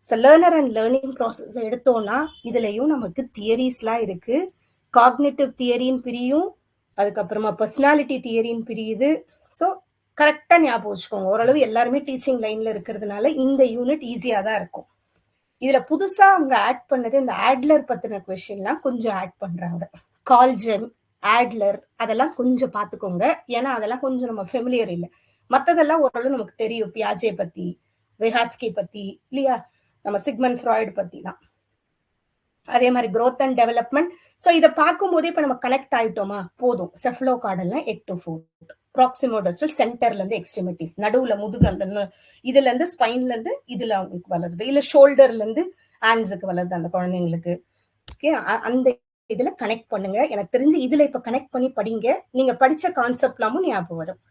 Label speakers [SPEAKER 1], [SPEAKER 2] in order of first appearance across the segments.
[SPEAKER 1] So learner and learning process எடுத்தோம்னா இதுலயும் நமக்கு தியரிஸ்லாம் இருக்கு. காக்னிட்டிவ் தியரின்னு பிரியும், அதுக்கப்புறமா பர்சனாலிட்டி தியரின்னு பிரியுது. ஸோ கரெக்டாக ஞாபகம் வச்சுக்கோங்க. ஓரளவு எல்லாருமே டீச்சிங் லைன்ல இருக்கிறதுனால இந்த யூனிட் ஈஸியாக தான் இருக்கும். இதுல புதுசா அவங்க ஆட் பண்ணது இந்த ஆட்லர் பத்தின கொஸ்டின்லாம் கொஞ்சம் ஆட் பண்றாங்க. கால்ஜன், ஆட்லர் அதெல்லாம் கொஞ்சம் பார்த்துக்கோங்க. ஏன்னா அதெல்லாம் கொஞ்சம் நம்ம ஃபெமிலியர் இல்லை. மற்றதெல்லாம் ஓரளவு நமக்கு தெரியும். பியாஜே பத்தி, விஹாட்ஸ்கி பத்தி இல்லையா, நம்ம சிக்மண்ட் ஃப்ராய்டு பத்தி தான். அதே மாதிரி growth அண்ட் டெவலப்மெண்ட். ஸோ இதை பார்க்கும்போதே இப்போ நம்ம கனெக்ட் ஆயிட்டோமா போதும். செஃப்லோ கார்டெல்லாம் 8 to 4, ப்ராக்சிமோடஸ்டல் சென்டர்ல இருந்து எக்ஸ்ட்ரிமிட்டிஸ், நடுவுல முதுகு அந்த இதுல இருந்து ஸ்பைன்ல இருந்து இதுல அவங்களுக்கு வளருது, இல்ல ஷோல்டர்ல இருந்து ஹேண்ட்ஸுக்கு வளருது அந்த குழந்தைங்களுக்கு. ஓகே, அந்த இதுல கனெக்ட் பண்ணுங்க. எனக்கு தெரிஞ்சு இதுல இப்ப கனெக்ட் பண்ணி படிங்க, நீங்க படிச்ச கான்செப்ட்லாமும் ஞாபகம் வரும்.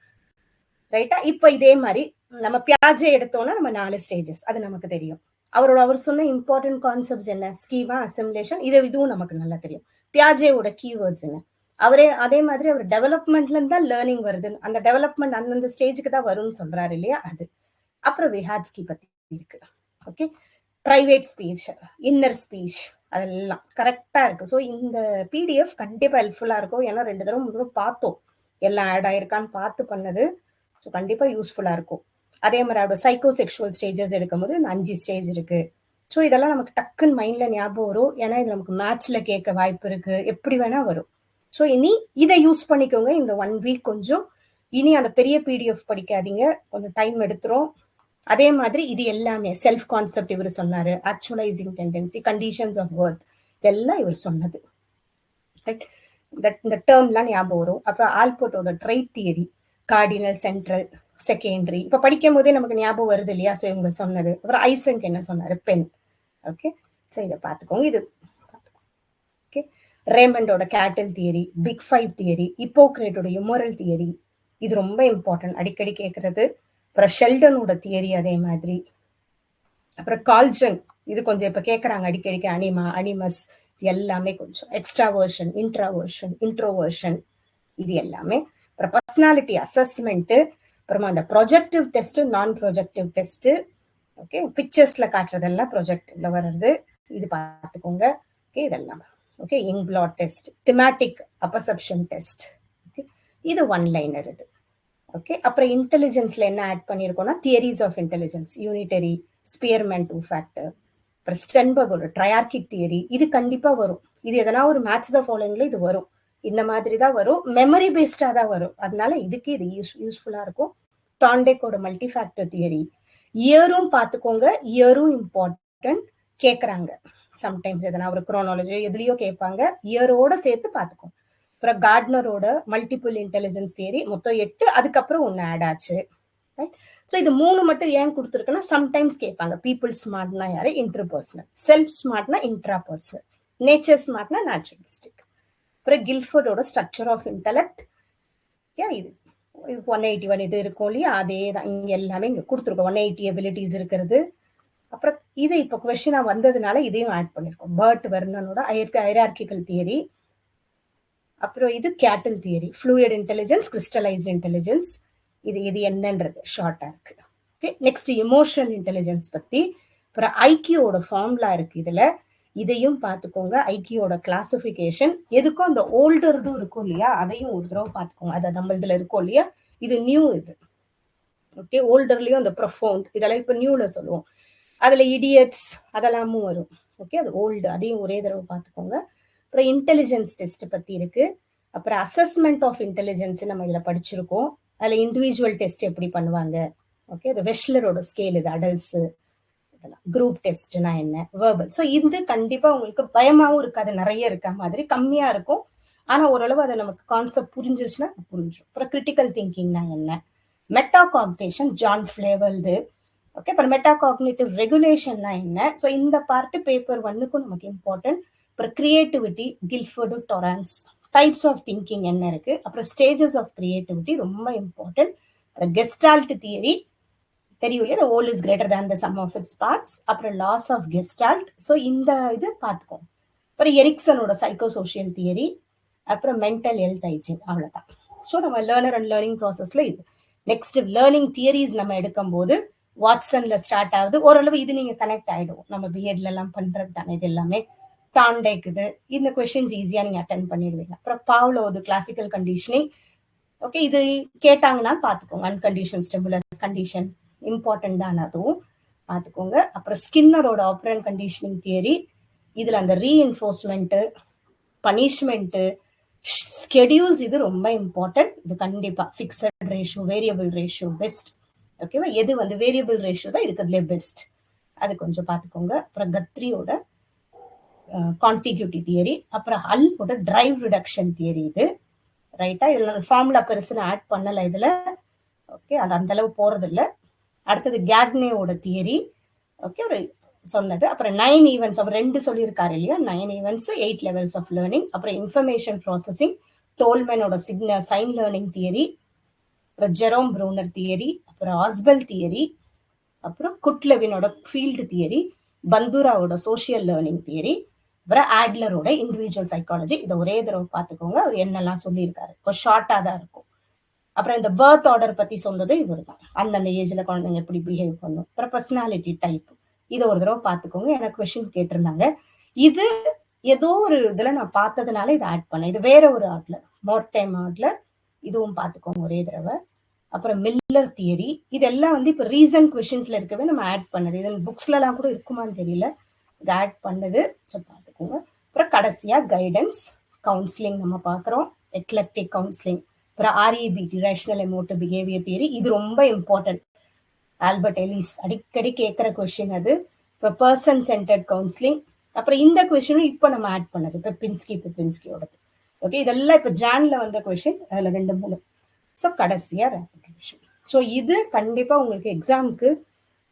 [SPEAKER 1] ரைட்டா? இப்ப இதே மாதிரி நம்ம பியாஜே எடுத்தோம்னா நம்ம 4 ஸ்டேஜஸ் அது நமக்கு தெரியும். அவர் சொன்ன இம்பார்ட்டன்ட் கான்செப்ட்ஸ் என்ன, ஸ்கீமா, அசிமுலேஷன், இதுவும் நமக்கு நல்லா தெரியும். பியாஜேவோட கீவேர்ட்ஸ் என்ன, அவரே அதே மாதிரி அவர் டெவலப்மெண்ட்ல இருந்து தான் லேர்னிங் வருது, அந்த டெவலப்மெண்ட் அந்தந்த ஸ்டேஜுக்கு தான் வரும்னு சொல்றாரு இல்லையா, அது. அப்புறம் விஹாட்ஸ்கி பத்தி இருக்கு. Okay, private speech, inner speech, அதெல்லாம் கரெக்டா இருக்கு. ஸோ இந்த பிடிஎஃப் கண்டிப்பா ஹெல்ப்ஃபுல்லா இருக்கும். ஏன்னா 2 தடவை பார்த்தோம், எல்லாம் ஆட் ஆயிருக்கான்னு பார்த்து பண்ணது. ஸோ கண்டிப்பா யூஸ்ஃபுல்லா இருக்கும். அதே மாதிரி அவரோட சைக்கோ செக்ஷுவல் ஸ்டேஜஸ் எடுக்கும்போது இந்த 5 ஸ்டேஜ் இருக்கு. ஸோ இதெல்லாம் நமக்கு டக்குன்னு மைண்ட்ல ஞாபகம் வரும். ஏன்னா இது நமக்கு மேட்ச்ல கேட்க வாய்ப்பு இருக்கு, எப்படி வேணா வரும். ஸோ இனி இதை யூஸ் பண்ணிக்கோங்க இந்த 1 வீக். கொஞ்சம் இனி அந்த பெரிய பிடிஎஃப் படிக்காதீங்க, கொஞ்சம் டைம் எடுத்துரும். அதே மாதிரி இது எல்லாமே செல்ஃப் கான்செப்ட் இவர் சொன்னாரு, actualizing tendency, conditions of worth, இதெல்லாம் இவர் சொன்னது. இந்த டேர்ம்லாம் ஞாபகம் வரும். அப்புறம் ஆல்போர்ட்டோட trait theory, cardinal, central, secondary, இப்ப படிக்கும் போதே நமக்கு ஞாபகம் வருது இல்லையா. ஸோ இவங்க சொன்னது. அப்புறம் ஐசன்க் என்ன சொன்னாரு, பென். ஓகே, ஸோ இதை பார்த்துக்கோங்க. இது ஓகே, ரேமண்டோட கேட்டில் தியரி, பிக் 5 தியரி, ஹிப்போக்ரேட்டோட இம்மோரல் தியரி, இது ரொம்ப இம்பார்ட்டன்ட், அடிக்கடி கேட்கறது. அப்புறம் ஷெல்டனோட தியரி அதே மாதிரி. அப்புறம் கால்ஜன், இது கொஞ்சம் இப்ப கேட்கறாங்க அடிக்கடிக்கு, அனிமஸ், எல்லாமே கொஞ்சம் எக்ஸ்ட்ராவர்ஷன், இன்ட்ரோவர்ஷன், இது எல்லாமே. அப்புறம் பர்சனாலிட்டி அசஸ்மெண்ட், அப்புறமா அந்த projective test, non projective test. Okay, பிக்சர்ஸ்ல காட்டுறதெல்லாம் ப்ரொஜெக்டிவ்ல வர்றது, இது பார்த்துக்கோங்க. ஓகே, இதெல்லாம் okay. Ink blot test, thematic apperception test, okay, இது 1 லைனர் இது. ஓகே, அப்புறம் இன்டெலிஜென்ஸ்ல என்ன ஆட் பண்ணியிருக்கோம்னா theories of intelligence, unitary, Spearman 2 factor, அப்புறம் ஸ்டென்பர்கோட ட்ரையார்கிக் தியரி, இது கண்டிப்பா வரும். இது எதனா ஒரு மேட்ச் த ஃபாலோயிங்ல இது வரும். இந்த மாதிரி தான் வரும், மெமரி பேஸ்டா தான் வரும். அதனால இதுக்கு இது யூஸ்ஃபுல்லா இருக்கும். தாண்டேக்கோட மல்டி ஃபேக்டர் தியரி, இயரும் பார்த்துக்கோங்க, இயரும் இம்பார்ட்டன்ட், கேட்கறாங்க சம்டைம்ஸ் எதனா ஒரு குரோனாலஜி எதுலயோ கேட்பாங்க, இயரோட சேர்த்து பார்த்துக்கோங்க. அப்புறம் கார்ட்னரோட மல்டிபிள் இன்டெலிஜென்ஸ் தியரி, மொத்தம் 8, அதுக்கப்புறம் 1 ஆட் ஆச்சு. ரைட்? ஸோ இது 3 மட்டும் ஏன் கொடுத்துருக்குன்னா சம்டைம்ஸ் கேட்பாங்க. பீப்புள் ஸ்மார்ட்னா யாரு, இன்டர்பர்சனல், செல்ஃப் ஸ்மார்ட்னா இன்ட்ராபர்சனல், நேச்சர் ஸ்மார்ட்னா நேச்சுரலிஸ்டிக். அப்புறம் கில்ஃபர்டோட ஸ்ட்ரக்சர் ஆஃப் இன்டெலெக்ட், இது 181 இது இருக்கும் இல்லையா, அதே தான் இங்க எல்லாமே இங்க கொடுத்துருக்கோம். 180 எபிலிட்டிஸ் இருக்கிறது. அப்புறம் இது இப்போ கொஸ்டினா வந்ததுனால இதையும் ஆட் பண்ணிருக்கோம். பர்ட் வெர்னனோட ஹைரார்கிக்கல் தியரி. அப்புறம் இது Cattell theory, fluid intelligence, crystallized intelligence, இது என்னன்றது ஷார்ட்டா இருக்கு. ஓகே, நெக்ஸ்ட் எமோஷனல் இன்டெலிஜென்ஸ் பத்தி. அப்புறம் ஐக்கியோட ஃபார்முலா இருக்கு இதுல, இதையும் பார்த்துக்கோங்க. ஐக்கியோட கிளாசிபிகேஷன், எதுக்கும் அந்த ஓல்டர்தும் இருக்கும் இல்லையா, அதையும் ஒரு தடவை பார்த்துக்கோங்க. அது நம்ம இதுல இருக்கும் இல்லையா, இது நியூ இது. ஓகே, ஓல்டர்லயும் அந்த ப்ரொஃபவுண்ட், இதெல்லாம் இப்ப நியூல சொல்லுவோம். அதுல இடியட்ஸ் அதெல்லாமும் வரும். ஓகே, அது ஓல்டு, அதையும் ஒரே தடவை பார்த்துக்கோங்க. அப்புறம் இன்டெலிஜென்ஸ் டெஸ்ட் பத்தி இருக்கு. அப்புறம் அசஸ்மெண்ட் ஆஃப் இன்டெலிஜென்ஸ் நம்ம இதுல படிச்சிருக்கோம். அதுல இண்டிவிஜுவல் டெஸ்ட் எப்படி பண்ணுவாங்க. ஓகே, அது வெஷ்லரோட ஸ்கேல், இது அடல்ட்ஸ், குரூப் டெஸ்ட்னா என்ன, வெர்பல். ஸோ இது கண்டிப்பா உங்களுக்கு பயமாவும் இருக்காது, நிறைய இருக்க மாதிரி கம்மியா இருக்கும். ஆனா ஓரளவு அதை நமக்கு கான்செப்ட் புரிஞ்சிருச்சுன்னா புரிஞ்சிடும். அப்புறம் கிரிட்டிக்கல் திங்கிங்னா என்ன, மெட்டா காக்னிஷன், ஜான் ஃபிளேவல்து. ஓகே, அப்புறம் மெட்டா காக்னிட்டிவ் ரெகுலேஷன்னா என்ன. ஸோ இந்த பார்ட் பேப்பர் 1க்கும் நமக்கு இம்பார்ட்டன்ட். அப்புறம் கிரியேட்டிவிட்டி, கில்ஃபர்டு, டொரான்ஸ், டைப்ஸ் ஆஃப் திங்கிங் என்ன இருக்கு. அப்புறம் ஸ்டேஜஸ் ஆஃப் கிரியேட்டிவிட்டி ரொம்ப இம்பார்ட்டன்ட். அப்புறம் கெஸ்டால்ட் தியரி தெரியும் இல்லையா, the whole is greater than the sum of its parts. அப்புறம் லாஸ் ஆஃப் கெஸ்டால்ட், ஸோ இந்த இது பார்த்துக்கோங்க. அப்புறம் எரிக்சனோட சைக்கோ சோஷியல் தியரி, அப்புறம் மென்டல் ஹெல்த் ஹைஜீன், அவ்வளோதான். ஸோ நம்ம லேர்னர் அண்ட் லேர்னிங் ப்ராசஸ்ல இது. நெக்ஸ்ட் லேர்னிங் தியரிஸ் நம்ம எடுக்கும் போது வாட்சன்ல ஸ்டார்ட் ஆகுது. ஓரளவு இது நீங்க கனெக்ட் ஆயிடும். நம்ம பிஎட்ல எல்லாம் பண்றது தானே இது எல்லாமே. தாண்டேக்குது. இந்த கொஸ்டின்ஸ் ஈஸியா நீங்க அட்டென்ட் பண்ணிடுவீங்க. அப்புறம் பாவ்லோவது கிளாசிக்கல் கண்டிஷனிங். ஓகே, இது கேட்டாங்கன்னா பாத்துக்கோங்க. அன்கண்டிஷன் ஸ்டிமுலஸ் கண்டிஷன் இம்பார்ட்டன்ட் தான், அதுவும் பாத்துக்கோங்க. அப்புறம் ஸ்கின்னரோட ஆப்ரண்ட் கண்டிஷனிங் தியரி. இதுல அந்த ரீஎன்ஃபோர்ஸ்மெண்ட், பனிஷ்மெண்ட், ஸ்கெடியூல்ஸ் இது ரொம்ப இம்பார்ட்டன்ட். இது கண்டிப்பா fixed ratio, variable ratio best. ஓகேவா? எது வந்து வேரியபிள் ரேஷியோ தான் இருக்கிறதுலே பெஸ்ட், அது கொஞ்சம் பாத்துக்கோங்க. அப்புறம் கத்ரியோட கான்டிகியூட்டி தியரி, அப்புறம் ஹல்வோட டிரைவ் ரிடக்ஷன் தியரி. இது ரைட்டா? இதுல ஃபார்முலா பெருசுன்னு ஆட் பண்ணல இதுல. ஓகே, அது அந்த அளவு போறது இல்லை. அடுத்தது கேக்னேவோட தியரி. ஓகே, ஒரு சொன்னது. அப்புறம் 9 ஈவெண்ட்ஸ், அவர் 2 சொல்லியிருக்காரு இல்லையா? 9 ஈவெண்ட்ஸ், 8 லெவல்ஸ் ஆஃப் லேர்னிங். அப்புறம் இன்ஃபர்மேஷன் ப்ராசஸிங், டோல்மேனோட சைன் லேர்னிங் தியரி, அப்புறம் ஜெரோம் ப்ரூனர் தியரி, அப்புறம் ஆஸ்பெல் தியரி, அப்புறம் குட்லெவினோட ஃபீல்டு தியரி, பந்துராவோட சோசியல் லேர்னிங் தியரி, அப்புறம் ஆட்லரோட இண்டிவிஜுவல் சைக்காலஜி. இதை ஒரே தடவை பார்த்துக்கோங்க, அவர் என்னெல்லாம் சொல்லியிருக்காரு. கொஞ்சம் ஷார்ட்டா தான் இருக்கும். அப்புறம் இந்த பர்த் ஆர்டர் பத்தி சொன்னது இவர் தான். அந்தந்த ஏஜ்ல குழந்தைங்க எப்படி பிஹேவ் பண்ணும். அப்புறம் பர்சனாலிட்டி டைப், இதை ஒரு தடவை பார்த்துக்கோங்க. எனக்கு கொஸ்டின் கேட்டிருந்தாங்க. இது ஏதோ ஒரு இதுல நான் பார்த்ததுனால இதை ஆட் பண்ணேன். இது வேற ஒரு ஆர்ட்ல, மோர்டைம் ஆர்ட்ல. இதுவும் பார்த்துக்கோங்க ஒரே தடவை. அப்புறம் மில்லர் தியரி, இதெல்லாம் வந்து இப்போ ரீசன்ட் கொஸ்டின்ஸ்ல இருக்கவே நம்ம ஆட் பண்ணது. இது புக்ஸ்ல எல்லாம் கூட இருக்குமான்னு தெரியல, இது ஆட் பண்ணது. ஸோ பார்த்துக்கோங்க. அப்புறம் கடைசியா கைடன்ஸ் கவுன்சிலிங் நம்ம பார்க்குறோம், எக்லெக்டிக் கவுன்சிலிங். அப்புறம் ஆர்இபிடி, ரேஷனல் எமோட்டிவ் பிஹேவியர் தியரி, இது ரொம்ப இம்பார்ட்டன்ட். ஆல்பர்ட் எலிஸ் அடிக்கடி கேட்குற கொஸ்டின் அது. அப்புறம் பர்சன் சென்டர்ட் கவுன்சிலிங். அப்புறம் இந்த கொஸ்டினும் இப்போ நம்ம ஆட் பண்ணது, பெப்பின்ஸ்கியோடது. ஓகே, இதெல்லாம் இப்போ ஜான்ல வந்த கொஸ்டின், அதுல 2 3. ஸோ கடைசியா ரேபிட் ரிவிஷன். ஸோ இது கண்டிப்பா உங்களுக்கு எக்ஸாமுக்கு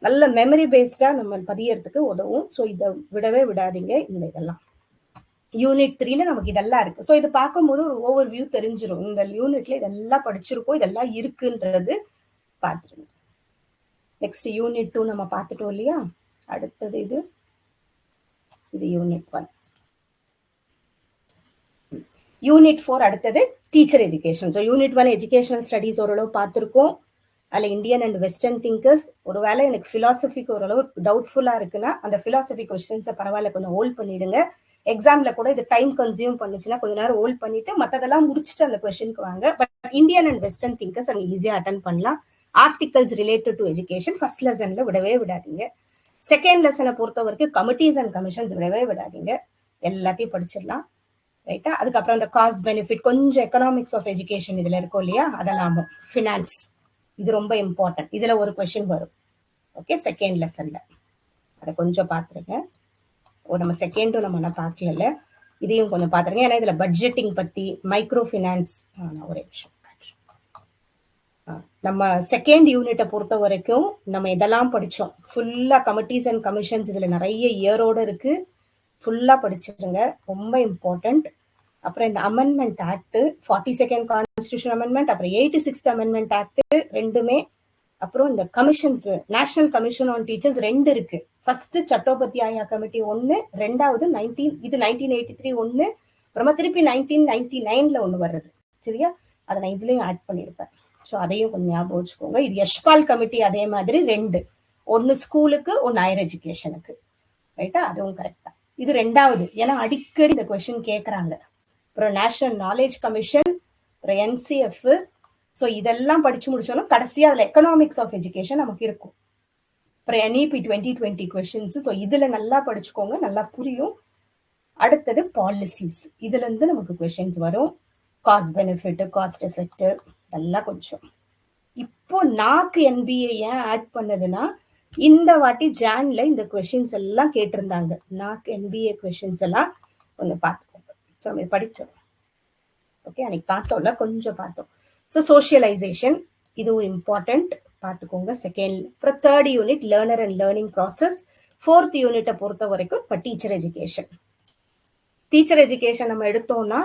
[SPEAKER 1] நல்ல மெமரி பேஸ்டா நம்ம பதியறதுக்கு உதவும். ஸோ இதை விடவே விடாதீங்க. இந்த இதெல்லாம் யூனிட் 3ல நமக்கு இதெல்லாம் இருக்கு. ஸோ இது பார்க்கும்போது ஒரு ஓவர் வியூ தெரிஞ்சிடும். இந்த யூனிட்ல இதெல்லாம் படிச்சிருக்கோம், இதெல்லாம் இருக்குன்றது பார்த்துருங்க. நெக்ஸ்ட் யூனிட் 2 நம்ம பார்த்துட்டோம் இல்லையா? அடுத்தது இது யூனிட் 1. யூனிட் 4 அடுத்தது teacher education. So unit 1 educational studies ஓரளவு பார்த்துருக்கோம். அதில் இந்தியன் அண்ட் வெஸ்டர்ன் திங்கர்ஸ். ஒருவேளை எனக்கு ஃபிலாசபிக்கு ஓரளவு டவுட்ஃபுல்லாக இருக்குன்னா அந்த ஃபிலாசபி கொஸ்டின்ஸை பரவாயில்ல கொஞ்சம் ஹோல்ட் பண்ணிடுங்க. எக்ஸாம்ல கூட இது டைம் கன்சியூம் பண்ணுச்சுன்னா கொஞ்ச நேரம் ஹோல்ட் பண்ணிட்டு மற்றதெல்லாம் முடிச்சுட்டு அந்த கொஸ்டினுக்கு வாங்க. But Indian and western thinkers அங்கே ஈஸியாக அட்டன் பண்ணலாம். Articles related to education first லெசன்ல விடவே விடாதீங்க. செகண்ட் லெசனை பொறுத்த வரைக்கும் கமிட்டிஸ் அண்ட் கமிஷன்ஸ் விடவே விடாதீங்க, எல்லாத்தையும் படிச்சிடலாம். ரைட்டா? அதுக்கப்புறம் அந்த காஸ்ட் பெனிஃபிட், கொஞ்சம் எக்கனாமிக்ஸ் ஆஃப் எஜுகேஷன் இதுல இருக்கும் இல்லையா, அதெல்லாமும் ஃபினான்ஸ், இது ரொம்ப இம்பார்ட்டன்ட். இதுல ஒரு கொஸ்டின் வரும். ஓகே, செகண்ட் லெசன்ல அதை கொஞ்சம் பார்த்துருங்க. நம்ம செகண்டும் நம்ம பார்க்கல, இதையும் கொஞ்சம் பார்த்துருங்க. ஏன்னா இதுல பட்ஜெட்டிங் பத்தி, மைக்ரோ ஃபினான்ஸ். ஒரே விஷயம், நம்ம செகண்ட் யூனிட்டை பொறுத்த வரைக்கும் நம்ம இதெல்லாம் படிச்சோம். ஃபுல்லா கமிட்டிஸ் அண்ட் கமிஷன்ஸ் இதுல நிறைய இயரோட இருக்கு. ஃபுல்லா படிச்சிருங்க, ரொம்ப இம்பார்ட்டன்ட். அப்புறம் இந்த amendment act, 42nd constitution amendment, அப்புறம் 86th அமெண்ட்மெண்ட் ஆக்ட் ரெண்டுமே. அப்புறம் இந்த commissions, national commission on teachers 2 இருக்கு. ஃபர்ஸ்ட் சட்டோபத்தியாயா கமிட்டி 1, ரெண்டாவது இது 1983 1, அப்புறமா திருப்பி 1999ல 1 வருது. சரியா? அதை நான் இதுலயும் ஆட் பண்ணியிருப்பேன். ஸோ அதையும் கொஞ்சம் ஞாபகம் வச்சுக்கோங்க. இது யஷ்பால் கமிட்டி அதே மாதிரி 2, ஒன்னு ஸ்கூலுக்கு, ஒன்னு ஹையர் எஜுகேஷனுக்கு. ரைட்டா? அதுவும் கரெக்டா. இது 2வது, ஏன்னா அடிக்கடி இந்த கொஸ்டின் கேட்கறாங்க. அப்புறம் நேஷனல் நாலேஜ் கமிஷன், அப்புறம் என்சிஎஃப். ஸோ இதெல்லாம் படிச்சு முடிச்சாலும் கடைசியா அதுல எக்கனாமிக்ஸ் ஆஃப் எஜுகேஷன் நமக்கு இருக்கும். அப்புறம் NEP 2020 கொஸ்டின்ஸ். ஸோ இதுல நல்லா படிச்சுக்கோங்க, நல்லா புரியும். அடுத்தது பாலிசிஸ், இதுல இருந்து நமக்கு கொஸ்டின்ஸ் வரும். காஸ்ட் பெனிஃபிட், காஸ்ட் எஃபெக்ட், இதெல்லாம் கொஞ்சம். இப்போ நாக்கு NBA ஏன் ஆட் பண்ணதுன்னா, இந்த வாட்டி ஜான்ல இந்த கொஸ்டின்ஸ் எல்லாம் கேட்டிருந்தாங்க. நாக்கு NBA கொஸ்டின்ஸ் எல்லாம் கொஞ்சம் பார்த்துக்கோங்க. ஸோ நம்ம படித்தோம். ஓகே, அன்னைக்கு பார்த்தோம்ல, கொஞ்சம் பார்த்தோம். ஸோ சோஷியலைசேஷன், இதுவும் இம்பார்ட்டன்ட், பார்த்துக்கோங்க. செகண்ட். அப்புறம் third unit learner and learning process. Fourth யூனிட்டை பொறுத்த வரைக்கும் இப்போ டீச்சர் எஜுகேஷன். டீச்சர் எஜுகேஷன் நம்ம எடுத்தோம்னா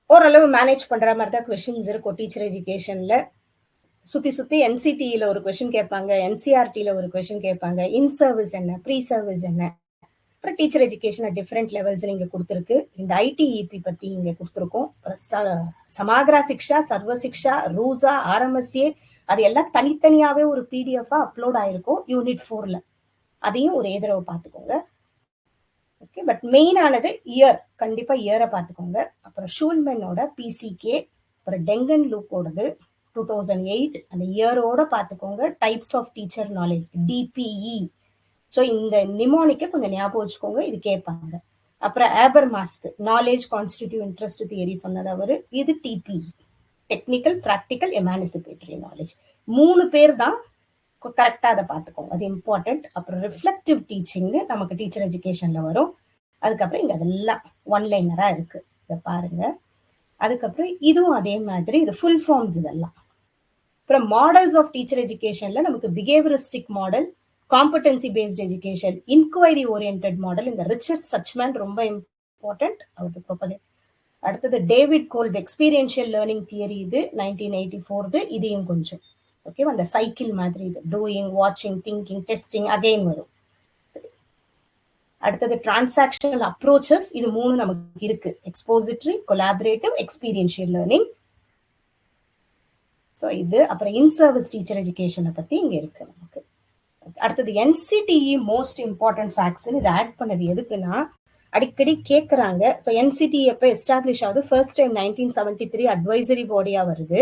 [SPEAKER 1] ஓரளவு மேனேஜ் பண்ற மாதிரி தான் கொஸ்டின்ஸ் இருக்கும். டீச்சர் எஜுகேஷன்ல சுத்தி NCTல ஒரு கொஸ்டின் கேட்பாங்க, NCRTல ஒரு கொஸ்டின் கேட்பாங்க. இன் சர்வீஸ் என்ன, ப்ரீ சர்வீஸ் என்ன. அப்புறம் டீச்சர் எஜுகேஷன் டிஃப்ரெண்ட் லெவல்ஸ் இங்க கொடுத்துருக்கு. இந்த ITEP பத்தி இங்க கொடுத்துருக்கோம். சமாகிரா சிக்ஷா, சர்வ சிக்ஷா, ரூசா, RMSA, அது எல்லாம் தனித்தனியாவே ஒரு பிடிஎஃப் அப்லோட் ஆயிருக்கும் யூனிட் 4ல. அதையும் ஒரே தடவை பார்த்துக்கோங்க. ஓகே, பட் மெயினானது இயர், கண்டிப்பா இயரை பார்த்துக்கோங்க. அப்புறம் ஷூல்மேனோட பிசிகே, அப்புறம் டெங்கன் லூக்கோடது 2008 அந்த இயரோட பார்த்துக்கோங்க. Types of teacher knowledge TPE. So இந்த நிமோனிக்கை கொஞ்சம் ஞாபகம் வச்சுக்கோங்க, இது கேட்பாங்க. அப்புறம் Habermas knowledge constitutive interest theory சொன்னது அவரு, இது TPE technical practical emancipatory knowledge. 3 பேர் தான் கரெக்டா அதை பார்த்துக்கோங்க, அது இம்பார்ட்டன்ட். அப்புறம் ரிஃப்ளெக்டிவ் டீச்சிங்னு நமக்கு டீச்சர் எஜுகேஷன்ல வரும். அதுக்கப்புறம் இங்க அதெல்லாம் ஒன் லைனரா இருக்கு, இதை பாருங்க. அதுக்கப்புறம் இதுவும் அதே மாதிரி, இது ஃபுல் ஃபார்ம்ஸ் இதெல்லாம். அப்புறம் மாடல்ஸ் ஆஃப் டீச்சர் எஜுகேஷன்ல நமக்கு behavioristic model, competency based education, inquiry oriented model. இந்த ரிச்சர்ட் சச்மேன் ரொம்ப இம்பார்ட்டன்ட், அவருக்கு ப்ரொபகேட். அடுத்தது David Kolb experiential learning theory, இது 1984. இதையும் கொஞ்சம் ஓகே, அந்த சைக்கிள் மாதிரி இது டூயிங், வாட்சிங், திங்கிங், டெஸ்டிங் அகைன் வரும். அடுத்தது டிரான்சாக்ஷனல் அப்ரோச்சஸ், இது 3 நமக்கு இருக்கு, எக்ஸ்போசிட்டரி, கொலாபரேட்டிவ், எக்ஸ்பீரியன்ஷியல் லேர்னிங். ஸோ இது அப்புறம் இன் சர்வீஸ் டீச்சர் எஜுகேஷனை பத்தி இங்க இருக்கு நமக்கு. அடுத்தது என்சிடிஇ மோஸ்ட் இம்பார்ட்டன்ட் ஃபேக்ட்ஸ், இதை ஆட் பண்ணது எதுக்குன்னா அடிக்கடி கேட்கறாங்க. ஸோ என்சிடிஇ எப்போ எஸ்டாப்ளிஷ் ஆகுது, ஃபர்ஸ்ட் டைம் 1973 அட்வைசரி பாடியா வருது.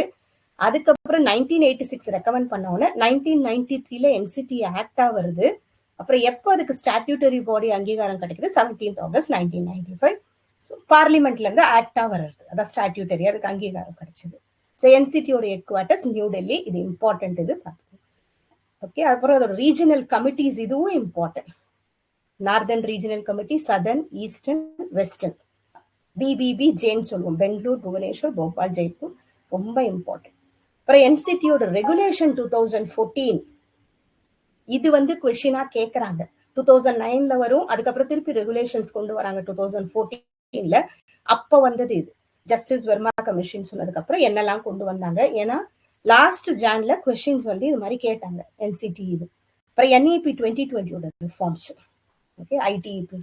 [SPEAKER 1] அதுக்கப்புறம் 1986 ரெக்கமெண்ட் பண்ணோன்னே 1993 என்சிடிஇ ஆக்டா வருது. அப்புறம் எப்போ அதுக்கு ஸ்டாட்யூட்டரி பாடி அங்கீகாரம் கிடைக்குது, 17th ஆகஸ்ட் 1995. ஸோ பார்லிமெண்ட்ல இருந்து ஆக்டா வர்றது, அதான் ஸ்டாட்யூட்டரி, அதுக்கு அங்கீகாரம் கிடைச்சது. ஸோ என்சிடியோட ஹெட் குவார்ட்டர்ஸ் நியூ டெல்லி, இது இம்பார்ட்டன்ட், இது பார்த்துக்கோங்க. ஓகே, அப்புறம் அதோட ரீஜனல் கமிட்டிஸ், இதுவும் important. Northern regional committee, southern, eastern, western. BBB ஜேன்னு சொல்லுவோம், பெங்களூர், புவனேஸ்வர், போபால், ஜெய்ப்பூர், ரொம்ப இம்பார்ட்டன்ட். அப்புறம் என்சிடியோட ரெகுலேஷன் 2014, இது வந்து கொஸ்டினா கேட்கறாங்க. 2009ல வரும், அதுக்கப்புறம் திருப்பி ரெகுலேஷன்ஸ் கொண்டு வராங்க 2014ல. அப்ப வந்தது இது ஜஸ்டிஸ் வர்மா கமிஷன் சொன்னதுக்கு அப்புறம் என்னெல்லாம் கொண்டு வந்தாங்க. ஏன்னா லாஸ்ட் ஜான்ல கொஸ்டின்ஸ் வந்து இது மாதிரி கேட்டாங்க என்சிடி. இது அப்புறம் என்இபி 2020யோட ரிஃபார்ம்ஸ், ஓகே, ஐடிஇபி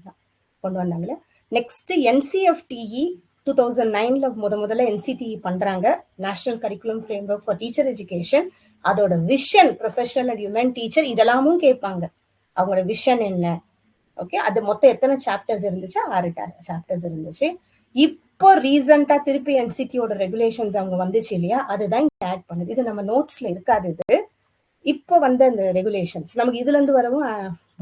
[SPEAKER 1] கொண்டு வந்தாங்களே. நெக்ஸ்ட் என்சிஎஃப்டிஇ 2009ல முதல்ல என்சிடிஇ பண்றாங்க, national curriculum framework for teacher education. அதோட vision, professional and humane teacher, இதெல்லாமும் கேட்பாங்க. அவங்களோட விஷன் என்ன, ஓகே, அது மொத்தம் எத்தனை சாப்டர்ஸ் இருந்துச்சு, 6 சாப்டர்ஸ் இருந்துச்சு. இப்போ ரீசெண்டா திருப்பி என்சிடியோட ரெகுலேஷன்ஸ் அவங்க வந்துச்சு இல்லையா, அதுதான் ஆட் பண்ணுது. இது நம்ம நோட்ஸ்ல இருக்காது. இது இப்போ வந்து அந்த ரெகுலேஷன்ஸ் நமக்கு இதுல இருந்து வரவும்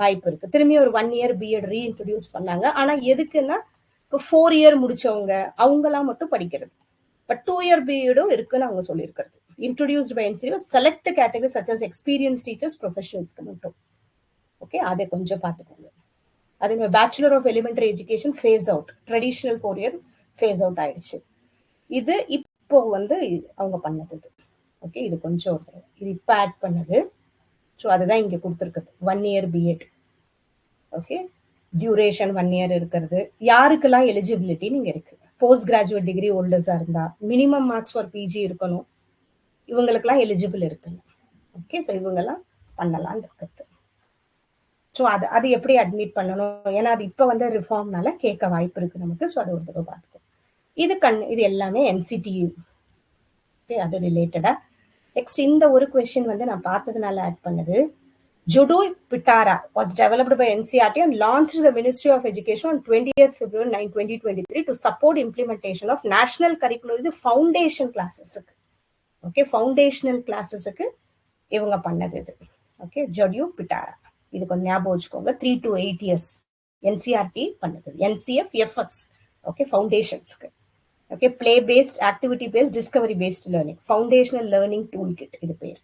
[SPEAKER 1] வாய்ப்பு இருக்கு. திரும்பி ஒரு 1 year பிஎட் ரீஇன்ட்ரடியூஸ் பண்ணாங்க. ஆனா எதுக்குன்னா இப்போ 4 year முடிச்சவங்க அவங்கலாம் மட்டும் படிக்கிறது. பட் 2 year பிஎடும் இருக்குன்னு அவங்க சொல்லியிருக்கிறது. Introduced by NCTE select category such as experience teachers, ப்ரொஃபஷனல்ஸ்க்கு மட்டும். ஓகே, அதை கொஞ்சம் பார்த்துக்கோங்க. அதே மாதிரி bachelor of elementary education phase out, traditional 4 year phase out ஆயிடுச்சு. இது இப்போ வந்து அவங்க பண்ணது. ஓகே, இது கொஞ்சம் இது இப்போ ஆட் பண்ணது. ஸோ அதுதான் இங்கே கொடுத்துருக்குது, 1 year B Ed. Okay, duration 1 year இருக்கிறது. யாருக்கெல்லாம் எலிஜிபிலிட்டின்னு இங்கே இருக்கு, போஸ்ட் கிராஜுவேட் டிகிரி ஹோல்டர்ஸாக இருந்தால் மினிமம் மார்க்ஸ் ஃபார் பிஜி இருக்கணும், இவங்களுக்கெல்லாம் எலிஜிபிள் இருக்குங்க. ஓகே, ஸோ இவங்கெல்லாம் பண்ணலான்னு இருக்குது. ஸோ அது எப்படி அட்மிட் பண்ணணும், ஏன்னா அது இப்போ வந்து ரிஃபார்ம்னால கேட்க வாய்ப்பு இருக்கு நமக்கு. ஸோ அது ஒரு தடவை பார்த்துக்கோ. இது எல்லாமே என்சிடி, ஓகே, அது ரிலேட்டடா. நெக்ஸ்ட் இந்த ஒரு கொஸ்டின் வந்து நான் பார்த்ததுனால ஆட் பண்ணது. Judoi Pitara was developed by NCERT and launched the Ministry of Education on 20th February 2023 to support implementation of national curriculum. இது ஃபவுண்டேஷன் கிளாஸஸுக்கு, ஓகே, ஃபவுண்டேஷனல் கிளாஸஸுக்கு இவங்க பண்ணது இது. ஓகே, ஜொடியோ பிட்டாரா, இது கொஞ்சம் ஞாபகம் வச்சுக்கோங்க. 3 to 8 years என்சிஆர்டி பண்ணது. என்சிஎஃப்எஃப்எஸ், ஓகே, ஃபவுண்டேஷன்ஸ்க்கு. Okay, play based, activity based, discovery based learning, foundational learning tool kit இது பேர்.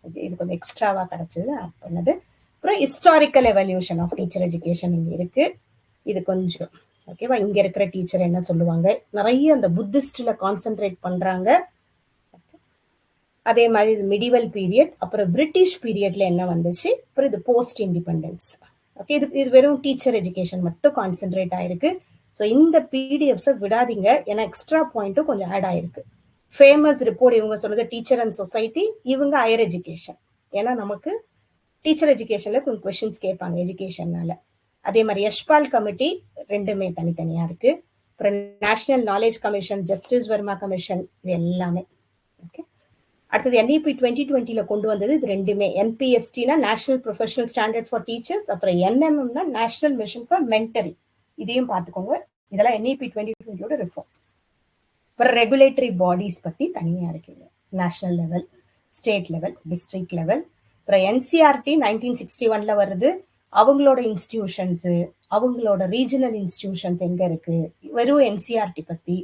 [SPEAKER 1] ஓகே, இது கொஞ்சம் எக்ஸ்ட்ராவா கிடைச்சது, ஆட் பண்ணது. அப்புறம் historical evolution of teacher education இங்க இருக்கு, இது கொஞ்சம் ஓகேவா. இங்க இருக்கிற டீச்சர் என்ன சொல்லுவாங்க, நிறைய அந்த புத்திஸ்ட்ல கான்சென்ட்ரேட் பண்றாங்க. அதே மாதிரி இது மிடிவல் பீரியட், அப்புறம் பிரிட்டிஷ் பீரியட்ல என்ன வந்துச்சு, அப்புறம் இது போஸ்ட் இண்டிபெண்டன்ஸ். ஓகே, இது வெறும் டீச்சர் எஜுகேஷன் மட்டும் கான்சென்ட்ரேட் ஆயிருக்கு. ஸோ இந்த பிடிஎஃப்ஸை விடாதீங்க, ஏன்னா எக்ஸ்ட்ரா பாயிண்ட்டும் கொஞ்சம் ஆட் ஆயிருக்கு. ஃபேமஸ் ரிப்போர்ட் இவங்க சொன்னது டீச்சர் அண்ட் சொசைட்டி, இவங்க ஹையர் எஜுகேஷன். ஏன்னா நமக்கு டீச்சர் எஜுகேஷன்ல கொஞ்சம் கொஸ்டின்ஸ் கேட்பாங்க எஜுகேஷன்னால. அதே மாதிரி யஷ்பால் கமிட்டி ரெண்டுமே தனித்தனியா இருக்கு. அப்புறம் national knowledge commission, justice Verma commission, இது எல்லாமே. ஓகே, அடுத்தது NEP 2020ல கொண்டு வந்தது இது ரெண்டுமே. NPSTனா national professional standard for teachers, அப்புறம் NMMனா நேஷனல் மிஷன் ஃபார் மென்டரிங். இதையும் பார்த்துக்கோங்க. இதெல்லாம் NEP 2020யோட ரிஃபார்ம். அப்புறம் ரெகுலேட்டரி பாடிஸ் பத்தி தனியா இருக்குங்க. National level, state level, district level. அப்புறம் NCERT 1961ல வருது. அவங்களோட இன்ஸ்டிடியூஷன்ஸ், அவங்களோட ரீஜனல் இன்ஸ்டிடியூஷன்ஸ் எங்க இருக்கு, வெறும் NCERT பத்தி.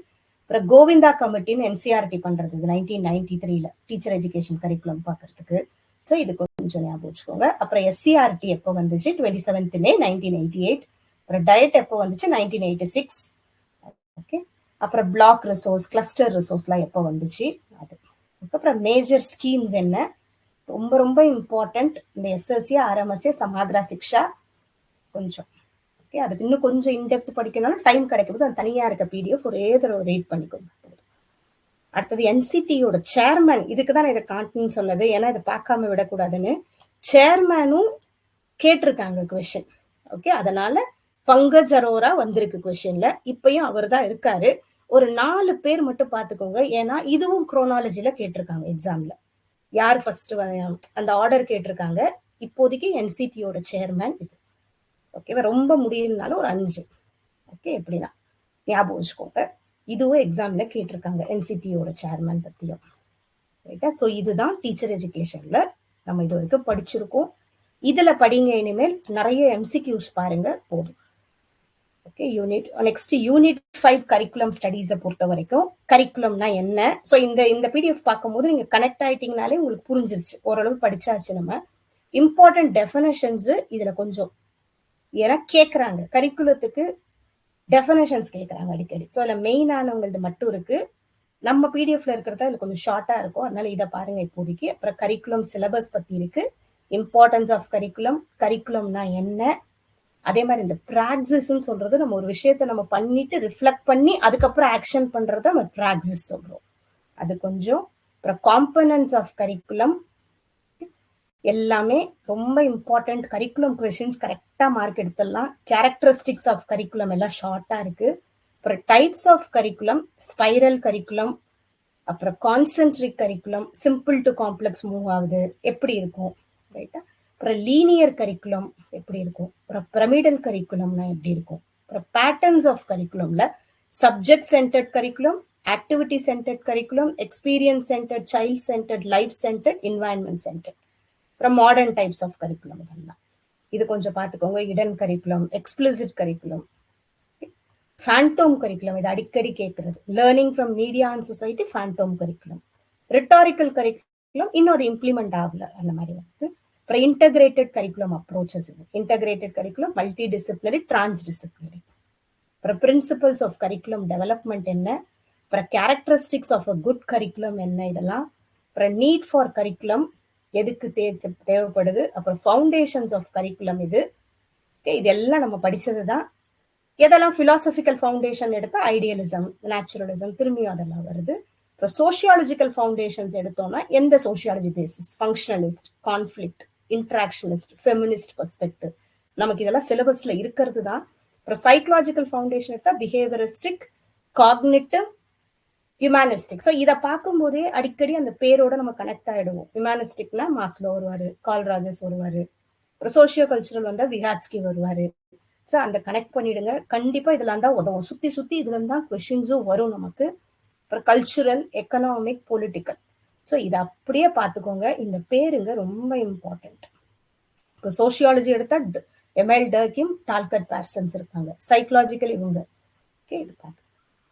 [SPEAKER 1] அப்புறம் கோவிந்தா கமிட்டின்னு NCERT பண்றது 1993ல டீச்சர் எஜுகேஷன் கரிக்குலம் பார்க்கறதுக்கு. ஸோ இது கொஞ்சம் ஞாபகம் வச்சுக்கோங்க. அப்புறம் SCERT எப்போ வந்துச்சு? 27th May 1988. அப்புறம் டயட் எப்போ வந்துச்சு? 1986. ஓகே. அப்புறம் பிளாக் ரிசோர்ஸ், கிளஸ்டர் ரிசோர்ஸ்லாம் எப்போ வந்துச்சு அது. அப்புறம் மேஜர் ஸ்கீம்ஸ் என்ன, ரொம்ப ரொம்ப இம்பார்ட்டன்ட் இந்த SSC, RMSA, சமாத்ரா சிக்ஷா கொஞ்சம். ஓகே, அதுக்கு இன்னும் கொஞ்சம் இன்டெப்த் படிக்கணும்னாலும் டைம் கிடைக்கும்போது அது தனியாக இருக்க PDF ஒரே தடவை ரீட் பண்ணிக்கோங்க. அடுத்தது NCTயோட சேர்மேன், இதுக்கு தான் இதை காட்டுன்னு சொன்னது, ஏன்னா இதை பார்க்காம விடக்கூடாதுன்னு. சேர்மேனும் கேட்டிருக்காங்க கொஷின். ஓகே, அதனால பங்கஜ் அரோரா வந்திருக்கு கொஷின்ல. இப்பயும் அவர் தான் இருக்காரு. ஒரு 4 பேர் மட்டும் பார்த்துக்கோங்க, ஏன்னா இதுவும் குரோனாலஜில கேட்டிருக்காங்க எக்ஸாம்ல. யார் ஃபர்ஸ்ட் அந்த ஆர்டர் கேட்டிருக்காங்க. இப்போதைக்கு NCTயோட சேர்மேன் இது. ஓகேவா, ரொம்ப முடியலனாலும் ஒரு 5. ஓகே, எப்படின்னா ஞாபகம் வச்சுக்கோங்க. இதுவும் எக்ஸாம்ல கேட்டிருக்காங்க NCTயோட சேர்மேன் பத்தியும். ரைட்டா? ஸோ இதுதான் டீச்சர் எஜுகேஷன்ல நம்ம இது வரைக்கும் படிச்சிருக்கோம். இதுல படிங்க, இனிமேல் நிறைய MCQs பாருங்க, போதும். ஓகே, நெக்ஸ்ட் யூனிட் 5 கரிக்குலம் ஸ்டடீஸை பொறுத்த வரைக்கும் கரிக்குலம்னா என்ன. ஸோ இந்த PDF பார்க்கும்போது நீங்க கனெக்ட் ஆயிட்டீங்கனாலே உங்களுக்கு புரிஞ்சிருச்சு, ஓரளவு படிச்சாச்சு. நம்ம இம்பார்ட்டன்ட் டெஃபினேஷன்ஸ் இதுல கொஞ்சம், ஏன்னா கேட்குறாங்க கரிக்குலத்துக்கு டெஃபினேஷன்ஸ் கேட்குறாங்க அடிக்கடி. ஸோ அதில் மெயினானவங்களது மட்டும் இருக்கு. நம்ம PDFல இருக்கிறதா இதுல கொஞ்சம் ஷார்ட்டா இருக்கும், அதனால இதை பாருங்க இப்போதைக்கு. அப்புறம் கரிக்குலம் சிலபஸ் பத்தி இருக்கு, இம்பார்ட்டன்ஸ் ஆஃப் கரிக்குலம், கரிக்குலம்னா என்ன. அதே மாதிரி இந்த பிராக்சிஸ்ன்னு சொல்றது, நம்ம ஒரு விஷயத்த நம்ம பண்ணிட்டு ரிஃப்ளெக்ட் பண்ணி அதுக்கப்புறம் ஆக்ஷன் பண்றத நம்ம பிராக்சிஸ் சொல்றோம், அது கொஞ்சம். அப்புறம் காம்பனன்ட்ஸ் ஆஃப் கரிக்குலம் எல்லாமே ரொம்ப இம்பார்ட்டன்ட். கரிக்குலம் கொஸ்டின்ஸ் கரெக்டா மார்க் எடுத்துடலாம். கேரக்டரிஸ்டிக்ஸ் ஆஃப் கரிக்குலம் எல்லாம் ஷார்ட்டா இருக்கு. அப்புறம் types of curriculum, spiral curriculum, அப்புறம் concentric curriculum, simple to complex move ஆகுது எப்படி இருக்கும், ரைட்டா. அப்புறம் லீனியர் கரிக்குலம் எப்படி இருக்கும், அப்புறம் பிரமிடல் கரிக்குலம்னா எப்படி இருக்கும், அப்புறம் பேட்டர்ன்ஸ் ஆஃப் கரிக்குலம்ல subject centred curriculum, activity centred curriculum, experience centred, child centred, life centred, environment centred. அப்புறம் மாடர்ன் டைப்ஸ் ஆஃப் கரிக்குலம் இதெல்லாம் இது கொஞ்சம் பார்த்துக்கோங்க. Hidden curriculum, explicit curriculum, phantom curriculum, இது அடிக்கடி கேட்கறது. Learning from media and society, phantom curriculum. Rhetorical curriculum இன்னும் அது இம்ப்ளிமெண்ட் ஆகல, அந்த மாதிரி வந்து. அப்புறம் இன்டகிரேட்டட் கரிக்குலம் அப்ரோச்சஸ், இது integrated curriculum, multidisciplinary, transdisciplinary. அப்புறம் பிரின்சிபல்ஸ் ஆஃப் கரிக்குலம் டெவலப்மெண்ட் என்ன, அப்புறம் characteristics of a good curriculum என்ன, இதெல்லாம். அப்புறம் நீட் ஃபார் கரிக்குலம் எதுக்கு தேவைப்படுது, அப்புறம் ஃபவுண்டேஷன்ஸ் ஆஃப் கரிக்குலம் இது. இதெல்லாம் நம்ம படிச்சது தான். எதெல்லாம் பிலாசபிக்கல் ஃபவுண்டேஷன் எடுத்தா ஐடியலிசம், நேச்சுரலிசம், திரும்பியும் அதெல்லாம் வருது. இப்போ சோசியாலஜிக்கல் ஃபவுண்டேஷன்ஸ் எடுத்தோம்னா எந்த sociology basis, functionalist, conflict, interactionist, feminist perspective, நமக்கு இதெல்லாம் சிலபஸ்ல இருக்கிறது தான். அப்புறம் சைக்கலாஜிக்கல் ஃபவுண்டேஷன் எடுத்தா பிஹேவியரிஸ்டிக், காக்னிட்டிவ், ஹியூமானிஸ்டிக். ஸோ இதை பார்க்கும்போதே அடிக்கடி அந்த பேரோட நம்ம கனெக்ட் ஆயிடுவோம். ஹியூமானிஸ்டிக்னா மாஸ்லோ வருவாரு, கால் ராஜஸ் வருவாரு, அப்புறம் சோசியோ கல்ச்சுரல் வந்தா விஹாட்ஸ்கி வருவாரு. ஸோ அந்த கனெக்ட் பண்ணிடுங்க, கண்டிப்பா இதுல தான் உதவும். சுத்தி சுத்தி இதுல தான் கொஸ்டின்ஸும் வரும் நமக்கு. அப்புறம் கல்ச்சுரல், எக்கனாமிக், பொலிட்டிக்கல். ஸோ இதை அப்படியே பார்த்துக்கோங்க. இந்த பேருங்க ரொம்ப இம்பார்ட்டன்ட். இப்போ சோசியாலஜி எடுத்தா எம்எல் டர்கிம், டால்கட் பேர்சன்ஸ் இருப்பாங்க. சைக்கலாஜிக்கல் இவங்க. ஓகே, இது பார்த்து.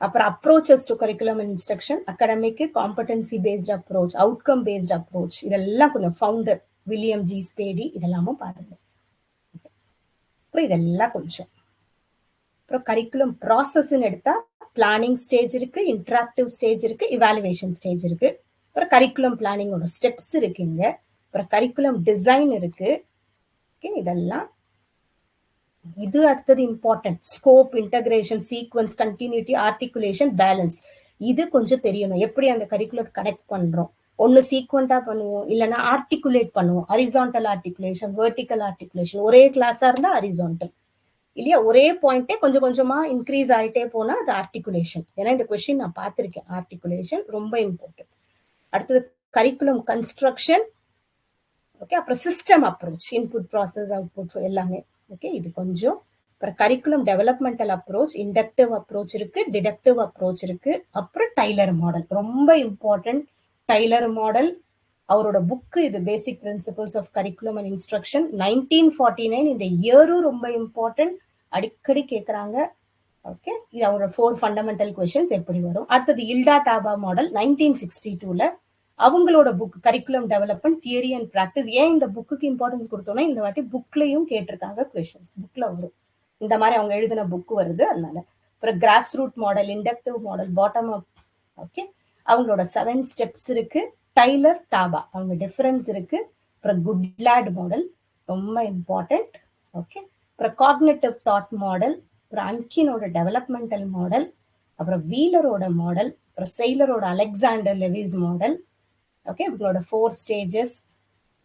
[SPEAKER 1] அப்புறம் approaches to curriculum instruction, academic, competency paste approach, outcome paste approach, இதெல்லாம் கொஞ்சம் ஃபவுண்டர் வில்லியம் ஜி ஸ்பேடி, இதெல்லாமும் பாருங்க. அப்புறம் இதெல்லாம் கொஞ்சம். அப்புறம் கரிக்குலம் ப்ராசஸ்ன்னு எடுத்தா பிளானிங் ஸ்டேஜ் இருக்கு, இன்டராக்டிவ் ஸ்டேஜ் இருக்கு, இவாலுவேஷன் ஸ்டேஜ் இருக்கு. அப்புறம் கரிக்குலம் பிளானிங்கோட ஸ்டெப்ஸ் இருக்குங்க. அப்புறம் கரிக்குலம் டிசைன் இருக்கு. இதெல்லாம் இது அடுத்தது important. Scope, integration, sequence, continuity, articulation, balance. இது கொஞ்சம் தெரியணும், எப்படி அந்த கரிக்குலத்தை கனெக்ட் பண்றோம். ஒன்னு சீக்வெண்டா பண்ணுவோம், இல்லைன்னா ஆர்டிகுலேட் பண்ணுவோம். Horizontal articulation, vertical articulation. ஒரே கிளாஸா இருந்தா ஹரிசான்டல் இல்லையா, ஒரே பாயிண்டே கொஞ்சம் கொஞ்சமா இன்க்ரீஸ் ஆயிட்டே போனா அது ஆர்டிகுலேஷன். ஏன்னா இந்த கொஸ்டின் நான் பார்த்திருக்கேன், ஆர்டிகுலேஷன் ரொம்ப இம்பார்ட்டன்ட். அடுத்தது கரிக்குலம் கன்ஸ்ட்ரக்ஷன், ஓகே, அப்புறம் system approach, input process output எல்லாமே. ஓகே, இது கொஞ்சம். அப்புறம் curriculum developmental approach, inductive approach இருக்கு, டிடக்டிவ் அப்ரோச் இருக்கு. அப்புறம் டைலர் மாடல் ரொம்ப இம்பார்ட்டன்ட். டைலர் மாடல் அவரோட புக்கு இது, basic principles of curriculum and instruction, 1949. இந்த இயரும் ரொம்ப இம்பார்ட்டன்ட், அடிக்கடி கேட்குறாங்க. ஓகே, இது அவரோட 4 ஃபண்டமெண்டல் கொஸ்டின்ஸ் எப்படி வரும். அடுத்தது இல்டா டாபா மாடல் 1962ல அவங்களோட book curriculum development theory and practice. ஏன் இந்த புக்குக்கு இம்பார்ட்டன்ஸ் கொடுத்தோம்னா இந்த வாட்டி புக்லையும் கேட்டிருக்காங்க கொஸ்டின்ஸ், புக்ல வரும் இந்த மாதிரி அவங்க எழுதின புக் வருது அதனால. அப்புறம் grass root model, inductive model, bottom up. Okay, அவங்களோட 7 ஸ்டெப்ஸ் இருக்கு. டைலர் டாபா அவங்க டிஃபரன்ஸ் இருக்கு. அப்புறம் குட்லாட் மாடல் ரொம்ப இம்பார்ட்டன்ட். ஓகே, அப்புறம் காக்னிட்டிவ் தாட் மாடல், அப்புறம் அன்கினோட டெவலப்மெண்டல் மாடல், அப்புறம் வீலரோட மாடல், அப்புறம் செயிலரோட அலெக்சாண்டர் லெவிஸ் மாடல். ஓகே, இவங்களோட 4 ஸ்டேஜஸ்.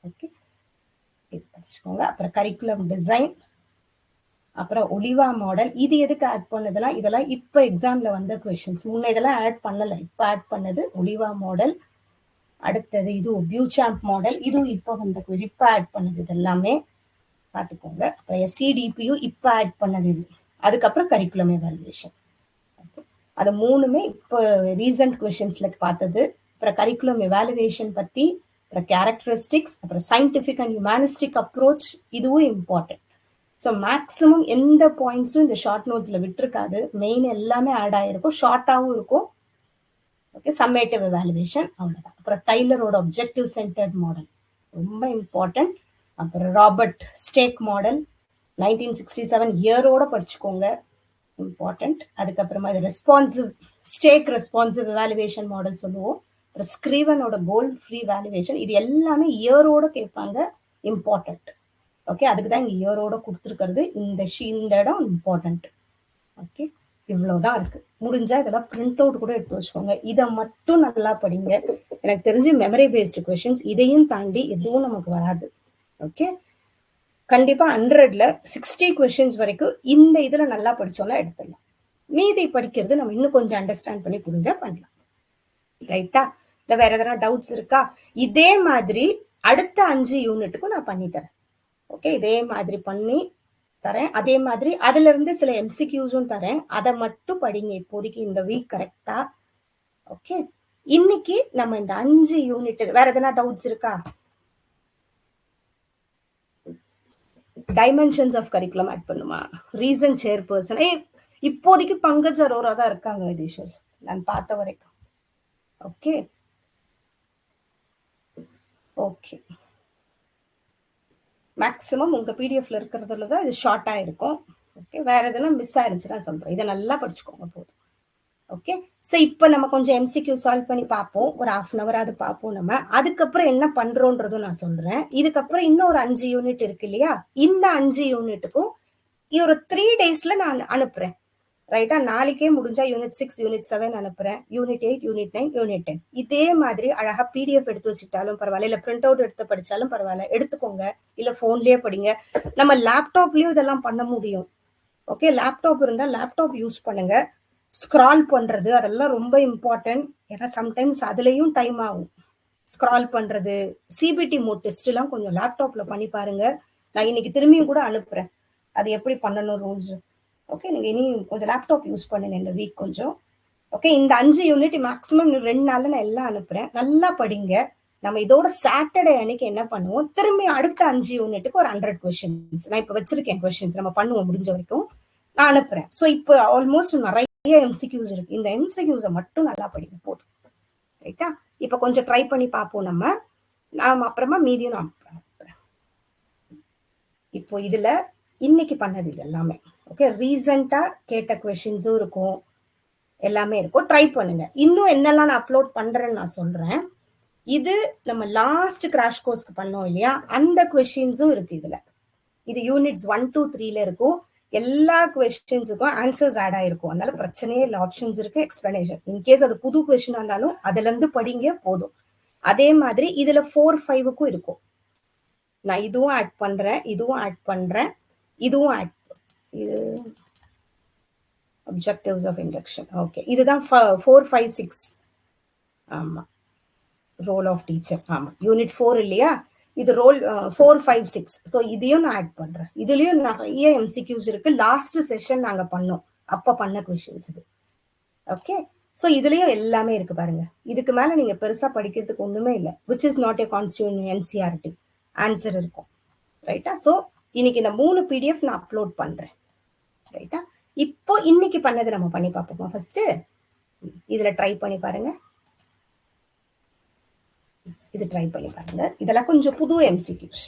[SPEAKER 1] ஓகே, இது படிச்சுக்கோங்க. அப்புறம் கரிக்குலம் டிசைன், அப்புறம் ஒலிவா மாடல். இது எதுக்கு ஆட் பண்ணதுன்னா இதெல்லாம் இப்போ எக்ஸாம்ல வந்த கொஸ்டின்ஸ், முன்ன இதெல்லாம் ஆட் பண்ணல, இப்போ ஆட் பண்ணது ஒலிவா மாடல். அடுத்தது இது பியூசாம்ப் மாடல், இதுவும் இப்போ வந்த, இப்போ ஆட் பண்ணது இது எல்லாமே பார்த்துக்கோங்க. அப்புறம் எஸ்சிடிபியு இப்போ ஆட் பண்ணது இது. அதுக்கப்புறம் கரிக்குலம் எவாலுவேஷன், அது மூணுமே இப்போ ரீசன்ட் கொஸ்டின்ஸ்ல பார்த்தது. அப்புறம் கரிக்குலம் எவாலுவேஷன் பத்தி, அப்புறம் கேரக்டரிஸ்டிக்ஸ், அப்புறம் சயின்டிபிக் அண்ட் ஹியூமனிஸ்டிக் அப்ரோச், இதுவும் இம்பார்ட்டன்ட். ஸோ மேக்ஸிமம் எந்த பாயிண்ட்ஸும் இந்த ஷார்ட் நோட்ஸ்ல விட்டுருக்காது, மெயின் எல்லாமே ஆட் ஆயிருக்கும், ஷார்ட்டாகவும் இருக்கும். ஓகே, சம்மேட்டிவ் எவாலுவேஷன் அவ்வளோதான். அப்புறம் டைலரோட அப்ஜெக்டிவ் சென்டர்ட் மாடல் ரொம்ப இம்பார்ட்டன்ட். அப்புறம் ராபர்ட் ஸ்டேக் மாடல் 1967 இயரோட படிச்சுக்கோங்க, இம்பார்ட்டன்ட். அதுக்கப்புறமா இது responsive Stake responsive evaluation model சொல்லுவோம். அப்புறம் ஸ்க்ரீவனோட கோல் ஃப்ரீ வேல்யூவேஷன், இது எல்லாமே இயரோட கேட்பாங்க, இம்பார்ட்டன்ட். ஓகே, அதுக்கு தான் இங்கே இயரோட கொடுத்துருக்கிறது. இந்த இடம் இம்பார்ட்டன்ட். ஓகே, இவ்வளோதான் இருக்கு. முடிஞ்சா இதெல்லாம் பிரிண்ட் அவுட் கூட எடுத்து வச்சுக்கோங்க, இதை மட்டும் நல்லா படிங்க. எனக்கு தெரிஞ்சு மெமரி பேஸ்டு கொஸ்டின்ஸ் இதையும் தாண்டி எதுவும் நமக்கு வராது. ஓகே, கண்டிப்பா 100ல 60 கொஸ்டின்ஸ் வரைக்கும் இந்த இதுல நல்லா படிச்சோம்னா எடுத்துடலாம். மீதி படிக்கிறது நம்ம இன்னும் கொஞ்சம் அண்டர்ஸ்டாண்ட் பண்ணி புரிஞ்சா பண்ணலாம். ரைட்டா? இல்ல வேற எதனா டவுட்ஸ் இருக்கா? இதே மாதிரி அடுத்த 5 யூனிட்டுக்கும் நான் பண்ணி தரேன். ஓகே, இதே மாதிரி பண்ணி தரேன். அதே மாதிரி அதுல இருந்து சில எம்சிக்யூஸும் தரேன், அதை மட்டும் படிங்க இப்போதைக்கு இந்த வீக் கரெக்டா. ஓகே, இன்னைக்கு நம்ம இந்த 5 யூனிட், வேற எதனா டவுட்ஸ் இருக்கா? டைமென்ஷன்ஸ் ஆஃப் கரிக்குலம் ஆட் பண்ணுமா? ரீசன் சேர்பர்சன் இப்போதைக்கு பங்கஜ் அரோரா தான் இருக்காங்க விதீஸ்வர், நான் பார்த்த வரைக்கும். ஓகே ஓகே, மேக்ஸிமம் உங்க பிடிஎஃப்ல இருக்கிறதுல தான் இது ஷார்ட்டா இருக்கும். ஓகே, வேற எதுனா மிஸ் ஆயிருந்துச்சுன்னா சொல்றேன், இதை நல்லா படிச்சுக்கோங்க போதும். ஓகே, ஸோ இப்போ நம்ம கொஞ்சம் எம்சிக்யூ சால்வ் பண்ணி பார்ப்போம், ஒரு 1/2 hour அது பார்ப்போம் நம்ம. அதுக்கப்புறம் என்ன பண்றோன்றதும் நான் சொல்றேன். இதுக்கப்புறம் இன்னும் ஒரு 5 யூனிட் இருக்கு இல்லையா, இந்த 5 யூனிட்டுக்கும் ஒரு 3 daysல நான் அனுப்புறேன். ரைட்டா? நாளைக்கே முடிஞ்சா யூனிட் 6 யூனிட் 7 அனுப்புறேன், யூனிட் 8 யூனிட் 9 யூனிட் 10. இதே மாதிரி அழகா பிடிஎஃப் எடுத்து வச்சுக்கிட்டாலும் பரவாயில்ல, இல்ல பிரிண்ட் அவுட் எடுத்து படிச்சாலும் பரவாயில்ல, எடுத்துக்கோங்க. இல்ல போன்லயே படிங்க, நம்ம லேப்டாப்லயும் இதெல்லாம் பண்ண முடியும். ஓகே, லேப்டாப் இருந்தா லேப்டாப் யூஸ் பண்ணுங்க. ஸ்க்ரால் பண்றது அதெல்லாம் ரொம்ப இம்பார்ட்டன்ட், ஏன்னா சம்டைம்ஸ் அதுலயும் டைம் ஆகும். ஸ்க்ரால் பண்றது, சிபிடி மோட் டெஸ்ட் எல்லாம் கொஞ்சம் லேப்டாப்ல பண்ணி பாருங்க. நான் இன்னைக்கு திரும்பியும் கூட அனுப்புறேன் அது எப்படி பண்ணணும் ரூல்ஸ். ஓகே, நீங்க இனி கொஞ்சம் லேப்டாப் யூஸ் பண்ணுங்க இந்த வீக் கொஞ்சம். ஓகே, இந்த 5 யூனிட் மேக்ஸிமம் 2 நாள்ல நான் எல்லாம் அனுப்புறேன், நல்லா படிங்க. நம்ம இதோட சாட்டர்டே அன்னைக்கு என்ன பண்ணுவோம், திரும்பி அடுத்த 5 யூனிட்டுக்கு ஒரு 100 கொஸ்டின்ஸ் நான் இப்ப வச்சிருக்கேன், கொஸ்டின்ஸ் நம்ம பண்ணுவோம் முடிஞ்ச வரைக்கும் நான் அனுப்புறேன். ஸோ இப்போ ஆல்மோஸ்ட் நிறைய எம்சிக்யூஸ் இருக்கு, இந்த எம்சிக்யூஸை மட்டும் நல்லா படிங்க போதும். ரைட்டா? இப்போ கொஞ்சம் ட்ரை பண்ணி பார்ப்போம் நாம அப்புறமா மீதியும் நான் அனுப்புறேன். இப்போ இதுல இன்னைக்கு பண்ணது இது எல்லாமே. ஓகே, ரீசெண்டா கேட்ட கொஸ்டின்ஸும் இருக்கும், எல்லாமே இருக்கும், ட்ரை பண்ணுங்க. இன்னும் என்னெல்லாம் நான் அப்லோட் பண்றேன்னு நான் சொல்றேன். இது நம்ம லாஸ்ட் கிராஷ் கோர்ஸ்க்கு பண்ணோம் இல்லையா, அந்த கொஸ்டின்ஸும் இருக்கு இதுல. இது யூனிட்ஸ் 1 to 3ல இருக்கும். எல்லா கொஸ்டின்ஸுக்கும் ஆன்சர்ஸ் ஆட் ஆயிருக்கும், அதனால பிரச்சனையே இல்லை. ஆப்ஷன்ஸ் இருக்கு, எக்ஸ்பிளனேஷன். இன்கேஸ் அது புது கொஸ்டின் இருந்தாலும் அதுல இருந்து படிங்க போதும். அதே மாதிரி இதுல 4, 5க்கும் இருக்கும். நான் இதுவும் ஆட் பண்றேன், இதுவும் ஆட் பண்றேன், இதுவும் ஆட். இது அப்ஜெக்டிவ்ஸ் ஆஃப் இண்டக்ஷன். ஓகே, இதுதான் 4, 5, 6. ஆமா, ரோல் ஆஃப் டீச்சர். ஆமா, யூனிட் 4 இல்லையா? இது ரோல் 4, 5, 6. ஸோ இதையும் நான் ஆட் பண்றேன். இதுலயும் நிறைய எம்சிக்யூஸ் இருக்கு. லாஸ்ட் செஷன் நாங்க பண்ணோம், அப்ப பண்ண கொஸ்டின்ஸ் இது. ஓகே, ஸோ இதுலயும் எல்லாமே இருக்கு பாருங்க. இதுக்கு மேல நீங்க பெருசா படிக்கிறதுக்கு ஒண்ணுமே இல்லை. Which is not a கான்ஸ்டியூன் NCERT. Answer இருக்கும். ரைட்டா? ஸோ இன்னைக்கு இந்த 3 பிடிஎஃப் நான் அப்லோட் பண்றேன். ரைட்டா? இப்போ இன்னைக்கு பண்ணதை நம்ம பண்ணி பார்ப்போமா? ஃபர்ஸ்ட் இதுல ட்ரை பண்ணி பாருங்க. இது ட்ரை பண்ணி பாருங்க. இதெல்லாம் கொஞ்சம் புது எம்சிக்யூஸ்.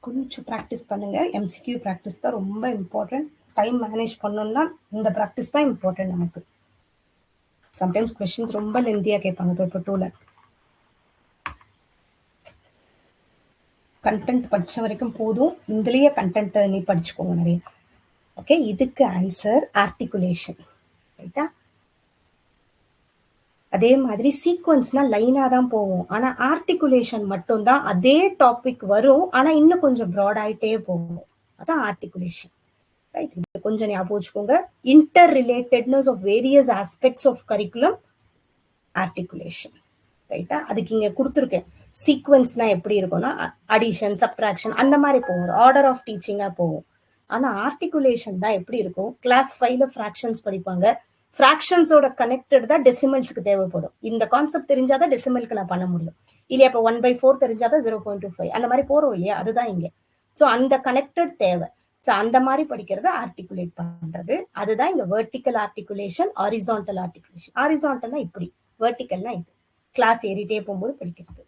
[SPEAKER 1] கொஞ்சம் ப்ராக்டிஸ் பண்ணுங்க. எம்சிக்யூ ப்ராக்டிஸ் தான் ரொம்ப இம்பார்ட்டன்ட். டைம் மேனேஜ் பண்ணணும்னா இந்த ப்ராக்டிஸ் தான் இம்பார்ட்டன்ட் நமக்கு. சம்டைம்ஸ் கொஸ்டின்ஸ் ரொம்ப லென்த்தியா கேட்பாங்க பேப்பர் 2ல. கண்டென்ட் படிச்ச வரைக்கும் போதும். இதுலயே கண்டென்ட் நீ படிச்சுக்கோங்க நிறைய. ஓகே, இதுக்கு ஆன்சர் ஆர்டிகுலேஷன். ரைட்டா? அதே மாதிரி சீக்வன்ஸ்னா லைனா தான் போகும். ஆனா ஆர்டிகுலேஷன் மட்டும்தான் அதே டாபிக் வரும், ஆனா இன்னும் கொஞ்சம் ப்ராட் ஆயிட்டே போகும். அதான் ஆர்டிகுலேஷன். ரைட்? இது கொஞ்சம் ஞாபகம் வச்சுக்கோங்க. Inter relatedness of various aspects of curriculum, articulation. ரைட்டா? அதுக்கு இங்க கொடுத்துருக்கேன். சீக்வன்ஸ்னா எப்படி இருக்கும்னா அடிஷன், சப்ட்ராக்ஷன் அந்த மாதிரி போகும். ஆர்டர் ஆஃப் டீச்சிங்கா போகும். ஆனா ஆர்டிகுலேஷன் தான் எப்படி இருக்கும்? கிளாஸ் 5ல ஃப்ராக்ஷன்ஸ் படிப்பாங்க. ஃப்ராக்ஷன்ஸோட கனெக்டட் தான் டெசிமல்ஸ்க்கு தேவைப்படும். இந்த கான்செப்ட் தெரிஞ்சாதான் டெசிமலுக்கு நான் பண்ண முடியும் இல்லையா? இப்போ 1/4 தெரிஞ்சாதான் 0.25 அந்த மாதிரி போறோம் இல்லையா? அதுதான் இங்க. ஸோ அந்த கனெக்டட் தேவை. ஸோ அந்த மாதிரி படிக்கிறது ஆர்டிகுலேட் பண்றது. அதுதான் இங்க வெர்டிக்கல் ஆர்டிகுலேஷன், ஹாரிசான்டல் ஆர்டிகுலேஷன். ஹாரிசான்டல்னா இப்படி, வெர்டிக்கல்னா இது கிளாஸ் ஏறிட்டே போகும்போது படிக்கிறது.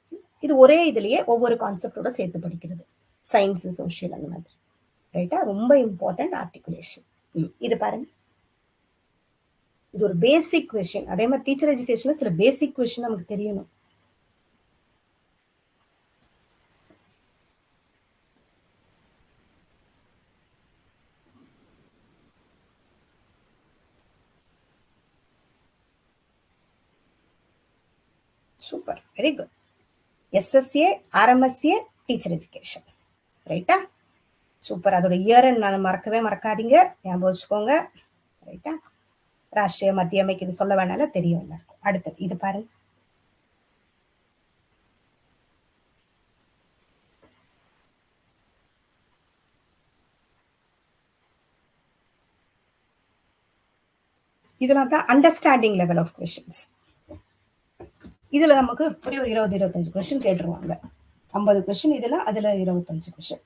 [SPEAKER 1] இது ஒரே இதுலயே ஒவ்வொரு கான்செப்டோட சேர்த்து படிக்கிறது. சயின்ஸ், சோஷியல் அந்த மாதிரி. ரைட்டா? ரொம்ப இம்பார்ட்டன்ட் ஆர்டிகுலேஷன். இது பாருங்க. இது ஒரு பேசிக் கொஸ்டின். அதே மாதிரி டீச்சர் எஜுகேஷன்ல சில பேசிக் கொஸ்டின் நமக்கு தெரியணும். Super, very good. SSA, RMSA, teacher education. ரைட்டா? சூப்பர். அதோட இயர் நான் மறக்கவே மறக்காதீங்க, ஞாபகம் வச்சுக்கோங்க. ரைட்டா? ராஷ்டிரிய மத்தியமைக்கு இது சொல்ல வேணால, தெரியும் எல்லாருக்கும். அடுத்தது இது பாருங்க. இதெல்லாம் தான் அண்டர்ஸ்டாண்டிங் லெவல் ஆஃப் கொஸ்டின்ஸ். இதுல நமக்கு இப்படி ஒரு 20-25 கொஸ்டின் கேட்டுருவாங்க. 50 கொஸ்டின் இதுல, அதுல 25 question.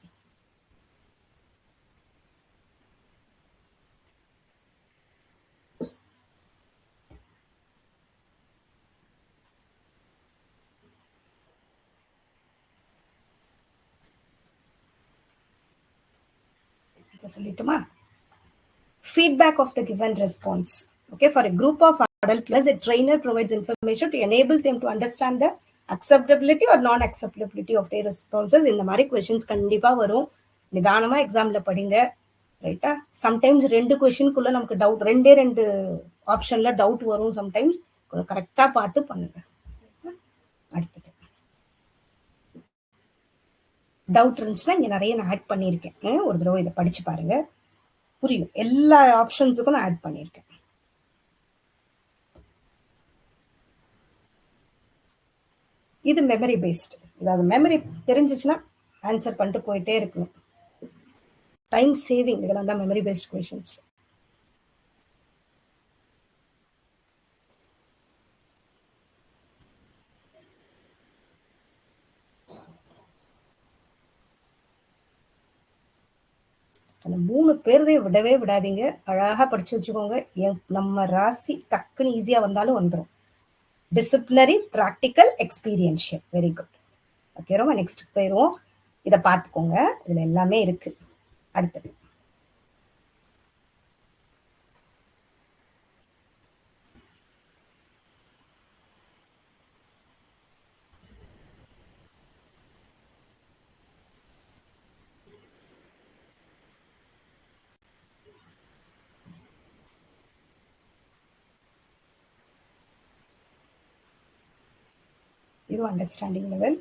[SPEAKER 1] சொல்லிட்டுமா? Feedback of the given response. Okay, for a group of adult class, a trainer provides information to enable them to understand the acceptability or non-acceptability of their responses. இந்த மாதிரி questions கண்டிப்பா வரும். நிதானமா எக்ஸாம்ல படிங்க. ரைட்டா? சம்டைம்ஸ் 2 கொஸ்டின்குள்ள நமக்கு doubt, 2 ஆப்ஷன்ல டவுட் வரும். சம்டைம்ஸ் கரெக்டா பார்த்து பண்ணுங்க. அடுத்தது டவுட் இருந்துச்சுன்னா இங்க நிறைய நான் ஆட் பண்ணியிருக்கேன். ஒரு தடவை இதை படிச்சு பாருங்க, புரியும். எல்லா ஆப்ஷன்ஸுக்கும் நான் ஆட் பண்ணியிருக்கேன். இது மெமரி பேஸ்ட். அதாவது மெமரி தெரிஞ்சிச்சுன்னா ஆன்சர் பண்ணிட்டு போயிட்டே இருக்கணும். Time saving. இதெல்லாம் தான் மெமரி பேஸ்ட் கொஸ்டின்ஸ். அந்த 3 பேரையும் விடவே விடாதீங்க. அழகா படிச்சு வச்சுக்கோங்க. நம்ம ராசி டக்குன்னு ஈஸியா வந்தாலும் வந்துடும். Disciplinary, practical, experiential. Very good. Okay, ரொம்ப நெக்ஸ்ட் போயிடுவோம். இதை பார்த்துக்கோங்க, இதுல எல்லாமே இருக்கு. அடுத்தது இது அண்டர்ஸ்டாண்டிங் லெவல்.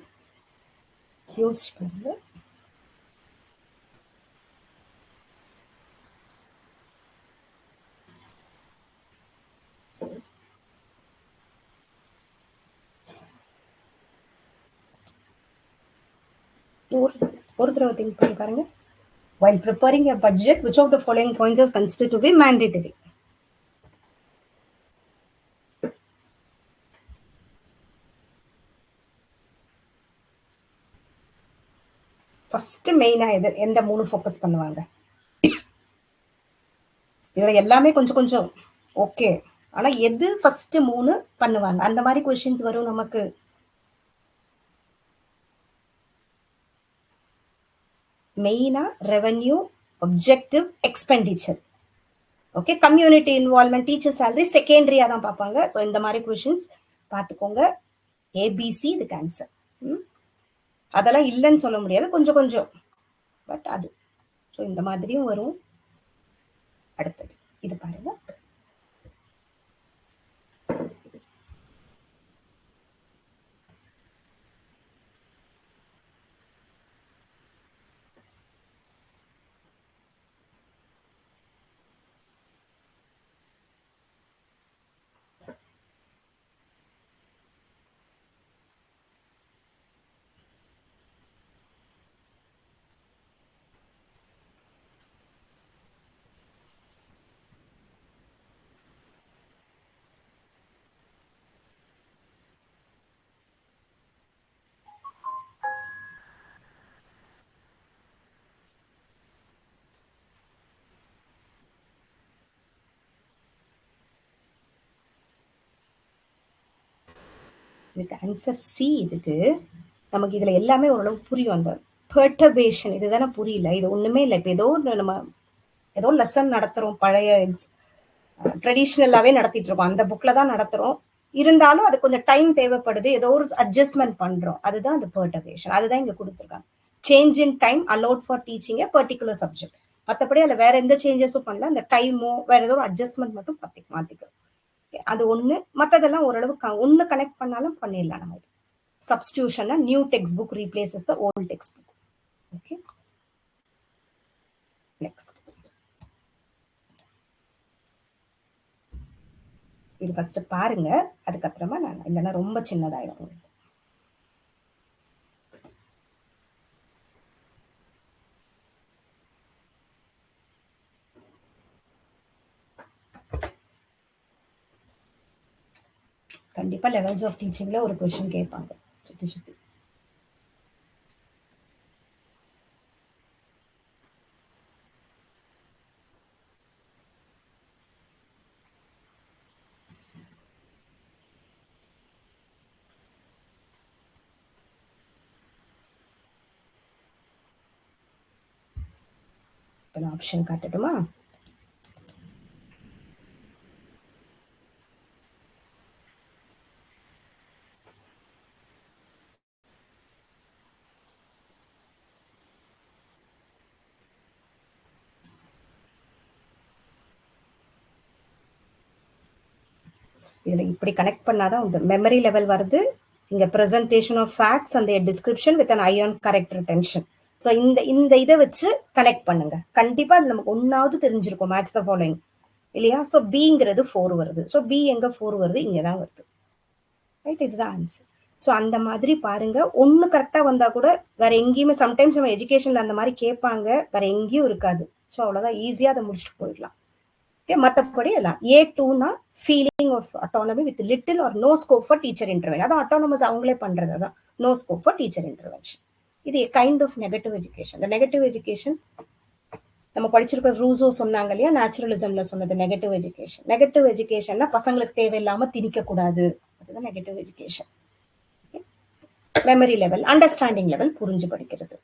[SPEAKER 1] யோசிச்சு பாருங்க. ஒரு தடவை திங்க் பண்ணி பாருங்க. While preparing a budget, which of the following points is considered to be mandatory? First மெயினா எந்த 3 ஃபோக்கஸ் பண்ணுவாங்க? இதுல எல்லாமே கொஞ்சம் கொஞ்சம் ஓகே. ஆனா எது ஃபர்ஸ்ட் 3 பண்ணுவாங்க? அந்த மாதிரி கொஸ்டின்ஸ் வரும் நமக்கு. மெயினா revenue, objective, expenditure. Okay, community involvement, teacher salary செகண்டரியா தான் பார்ப்பாங்க. ஸோ இந்த மாதிரி கொஸ்டின்ஸ் பார்த்துக்கோங்க. ஏபிசி இதுக்கு ஆன்சர். அதெல்லாம் இல்லைன்னு சொல்ல முடியாது, கொஞ்சம் கொஞ்சம், பட் அது. ஸோ இந்த மாதிரியும் வரும். அடுத்தது இது பாருங்க. இதுக்கு ஆன்சர் சி. இதுக்கு நமக்கு இதுல எல்லாமே ஓரளவு புரியும். அந்த பெர்டர்பேஷன் இதுதானே புரியல. இது ஒண்ணுமே இல்லை. இப்போ ஏதோ நம்ம ஏதோ லெசன் நடத்துறோம், பழைய ட்ரெடிஷ்னலாவே நடத்திட்டு இருக்கோம், அந்த புக்ல தான் நடத்துறோம். இருந்தாலும் அது கொஞ்சம் டைம் தேவைப்படுது, ஏதோ ஒரு அட்ஜஸ்ட்மெண்ட் பண்றோம். அதுதான் அந்த பெர்டர்பேஷன். அதுதான் இங்க கொடுத்துருக்காங்க. Change in time allot for teaching a particular subject. மற்றபடி அதில் வேற எந்த சேஞ்சஸும் பண்ணல. அந்த டைமோ வேற ஏதோ ஒரு அட்ஜஸ்ட்மெண்ட் மட்டும் மாத்திக்கிறோம். அது ஒண்ணு. மற்றதெல்லாம் ஓரளவு ஒண்ணு கனெக்ட் பண்ணாலும் பண்ணிடலாம் நம்ம. இது substitution, new text book replaces the old text book. Okay, next. இது ஃபர்ஸ்ட் பாருங்க, அதுக்கப்புறமா நான் இல்லைன்னா ரொம்ப சின்னதாயிடும். கண்டிப்பா லெவல்ஸ் ஆஃப் டீச்சிங்ல ஒரு கொஸ்டின் கேட்பாங்க சுத்தி சுத்தி. இப்போ நான் ஆப்ஷன் காட்டட்டுமா? இதுல இப்படி கனெக்ட் பண்ணாதான் உண்டு. மெமரி லெவல் வருது. இங்க presentation of facts and description with an eye on correct retention. So இந்த இதை வச்சு கனெக்ட் பண்ணுங்க. கண்டிப்பா அது நமக்கு ஒன்னாவது தெரிஞ்சிருக்கும். மேட்ச் த ஃபாலோயிங் இல்லையா? ஸோ பிங்கிறது 4 வருது. ஸோ பி எங்க 4 வருது? இங்கதான் வருது. ரைட், இதுதான் ஆன்சர். ஸோ அந்த மாதிரி பாருங்க. ஒன்னு கரெக்டா வந்தா கூட வேற எங்கேயுமே சம்டைம்ஸ் நம்ம எஜுகேஷன்ல அந்த மாதிரி கேட்பாங்க, வேற எங்கேயும் இருக்காது. ஸோ அவ்வளவுதான், ஈஸியா அதை முடிச்சுட்டு போயிடலாம். மற்றபடி எல்லாம் A2னா feeling of autonomy with little or no scope for teacher intervention. அதான் அட்டானமஸ் அவங்களே பண்றது. அதான் no scope for teacher intervention. இது கைண்ட் ஆஃப் நெகட்டிவ் எஜுகேஷன். இந்த நெகட்டிவ் எஜுகேஷன் நம்ம படிச்சிருக்க ரூசோ சொன்னாங்க இல்லையா, நேச்சுரலிசம்ல சொன்னது நெகட்டிவ் எஜுகேஷன். நெகட்டிவ் எஜுகேஷன்னா பசங்களுக்கு தேவையில்லாம திணிக்க கூடாது. அதுதான் negative education. Memory level, understanding level, புரிஞ்சு படிக்கிறது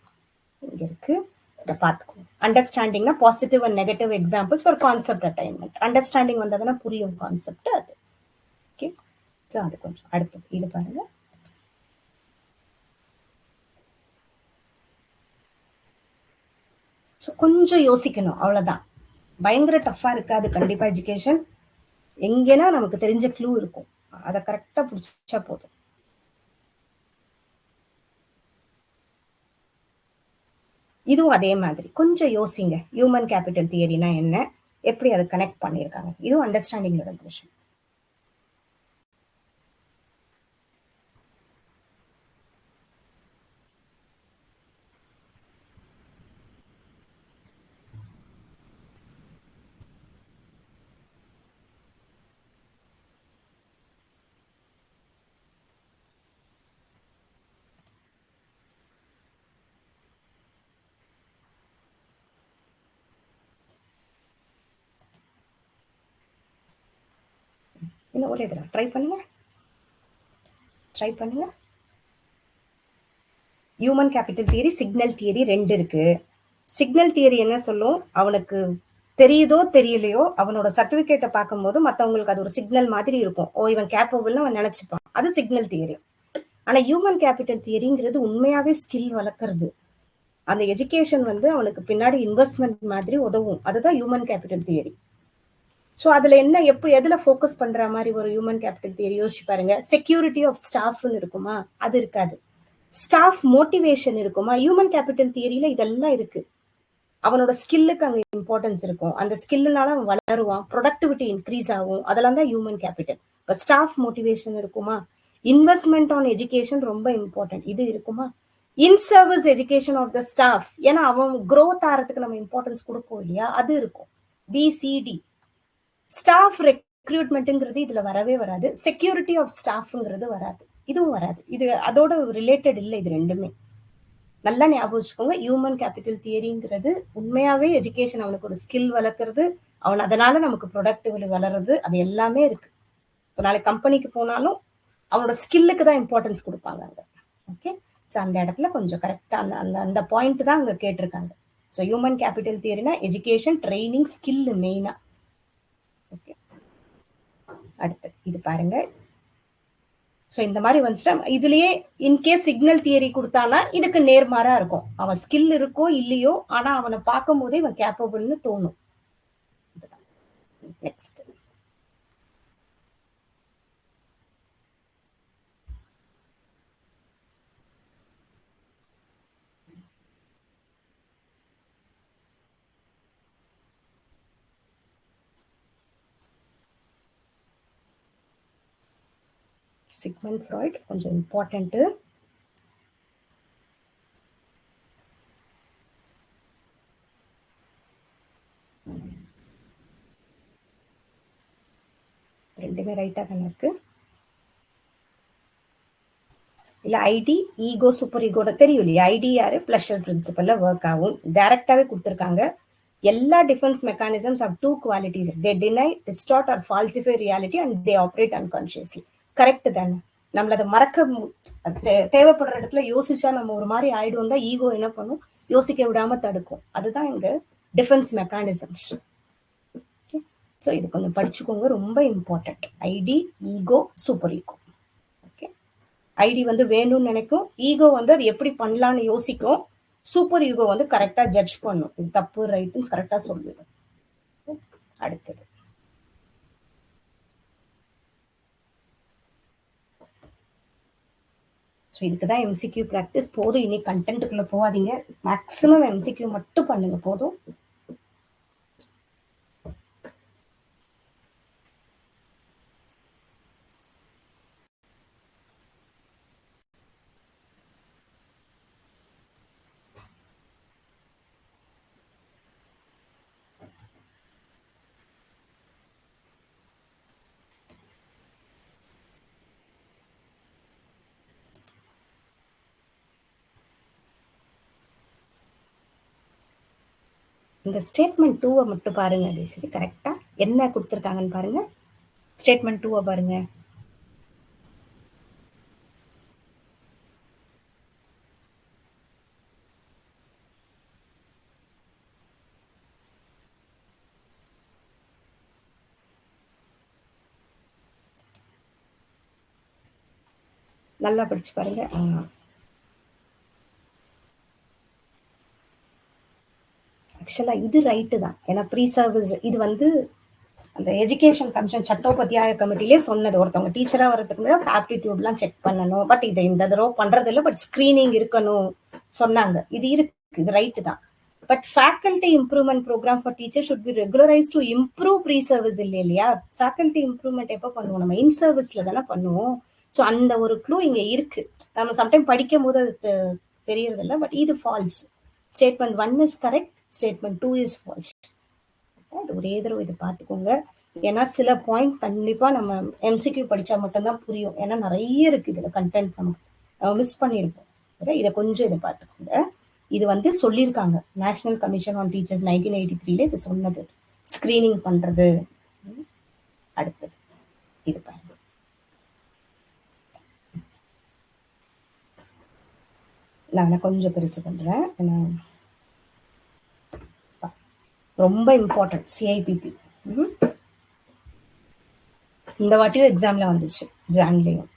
[SPEAKER 1] இங்க இருக்கு. இதை பார்த்துக்கோங்க. அண்டர்ஸ்டாண்டிங்னா positive and negative examples for concept attainment. Understanding வந்ததுன்னா புரியும் கான்செப்ட் அது. ஓகே, ஸோ அது கொஞ்சம் அடுத்தது இது பாருங்க. ஸோ கொஞ்சம் யோசிக்கணும், அவ்வளோதான். பயங்கர டஃப்பாக இருக்காது கண்டிப்பாக எஜுகேஷன். எங்கேனா நமக்கு தெரிஞ்ச க்ளூ இருக்கும், அதை கரெக்டாக பிடிச்சா போதும். இதுவும் அதே மாதிரி கொஞ்சம் யோசிங்க. ஹியூமன் கேபிட்டல் தியரினா என்ன? எப்படி அதை கனெக்ட் பண்ணியிருக்காங்க? இதுவும் அண்டர்ஸ்டாண்டிங்கோட கொஷின். இன்னும் ஒரே தடவை ட்ரை பண்ணுங்க. Human capital theory, signal theory 2 இருக்கு. சிக்னல் தியரி என்ன சொல்லும்? அவனுக்கு தெரியுதோ தெரியலையோ அவனோட சர்டிபிகேட்டை பார்க்கும்போது மற்றவங்களுக்கு அது ஒரு சிக்னல் மாதிரி இருக்கும். ஓ, இவன் கேப்பபிள்னு அவன் நினைச்சுப்பான். அது சிக்னல் தியரி. ஆனா ஹியூமன் கேபிட்டல் தியரிங்கிறது உண்மையாவே ஸ்கில் வளர்க்கறது. அந்த எஜுகேஷன் வந்து அவனுக்கு பின்னாடி இன்வெஸ்ட்மெண்ட் மாதிரி உதவும். அதுதான் ஹியூமன் கேபிட்டல் தியரி. ஸோ அதுல என்ன எப்படி எதுல ஃபோக்கஸ் பண்ற மாதிரி ஒரு ஹியூமன் கேபிட்டல் தியரி யோசிச்சு பாருங்க. செக்யூரிட்டி ஆஃப் ஸ்டாஃப்னு இருக்குமா? அது இருக்காது. ஸ்டாஃப் மோட்டிவேஷன் இருக்குமா? ஹியூமன் கேபிட்டல் தியரியில இதெல்லாம் இருக்கு. அவனோட ஸ்கில்லுக்கு அங்க இம்பார்ட்டன்ஸ் இருக்கும். அந்த ஸ்கில்லுனால அவன் வளருவான், ப்ரொடக்டிவிட்டி இன்க்ரீஸ் ஆகும். அதெல்லாம் தான் ஹியூமன் கேபிட்டல். இப்போ ஸ்டாஃப் மோட்டிவேஷன் இருக்குமா? இன்வெஸ்ட்மெண்ட் ஆன் எஜுகேஷன் ரொம்ப இம்பார்ட்டன்ட். இது இருக்குமா? In service education of the staff, ஏன்னா அவன் க்ரோத் ஆகிறதுக்கு நம்ம இம்பார்ட்டன்ஸ் கொடுப்போம் இல்லையா? அது இருக்கும். பிசிடி. ஸ்டாஃப் ரெக்ரூட்மெண்ட்டுங்கிறது இதுல வரவே வராது. செக்யூரிட்டி ஆஃப் ஸ்டாஃப்ங்கிறது வராது. இதுவும் வராது. இது அதோட ரிலேட்டட் இல்லை. இது ரெண்டுமே நல்லா ஞாபகம் வச்சுக்கோங்க. ஹியூமன் கேபிட்டல் தியரிங்கிறது உண்மையாவே எஜுகேஷன், அவனுக்கு ஒரு ஸ்கில் வளர்க்கறது, அவன் அதனால நமக்கு ப்ரொடக்டிவிட்டி வளருது, அது எல்லாமே இருக்கு. இப்போ நாளைக்கு கம்பெனிக்கு போனாலும் அவனோட ஸ்கில்லுக்கு தான் இம்பார்ட்டன்ஸ் கொடுப்பாங்க அங்க. ஓகே, ஸோ அந்த இடத்துல கொஞ்சம் கரெக்டா அந்த அந்த அந்த பாயிண்ட் தான் அங்க கேட்டிருக்காங்க. ஸோ ஹியூமன் கேபிட்டல் தியரினா எஜுகேஷன், ட்ரைனிங், ஸ்கில் மெயினா. ஓகே, அடுத்து இது பாருங்க. ஸோ இந்த மாதிரி வந்துச்சுன்னா இதுலயே இன்கேஸ் சிக்னல் தியரி கொடுத்தானா இதுக்கு நேர்மாறா இருக்கும். அவன் ஸ்கில் இருக்கோ இல்லையோ, ஆனா அவனை பார்க்கும் போதே இவன் கேப்பபிள்னு தோணும். நெக்ஸ்ட் சிக்மண்ட் ஃப்ராய்ட் கொஞ்சம் இம்பார்ட்டன்ட். ரெண்டுமே ரைட்டா தானே இருக்கு. இல்ல ஐடி, ஈகோ, சூப்பர் ஈகோட தெரியும் இல்லையா? ஐடி யாரு? பிளஷர் பிரின்சிபல்ல ஒர்க் ஆகும். டைரக்டாவே கொடுத்துருக்காங்க. எல்லா defence mechanisms have two qualities. They deny, distort or falsify reality and they operate unconsciously. Correct தானே? நம்மள அதை மறக்க தேவைப்படுற இடத்துல யோசிச்சா நம்ம ஒரு மாதிரி ஆயிடும் தான் ஈகோ என்ன பண்ணும்? யோசிக்க விடாம தடுக்கும். அதுதான் இங்க டிஃபென்ஸ் மெக்கானிசம்ஸ். ஸோ இது கொஞ்சம் படிச்சுக்கோங்க, ரொம்ப important. Id, ego, super ego. Okay, id வந்து வேணும்னு நினைக்கும், ஈகோ வந்து அது எப்படி பண்ணலான்னு யோசிக்கும், சூப்பர் ஈகோ வந்து கரெக்டா ஜட்ஜ் பண்ணும். இது தப்பு ரைட்டுன்னு கரெக்டா சொல்லிடும். அடுத்தது ஸோ இதுக்கு தான் எம்சிக்யூ ப்ராக்டிஸ் போதும். இனி கண்டென்ட்டுக்குள்ள போகாதீங்க. மேக்ஸிமம் எம்சிக்யூ மட்டும் பண்ணுங்க போதும். இந்த ஸ்டேட்மெண்ட் 2 மட்டும் பாருங்க. அது சரி கரெக்டா என்ன கொடுத்துருக்காங்கன்னு பாருங்க. ஸ்டேட்மெண்ட் 2 பாருங்க. நல்லா படிச்சு பாருங்க. ஆக்சுவலா இது ரைட்டு தான். ஏன்னா ப்ரீ சர்வீஸ் இது வந்து அந்த எஜுகேஷன் கமிஷன் சட்டோபத்தியாய கமிட்டிலே சொன்னது. ஒருத்தவங்க டீச்சரா வர்றதுக்கு முன்னாடி ஆப்டிடியூட்லாம் செக் பண்ணணும். பட் இதை இந்த தடவை பண்றது இல்லை, பட் ஸ்கிரீனிங் இருக்கணும் சொன்னாங்க. இது இருக்கு. இது ரைட்டு தான். But faculty improvement program for teacher should be regularise to improve pre service இல்லை இல்லையா? ஃபேக்கல்டி இம்ப்ரூவ்மெண்ட் எப்போ பண்ணுவோம்? நம்ம இன் சர்வீஸ்ல தானே பண்ணுவோம். ஸோ அந்த ஒரு க்ளூ இங்க இருக்கு. நம்ம சம்டைம் படிக்கும் போது அது தெரியறதில்ல. பட் இது false. Statement 1 is correct, statement 2 is false. அது ஒரே தடவை இது பார்த்துக்கோங்க. ஏன்னா சில பாயிண்ட் கண்டிப்பா நம்ம எம்சிக்யூ படிச்சா மட்டும்தான் புரியும். ஏன்னா நிறைய இருக்கு இதுல கண்டென்ட் நம்ம மிஸ் பண்ணியிருப்போம். இதை கொஞ்சம் இதை பார்த்துக்கோங்க. இது வந்து சொல்லியிருக்காங்க நேஷனல் கமிஷன் ஆன் டீச்சர்ஸ் 1983 இது சொன்னது. ஸ்கிரீனிங் பண்றது. அடுத்தது இது பாருங்க. நான் கொஞ்சம் பெருசு பண்றேன். ரொம்ப இம்பார்ட்டன்ட் சிஐபிபி. இந்த வாட்டியும் எக்ஸாம்ல வந்துச்சு, ஜான்லயும்.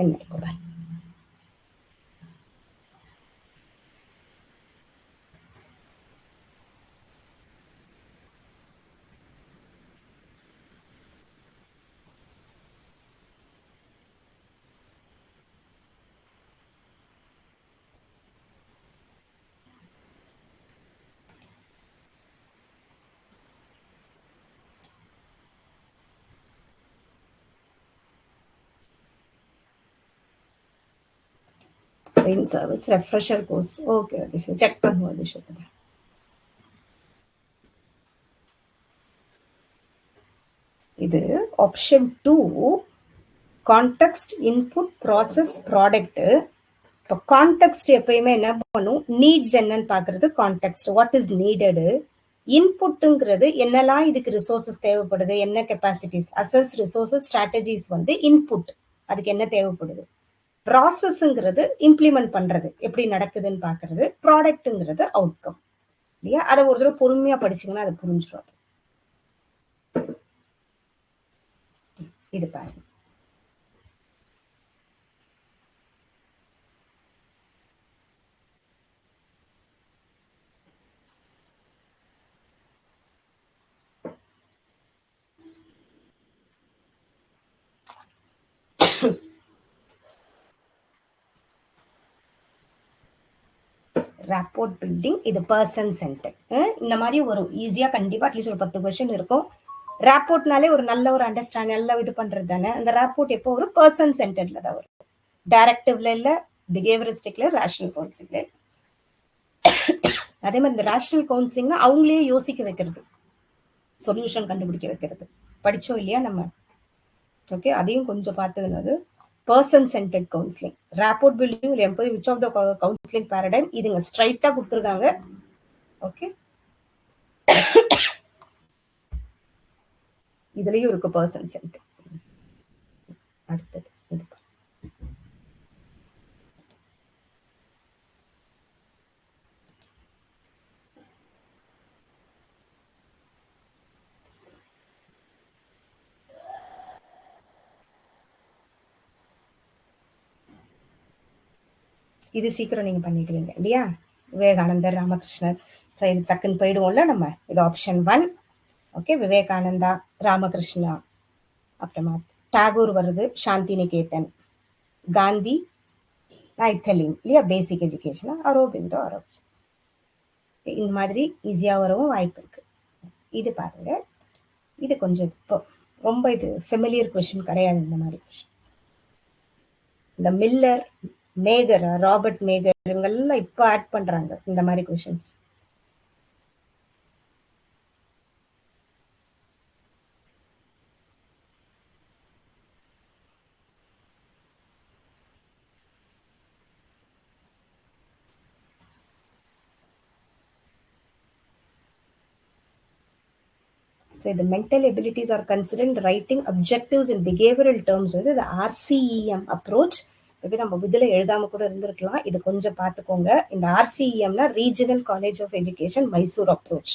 [SPEAKER 1] என்ன இப்போ பாருங்க. in service refresher course. Okay, Adisha. Check பண்ணுவோம் Adisha. இது option 2 context input process product. இப்போ கான்டெக்ஸ்ட் எப்பயுமே என்ன பண்ணும்? நீட்ஸ் என்னன்னு பார்க்கறது கான்டெக்ஸ்ட். What is need? இன்புட்டுங்கிறது என்னெல்லாம் இதுக்கு ரிசோர்சஸ் தேவைப்படுது, என்ன கெப்பாசிட்டிஸ், அசஸ் ரிசோர்சஸ் ஸ்ட்ராட்டஜிஸ் வந்து இன்புட், அதுக்கு என்ன தேவைப்படுது. ப்ராசஸ்ங்கிறது இம்ப்ளிமெண்ட் பண்றது, எப்படி நடக்குதுன்னு பார்க்கறது. ப்ராடக்ட்டுங்கிறது அவுட்கம் இல்லையா? அதை ஒரு தடவை பொறுமையா படிச்சீங்கன்னா அது புரிஞ்சிடும். இது பாருங்க. ராப்போர்ட் பில்டிங், இது பர்சன் சென்டர். இந்த மாதிரி ஒரு ஈஸியா கண்டிப்பா அட்லீஸ்ட் ஒரு 10 கொஸ்டின் இருக்கும். ராப்போர்ட்னாலே ஒரு நல்ல ஒரு அண்டர்ஸ்டாண்ட், நல்ல இது பண்றது தானே. அந்த ராப்போர்ட் எப்போ ஒரு பர்சன் சென்டர்ல தான் வரும். டைரக்டிவ்ல இல்ல, பிஹேவியரிஸ்டிக்ல, ரேஷனல் கவுன்சிலிங்ல. அதே மாதிரி இந்த ரேஷனல் கவுன்சிலிங்னா அவங்களே யோசிக்க வைக்கிறது, சொல்யூஷன் கண்டுபிடிக்க வைக்கிறது. படிச்சோம் இல்லையா நம்ம? ஓகே, அதையும் கொஞ்சம் பார்த்துக்கிறது. Person centred counselling, rapport building will employ which of the counseling paradigm. இதுங்க ஸ்ட்ரைட்டா கொடுத்துருக்காங்க. ஓகே, இதுலயும் இருக்கு பர்சன் சென்டர். அடுத்தது இது இது சீக்கிரம் நீங்க பண்ணிடுவீங்க இல்லையா? விவேகானந்தர், ராமகிருஷ்ணர். இது செகண்ட் போயிடுவோம்ல நம்ம. இது ஆப்ஷன் 1. ஓகே, விவேகானந்தா, ராமகிருஷ்ணா, அப்புறமா டாகூர் வருது, சாந்தி நிகேதன், காந்தி, ஐத்தலின் இல்லையா, பேசிக் எஜுகேஷனா, அரோபிந்தோ, இந்த மாதிரி ஈஸியா வரவும் வாய்ப்பு இருக்கு. இது பாருங்க. இது கொஞ்சம் இப்போ ரொம்ப இது ஃபெமிலியர் கொஸ்டின் கிடையாது. இந்த மாதிரி கொஸ்டின் இந்த மில்லர், மேகர், ராபர்ட் மேகர் இவங்கெல்லாம் இப்போ ஆட் பண்றாங்க இந்த மாதிரி questions. So the mental abilities are considered writing objectives in behavioral terms வந்து the RCEM approach. மேபி நம்ம இதில் எழுதாம கூட இருந்திருக்கலாம். இது கொஞ்சம் பார்த்துக்கோங்க. இந்த RCEMனா regional college of education Mysore approach.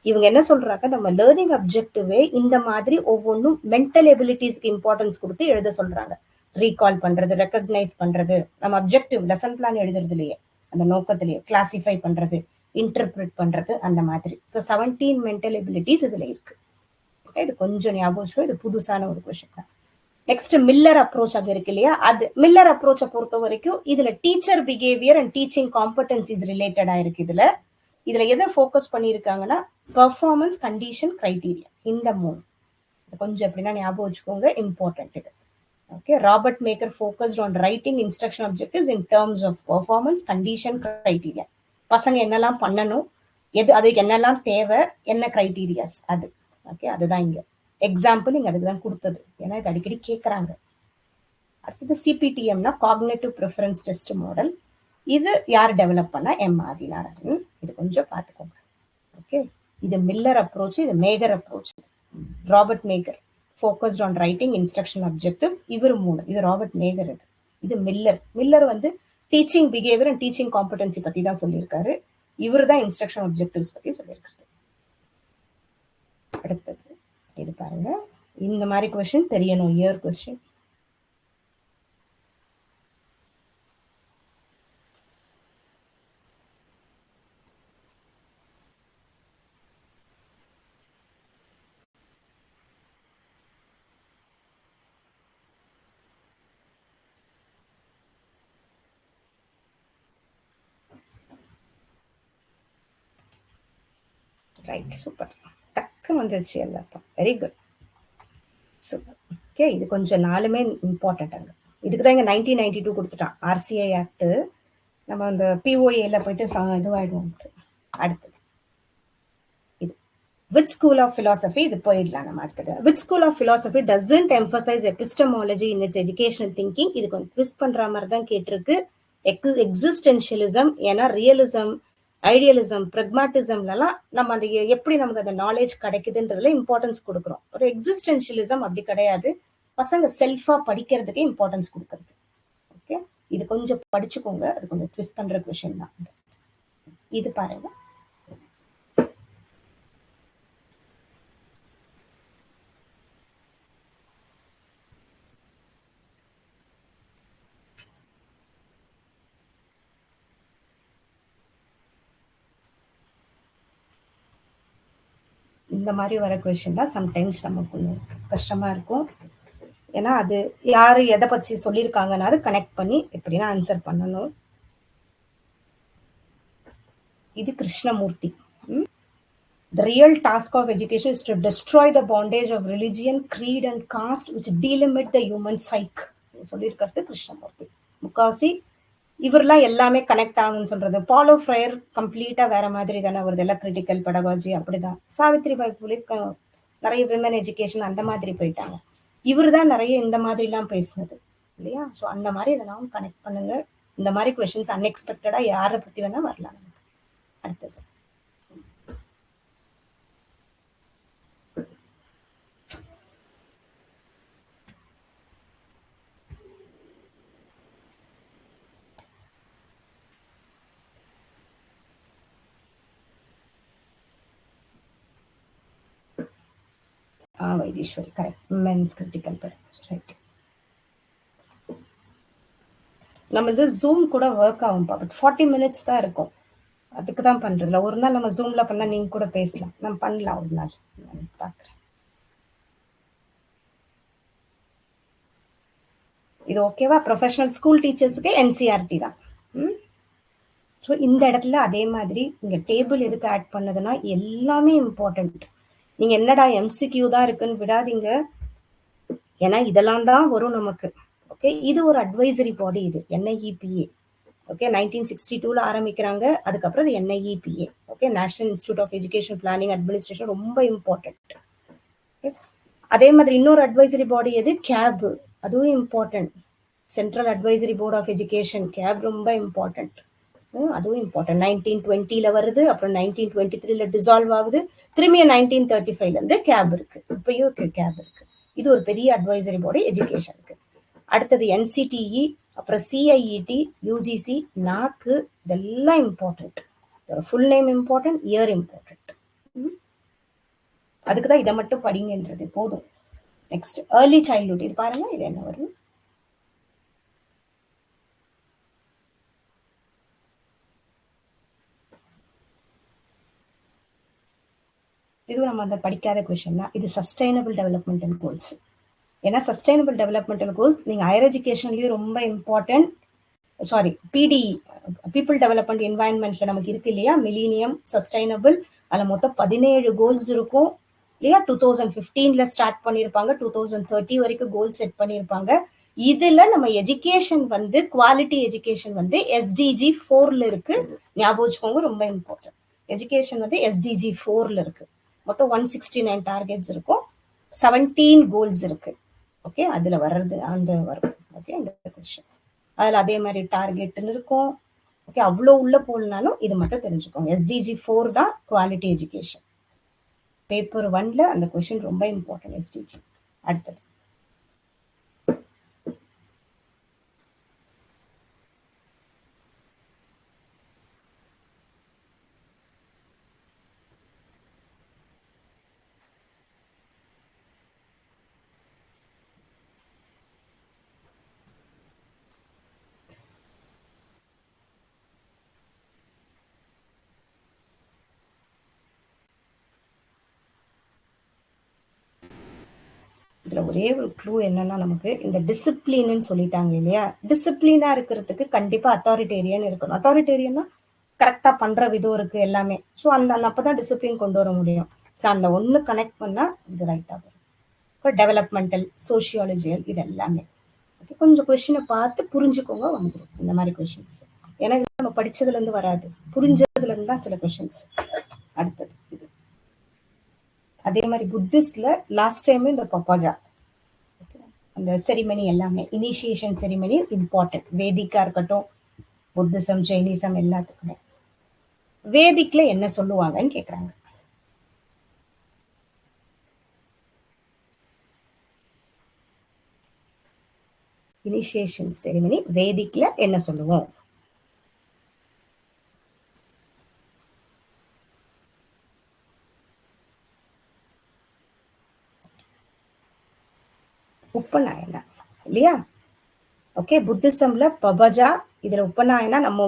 [SPEAKER 1] இவங்க என்ன சொல்றாங்க, நம்ம லேர்னிங் அப்ஜெக்டிவே இந்த மாதிரி ஒவ்வொன்றும் மென்டல் எபிலிட்டிஸ்க்கு இம்பார்ட்டன்ஸ் கொடுத்து எழுத சொல்றாங்க. ரீகால் பண்றது, ரெக்கக்னைஸ் பண்றது, நம்ம அப்ஜெக்டிவ் லெசன் பிளான் எழுதுறதுலயே அந்த நோக்கத்திலேயே கிளாசிஃபை பண்றது, இன்டர்பிரட் பண்றது, அந்த மாதிரி. ஸோ 17 மென்டல் எபிலிட்டிஸ் இதுல இருக்கு. இது கொஞ்சம் ஞாபகம், இது புதுசான ஒரு கொஸ்டின் தான். நெக்ஸ்ட் மில்லர் அப்ரோச் அங்க இருக்கு இல்லையா, அது மில்லர் அப்ரோச்சை பொறுத்த வரைக்கும் இதுல டீச்சர் பிஹேவியர் அண்ட் டீச்சிங் காம்படன்சிஸ் ரிலேட்டடா இருக்கு. இதுல எதை ஃபோக்கஸ் பண்ணியிருக்காங்கன்னா பெர்ஃபார்மன்ஸ், கண்டிஷன், கிரைட்டீரியா, இந்த 3 கொஞ்சம் எப்படின்னா ஞாபகம் வச்சுக்கோங்க, இம்பார்ட்டன்ட் இது. Okay, Robert Mager focused on writing instruction objectives in terms of performance, condition, criteria. பசங்க என்னெல்லாம் பண்ணணும், அதுக்கு என்னெல்லாம் தேவை, என்ன கிரைட்டீரியாஸ் அது. ஓகே, அதுதான் இங்க எக்ஸாம்பிள் இங்க அதுக்கு தான் கொடுத்தது, ஏன்னா இது அடிக்கடி கேட்குறாங்க. அடுத்தது சிபிடிஎம்னா காக்னேட்டிவ் ப்ரிஃபரன்ஸ் டெஸ்ட் மாடல். இது யார் டெவலப் பண்ணா, எம் ஆதிநாராயணன். இது கொஞ்சம் பார்த்துக்கோங்க. ஓகே, இது மில்லர் அப்ரோச், இது Mager approach. Robert Mager focused on writing instruction objectives, இவர் 3. இது ராபர்ட் மேகர். இது மில்லர் வந்து teaching behaviour and teaching competency பத்தி தான் சொல்லியிருக்காரு. இவர் தான் இன்ஸ்ட்ரக்ஷன் அப்ஜெக்டிவ்ஸ் பத்தி சொல்லியிருக்காரு. அடுத்தது இது பாருங்க, இந்த மாதிரி கொஸ்டின் தெரியணும், இயர் கொஸ்டின். ரைட், சூப்பர், டக்கு வந்துருச்சு எல்லாத்தையும், வெரி குட், சூப்பர். ஓகே, இது கொஞ்சம் 4மே இம்பார்ட்டன்ட். அங்கே இதுக்கு தான் இங்கே 1992 கொடுத்துட்டான், ஆர்சிஐ ஆக்ட். நம்ம அந்த பிஓஏல போயிட்டு இதுவாயிடுவோம். அடுத்தது இது விச் ஸ்கூல் ஆஃப் பிலாசபி, இது போயிடலாம் நம்ம. அடுத்தது which school of philosophy doesn't emphasise epistemology in its educational thinking. இது கொஞ்சம் ட்விஸ்ட் பண்ற மாதிரி தான் கேட்டிருக்கு. எக்ஸிஸ்டென்ஷியலிசம், ஏன்னா ரியலிசம், ஐடியலிசம், பிரெக்மாட்டிசம்லாம் நம்ம அந்த எப்படி நமக்கு அந்த நாலேஜ் கிடைக்குதுன்றதுல இம்பார்ட்டன்ஸ் கொடுக்குறோம். ஒரு எக்ஸிஸ்டென்ஷியலிசம் அப்படி கிடையாது, பசங்க செல்ஃபா படிக்கிறதுக்கு இம்பார்ட்டன்ஸ் கொடுக்கறது. ஓகே, இது கொஞ்சம் படிச்சுக்கோங்க, அது கொஞ்சம் ட்விஸ்ட் பண்ற கொஸ்டின் தான். இது பாருங்க, இந்த மாதிரி வர கொஸ்டின் தான் சம்டைம்ஸ் நமக்கு கொஞ்சம் கஷ்டமா இருக்கும். ஏன்னா அது யாரு எதை பற்றி சொல்லியிருக்காங்கன்னா அது கனெக்ட் பண்ணி எப்படின்னா ஆன்சர் பண்ணணும். இது Krishnamurthy. The real task of education is to destroy the bondage of religion, creed and caste which delimit the human psyche. சொல்லியிருக்கிறது கிருஷ்ணமூர்த்தி. முக்காவாசி இவரெல்லாம் எல்லாமே கனெக்ட் ஆகும்னு சொல்றது. பாலோ ஃப்ரையர் கம்ப்ளீட்டா வேற மாதிரி தானே வருது, எல்லாம் கிரிட்டிக்கல் பெடகாலஜி அப்படிதான். சாவித்ரிபாய் புலே நிறைய விமன் எஜுகேஷன் அந்த மாதிரி போயிட்டாங்க. இவர் தான் நிறைய இந்த மாதிரிலாம் பேசுனது இல்லையா. ஸோ அந்த மாதிரி இதெல்லாம் கனெக்ட் பண்ணுங்க. இந்த மாதிரி கொஸ்டின்ஸ் அன்எக்ஸ்பெக்டடா யாரை பத்தி வேணா வரலாம் நமக்கு. அடுத்தது Vaitheeswari, correct, men's critical pedagogy, right. நம்ம இது ஜூம் கூட ஒர்க் ஆகும்பா, பட் 40 minutes தான் இருக்கும். அதுக்கு தான் பண்றதுல. ஒரு நாள் நம்ம ஜூம்ல பண்ணா நீங்க கூட பேசலாம், நம்ம பண்ணலாம் ஒரு நாள், பாக்குறேன். இது ஓகேவா? ப்ரொஃபஷனல் ஸ்கூல் டீச்சர்ஸுக்கு என்சிஆர்டி தான். ஸோ இந்த இடத்துல அதே மாதிரி இங்க டேபிள் எதுக்கு ஆட் பண்ணதுன்னா எல்லாமே இம்பார்ட்டன்ட். நீங்க என்னடா எம்சிக்யூ தான் இருக்குன்னு விடாதீங்க, ஏன்னா இதெல்லாம் தான் வரும் நமக்கு. ஓகே, இது ஒரு அட்வைசரி பாடி, இது என்ஐஇபிஏ. ஓகே, 1962ல ஆரம்பிக்கிறாங்க. அதுக்கப்புறம் இது NIEPA. Okay, national institute of education planning administration, ரொம்ப இம்பார்ட்டன்ட். அதே மாதிரி இன்னொரு அட்வைசரி பாடி எது, கேப், அதுவும் important. Central advisory board of education, CABE ரொம்ப இம்பார்ட்டன்ட். அதுவும் இம்பார்ட்டன்ட். 1920ல வருது, அப்புறம் 1923ல டிசால்வ் ஆகுது, திரும்பியும் 1935ல இருந்து கேப் இருக்கு, இப்பயும் கேப் இருக்கு. இது ஒரு பெரிய அட்வைசரி பாடி எஜுகேஷனுக்கு. அடுத்தது என்சிடிஇ, அப்புறம் சிஐஇடி, யூஜிசி, நாக்கு, இதெல்லாம் important. Full name important, year important. அதுக்கு தான் இதை மட்டும் படிங்கன்றது போதும். நெக்ஸ்ட் ஏர்லி சைல்ட்ஹுட், இது பாருங்க, இது என்ன வருது? இதுவும் நம்ம அந்த படிக்காத கொஸ்டின் தான். இது சஸ்டைனபிள் டெவலப்மெண்டல் கோல்ஸ். ஏன்னா சஸ்டைனபிள் டெவலப்மெண்டல் கோல்ஸ் நீங்கள் ஹையர் எஜுகேஷன்லேயும் ரொம்ப important. Sorry, PDE, people development என்வாயன்மெண்ட்ல நமக்கு இருக்கு இல்லையா, மிலீனியம் சஸ்டைனபிள், அதில் மொத்தம் 17 கோல்ஸ் இருக்கும் இல்லையா. 2015ல ஸ்டார்ட் பண்ணியிருப்பாங்க, 2030 வரைக்கும் கோல் செட் பண்ணியிருப்பாங்க. இதுல நம்ம எஜுகேஷன் வந்து குவாலிட்டி எஜுகேஷன் வந்து எஸ்டிஜி 4ல இருக்கு, ஞாபகம் வச்சுக்கோங்க, ரொம்ப இம்பார்ட்டன்ட். எஜுகேஷன் வந்து எஸ்டிஜி 4ல இருக்கு. மொத்தம் 169 டார்கெட்ஸ் இருக்கும், 17 கோல்ஸ் இருக்கு. ஓகே, அதுல வர்றது அந்த வரும். ஓகே, இந்த கொஸ்டின் அதில் அதே மாதிரி டார்கெட்னு இருக்கும். ஓகே, அவ்வளோ உள்ள போகலனாலும் இது மட்டும் தெரிஞ்சுக்கோங்க, எஸ்டிஜி 4 தான் குவாலிட்டி எஜுகேஷன். பேப்பர் 1ல அந்த கொஸ்டின் ரொம்ப இம்பார்ட்டன்ட், எஸ்டிஜி. அடுத்தது இதுல ஒரே ஒரு க்ளூ என்னன்னா, நமக்கு இந்த டிசிப்ளின்னு சொல்லிட்டாங்க இல்லையா, டிசிப்ளினா இருக்கிறதுக்கு கண்டிப்பா அத்தாரிட்டேரியன் இருக்கணும். அத்தாரிட்டேரியன்னா கரெக்டா பண்ற விதம் இருக்கு எல்லாமே. ஸோ அந்த அப்பதான் டிசிப்ளின் கொண்டு வர முடியும். ஸோ அந்த ஒன்று கனெக்ட் பண்ணா இது ரைட்டா வரும். இப்போ டெவலப்மெண்டல், சோசியாலஜியல், இது எல்லாமே. ஓகே, கொஞ்சம் கொஸ்டினை பார்த்து புரிஞ்சுக்கோங்க, வந்துடும் இந்த மாதிரி கொஸ்டின்ஸ். ஏன்னா நம்ம படிச்சதுல இருந்து வராது, புரிஞ்சதுல இருந்து தான் சில கொஸ்டின்ஸ். அடுத்தது அதே மாதிரி புத்திஸ்ட்ல லாஸ்ட் டைம் இந்த பப்பாஜா அந்த செரிமனி எல்லாமே, இனிஷியேஷன் செரிமனி இம்பார்ட்டன்ட். வேதிக்கா இருக்கட்டும், புத்திசம், ஜெயினிசம், எல்லாத்துக்குமே. வேதிக்ல என்ன சொல்லுவாங்கன்னு கேக்குறாங்க. இனிஷியேஷன் செரிமனி வேதிக்ல என்ன சொல்லுவோம்? உப்பநாயனா இல்லையா? ஓகே, புத்திசம்ல பபஜா, இதுல உப்பநாயனா. நம்ம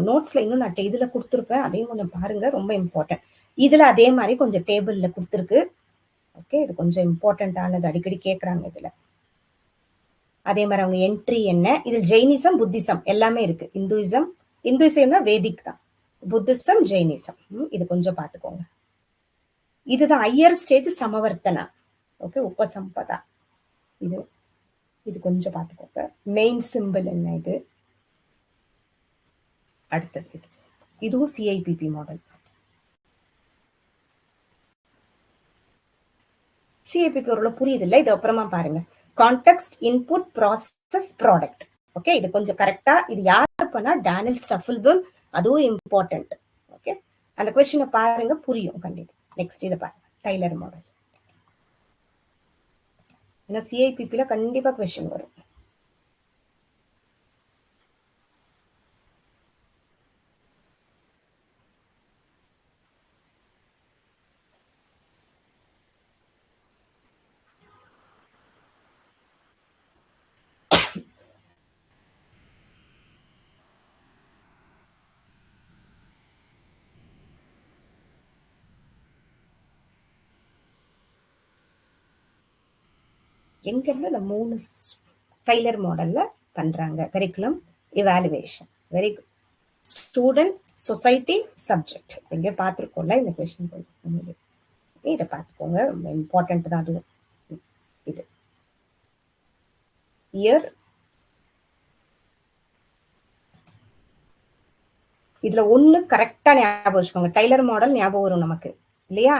[SPEAKER 1] நோட்ஸ்ல இன்னும் நான் இதுல கொடுத்துருப்பேன், அதையும் கொஞ்சம் பாருங்க, ரொம்ப இம்பார்ட்டன்ட். இதுல அதே மாதிரி கொஞ்சம் டேபிள்ல கொடுத்துருக்கு. ஓகே, இது கொஞ்சம் இம்பார்ட்டன்ட் ஆனது, அடிக்கடி கேட்கறாங்க இதுல. அதே மாதிரி அவங்க என்ட்ரி என்ன, இதில் ஜெயினிசம், புத்திசம் எல்லாமே இருக்கு. இந்துயிசம்னா வேதிக் தான், புத்திசம், ஜெயினிசம். இது கொஞ்சம் பார்த்துக்கோங்க. இதுதான் ஹையர் ஸ்டேஜ் சமவர்த்தனா. ஓகே, உபசம்பதா. இது இது கொஞ்சம் பார்த்துக்கோங்க. மெயின் சிம்பிள் என்ன இது. அடுத்தது இது, இதுவும் சிஐபிபி மாடல். சிஐபிபி ஓரளவு புரியுது இல்லை? இது அப்புறமா பாருங்க. Context, input, process, product. Okay, இது கொஞ்சம் கரெக்டா. இது யார் பண்ணா? டேனியல் ஸ்டஃபில்பம். அதுவும் இம்பார்ட்டன்ட். ஓகே, அந்த கொஸ்டினை பாருங்க, புரியும் கண்டிப்பா. நெக்ஸ்ட் இதை பாருங்க, டைலர் மாடல். ஏன்னா சிஐபிபில கண்டிப்பா கொஸ்டின் வரும். எங்கிருந்து இந்த 3 டைலர் மாடல்ல பண்றாங்க? Curriculum, evaluation. Very good. Student, society, subject. எங்க பார்த்துருக்கோம்ல இந்த கொஸ்டின். இதை பார்த்துக்கோங்க, இம்பார்ட்டன்ட் தான் அதுவும். இது இயர். இதுல ஒண்ணு கரெக்டா ஞாபகம் வச்சுக்கோங்க, டைலர் மாடல் ஞாபகம் வரும் நமக்கு இல்லையா?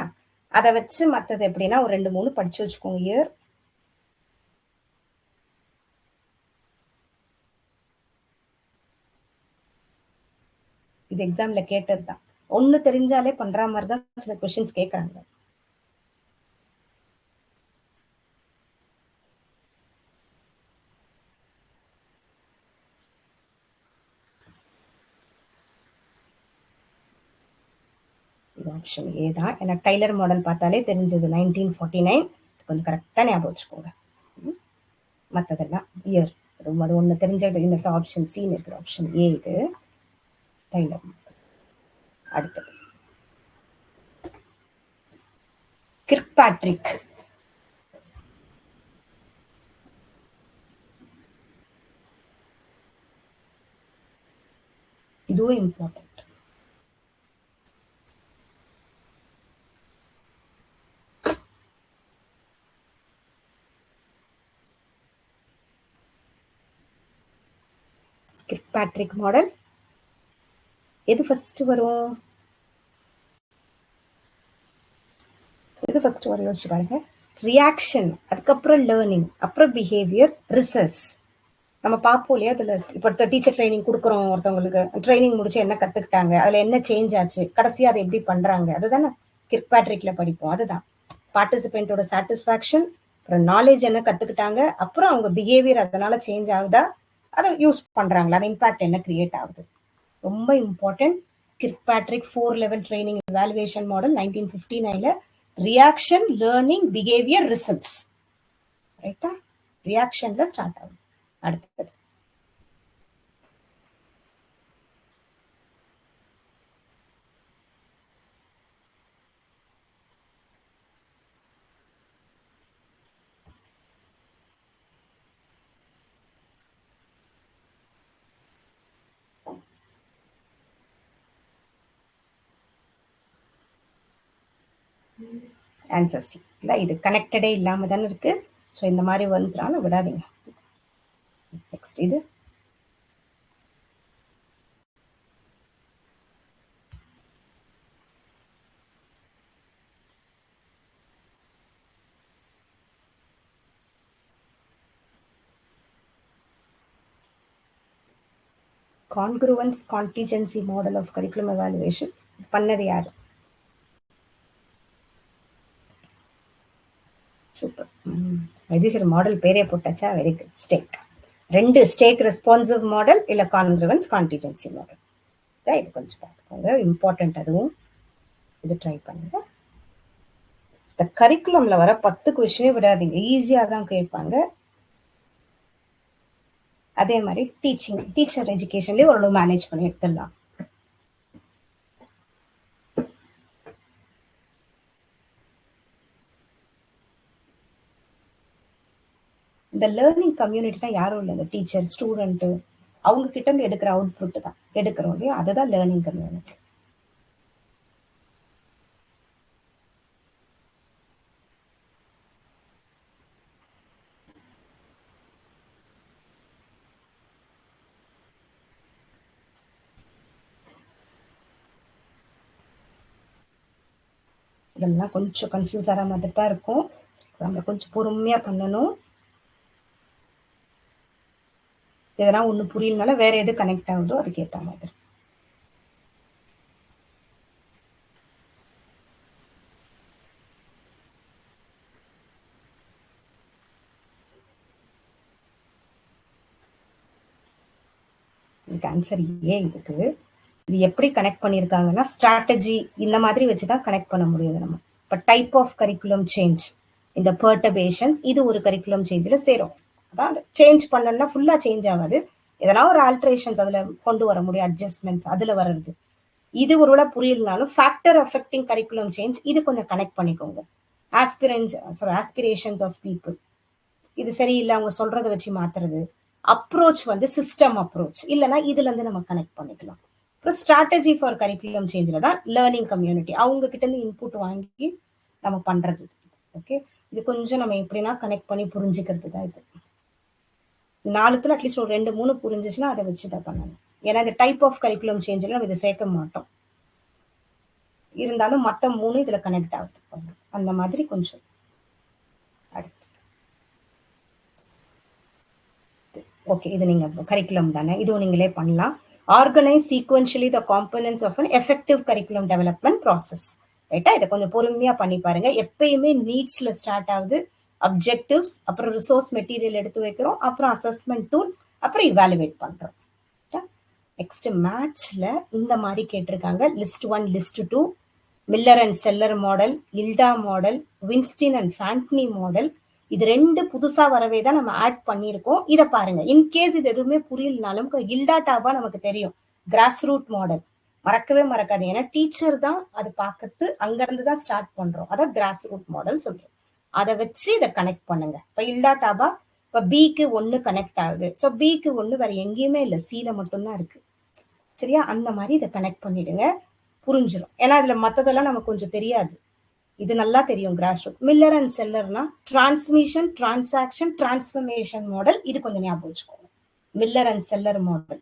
[SPEAKER 1] அதை வச்சு மற்றது எப்படின்னா ஒரு 2-3 படிச்சு வச்சுக்கோங்க. இயர், இது எக்ஸாம்ல கேட்டது தான். ஒண்ணு தெரிஞ்சாலே பண்ற மாதிரி தான் சில கொஸ்டின்ஸ் கேட்கறாங்க. இது ஆப்ஷன் ஏ தான். ஏன்னா டைலர் மாடல் பார்த்தாலே தெரிஞ்சது 1949. கொஞ்சம் கரெக்டாக ஞாபகம் வச்சுக்கோங்க. மற்றதெல்லாம் இயர் அது ஒன்று தெரிஞ்ச இந்த ஆப்ஷன் சின்னு இருக்கிற ஆப்ஷன் ஏ இது டைலர் மாடல். அடுத்தது கிர்க்பாட்ரிக். இதுவும் இம்பார்ட்டன்ட். கிர்க்பாட்ரிக் மாடல் எது ஃபர்ஸ்ட் வரும்? எது ஃபர்ஸ்ட் வரும் யோசிச்சு பாருங்க. ரியாக்ஷன், அதுக்கப்புறம் லேர்னிங், அப்புறம் பிஹேவியர், ரிசல்ட்ஸ். நம்ம பார்ப்போம் இல்லையா, அதில் இப்போ டீச்சர் ட்ரைனிங் கொடுக்குறோம், ஒருத்தவங்களுக்கு ட்ரைனிங் முடிச்சு என்ன கற்றுக்கிட்டாங்க, அதில் என்ன சேஞ்ச் ஆச்சு, கடைசியாக அதை எப்படி பண்ணுறாங்க, அதுதானே கிர்க்பாட்ரிக்ல படிப்போம். அதுதான் பார்ட்டிசிபென்ட்டோட சாட்டிஸ்ஃபேக்ஷன், அப்புறம் நாலேஜ் என்ன கற்றுக்கிட்டாங்க, அப்புறம் அவங்க பிஹேவியர் அதனால சேஞ்ச் ஆகுதா, அதை யூஸ் பண்ணுறாங்களா, அந்த இம்பாக்ட் என்ன கிரியேட் ஆகுது. ரொம்ப important. Kirkpatrick 4 level training evaluation model 1959. Reaction, learning, behaviour, results. ரைட்டா? ரியாக்ஷன்ல ஸ்டார்ட் ஆகும். அடுத்தது ஆன்சர் சி. இல்லை, இது கனெக்டடே இல்லாமல் தானே இருக்கு. ஸோ இந்த மாதிரி வந்துட்டாலும் விடாதீங்க. நெக்ஸ்ட் இது congruence contingency model of curriculum evaluation பண்ணது யாரு? சூப்பர். வைத்தீஸ்வரர் மாடல் பேரே போட்டாச்சா? Very good. Stake. 2 Stake responsive model இல்லை கான்க்ரூவன்ஸ் கான்டிஜென்சி மாடல். இது கொஞ்சம் பார்த்துக்கோங்க, இம்பார்ட்டன்ட். அதுவும் இது ட்ரை பண்ணுங்க. இந்த கரிக்குலம்ல வர 10 கொஸ்டினே விடாதீங்க, ஈஸியாக தான் கேட்பாங்க. அதே மாதிரி டீச்சர் எஜுகேஷன்லேயே ஓரளவு மேனேஜ் பண்ணி எடுத்துடலாம். இந்த லேர்னிங் கம்யூனிட்டினா யாரும் இல்லை, இந்த டீச்சர் ஸ்டூடெண்ட்டு அவங்க கிட்ட இருந்து எடுக்கிற அவுட்புட் தான் எடுக்கிறோம் இல்லையா, அதுதான் லேர்னிங் கம்யூனிட்டி. இதெல்லாம் கொஞ்சம் கன்ஃபியூஸ் ஆகிற மாதிரி தான் இருக்கும். நம்ம கொஞ்சம் பொறுமையாக பண்ணணும். எதனா ஒன்று புரியலனால வேற எது கனெக்ட் ஆகுதோ அதுக்கேற்ற மாதிரி. இதுக்கு ஆன்சர் ஏ. இதுக்கு இது எப்படி கனெக்ட் பண்ணியிருக்காங்கன்னா, ஸ்ட்ராட்டஜி இந்த மாதிரி வச்சு தான் கனெக்ட் பண்ண முடியுது நம்ம. இப்போ டைப் ஆஃப் கரிக்குலம் சேஞ்ச், இந்த பெர்டர்பேஷன்ஸ், இது ஒரு கரிக்குலம் சேஞ்சில் சேரும். அதான் சேஞ்ச் பண்ணணும்னா ஃபுல்லாக சேஞ்ச் ஆகாது, எதனா ஒரு ஆல்ட்ரேஷன்ஸ் அதில் கொண்டு வர முடியும், அட்ஜஸ்ட்மெண்ட்ஸ் அதில் வர்றது. இது ஒருவேளை புரியலனாலும் ஃபேக்டர் அஃபெக்டிங் கரிக்குலம் சேஞ்ச், இது கொஞ்சம் கனெக்ட் பண்ணிக்கோங்க. ஆஸ்பிரேஷன்ஸ் ஆஃப் பீப்புள், இது சரியில்லை அவங்க சொல்றதை வச்சு மாத்துறது. அப்ரோச் வந்து சிஸ்டம் அப்ரோச், இல்லைன்னா இதுல இருந்து நம்ம கனெக்ட் பண்ணிக்கலாம். அப்புறம் ஸ்ட்ராட்டஜி ஃபார் கரிக்குலம் சேஞ்சில் தான் லேர்னிங் கம்யூனிட்டி, அவங்க கிட்ட இருந்து இன்புட் வாங்கி நம்ம பண்றது. ஓகே, இது கொஞ்சம் நம்ம எப்படின்னா கனெக்ட் பண்ணி புரிஞ்சுக்கிறது தான். இது 4த்துல அட்லீஸ்ட் ஒரு 2-3 புரிஞ்சிச்சுன்னா அதை வச்சு தான் பண்ணணும். ஏன்னா இந்த டைப் ஆஃப் கரிக்குலம் சேஞ்சில் நம்ம இதை சேர்க்க மாட்டோம், இருந்தாலும் மற்ற 3 இதுல கனெக்ட் ஆகுது. அந்த மாதிரி கொஞ்சம். அடுத்து ஓகே, இது நீங்க கரிக்குலம் தானே, இதுவும் நீங்களே பண்ணலாம். Organise sequentially the components of an effective curriculum development process. ரைட்டா? இதை கொஞ்சம் பொறுமையா பண்ணி பாருங்க. எப்பயுமே நீட்ஸ்ல ஸ்டார்ட் ஆகுது, அப்ஜெக்டிவ்ஸ், அப்புறம் ரிசோர்ஸ் மெட்டீரியல் எடுத்து வைக்கிறோம், அப்புறம் அசஸ்மெண்ட் டூல், அப்புறம் இவாலுவேட் பண்றோம். நெக்ஸ்ட் மேட்ச்ல இந்த மாதிரி கேட்டிருக்காங்க. List 1, list 2, Miller and Seller model, Hilda model, Weinstein and Fantini model. இது 2 புதுசா வரவே தான் நம்ம ஆட் பண்ணியிருக்கோம். இதை பாருங்க. இன்கேஸ் இது எதுவுமே புரியலனாலும் இல்டா டாபா நமக்கு தெரியும், கிராஸ் ரூட் மாடல். மறக்கவே மறக்காது, ஏன்னா டீச்சர் தான் அது பார்க்கறது, அங்கிருந்து தான் ஸ்டார்ட் பண்றோம். அதான் கிராஸ் ரூட் மாடல் சொல்றோம். அதை வச்சு இதை கனெக்ட் பண்ணுங்க. இப்போ இல்டா டாபா இப்போ பிக்கு 1 கனெக்ட் ஆகுது. ஸோ பிக்கு 1 வேற எங்கேயுமே இல்லை, சில மட்டும்தான் இருக்கு. சரியா? அந்த மாதிரி இதை கனெக்ட் பண்ணிடுங்க, புரிஞ்சிடும். ஏன்னா இதுல மற்றதெல்லாம் நமக்கு கொஞ்சம் தெரியாது, இது நல்லா தெரியும். Grass root. மில்லர் அண்ட் செல்லர்னா டிரான்ஸ்மிஷன், டிரான்சாக்ஷன், டிரான்ஸ்ஃபர்மேஷன் மாடல். இது கொஞ்சம் ஞாபகம் வச்சுக்கோங்க. Miller and Seller model.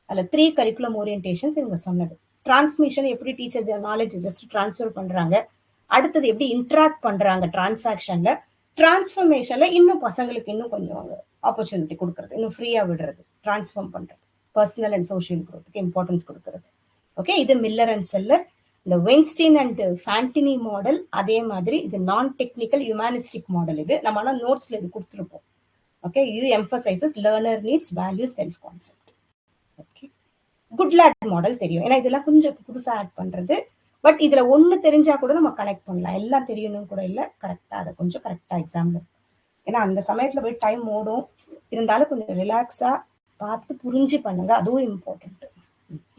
[SPEAKER 1] அதில் 3 கரிக்குலம் ஓரியன்டேஷன்ஸ் இவங்க சொன்னது. டிரான்ஸ்மிஷன் எப்படி டீச்சர் நாலேஜ் ஜஸ்ட் டிரான்ஸ்ஃபர் பண்றாங்க, அடுத்தது எப்படி இன்ட்ராக்ட் பண்றாங்க டிரான்சாக்ஷன்ல, டிரான்ஸ்ஃபர்மேஷன்ல இன்னும் பசங்களுக்கு இன்னும் கொஞ்சம் ஆப்பர்ச்சுனிட்டி கொடுக்கறது, இன்னும் ஃப்ரீயா விடுறது, டிரான்ஸ்ஃபார்ம் பண்றது, பர்சனல் அண்ட் சோஷியல் க்ரோத்துக்கு இம்பார்ட்டன்ஸ் கொடுக்கறது. ஓகே, இது மில்லர் அண்ட் செல்லர். இந்த வெயின்ஸ்டீன் அண்ட் ஃபேண்டனி மாடல் அதே மாதிரி இது நான் டெக்னிக்கல் ஹியூமனிஸ்டிக் மாடல். இது நம்ம நோட்ஸ்ல இது கொடுத்துருப்போம். ஓகே, இது emphasises learner needs, value, self concept. Okay, good late model தெரியும், ஏன்னா இதெல்லாம் கொஞ்சம் புதுசா ஆட் பண்றது. பட் இதுல ஒண்ணு தெரிஞ்சா கூட நம்ம கனெக்ட் பண்ணலாம், எல்லாம் தெரியணும் கூட இல்லை. கரெக்டா அதை கொஞ்சம் கரெக்டா எக்ஸாம்பிள், ஏன்னா அந்த சமயத்துல போய் டைம் ஓடும், இருந்தாலும் கொஞ்சம் ரிலாக்ஸா பார்த்து புரிஞ்சு பண்ணுங்க, அதுவும் இம்பார்ட்டன்ட்.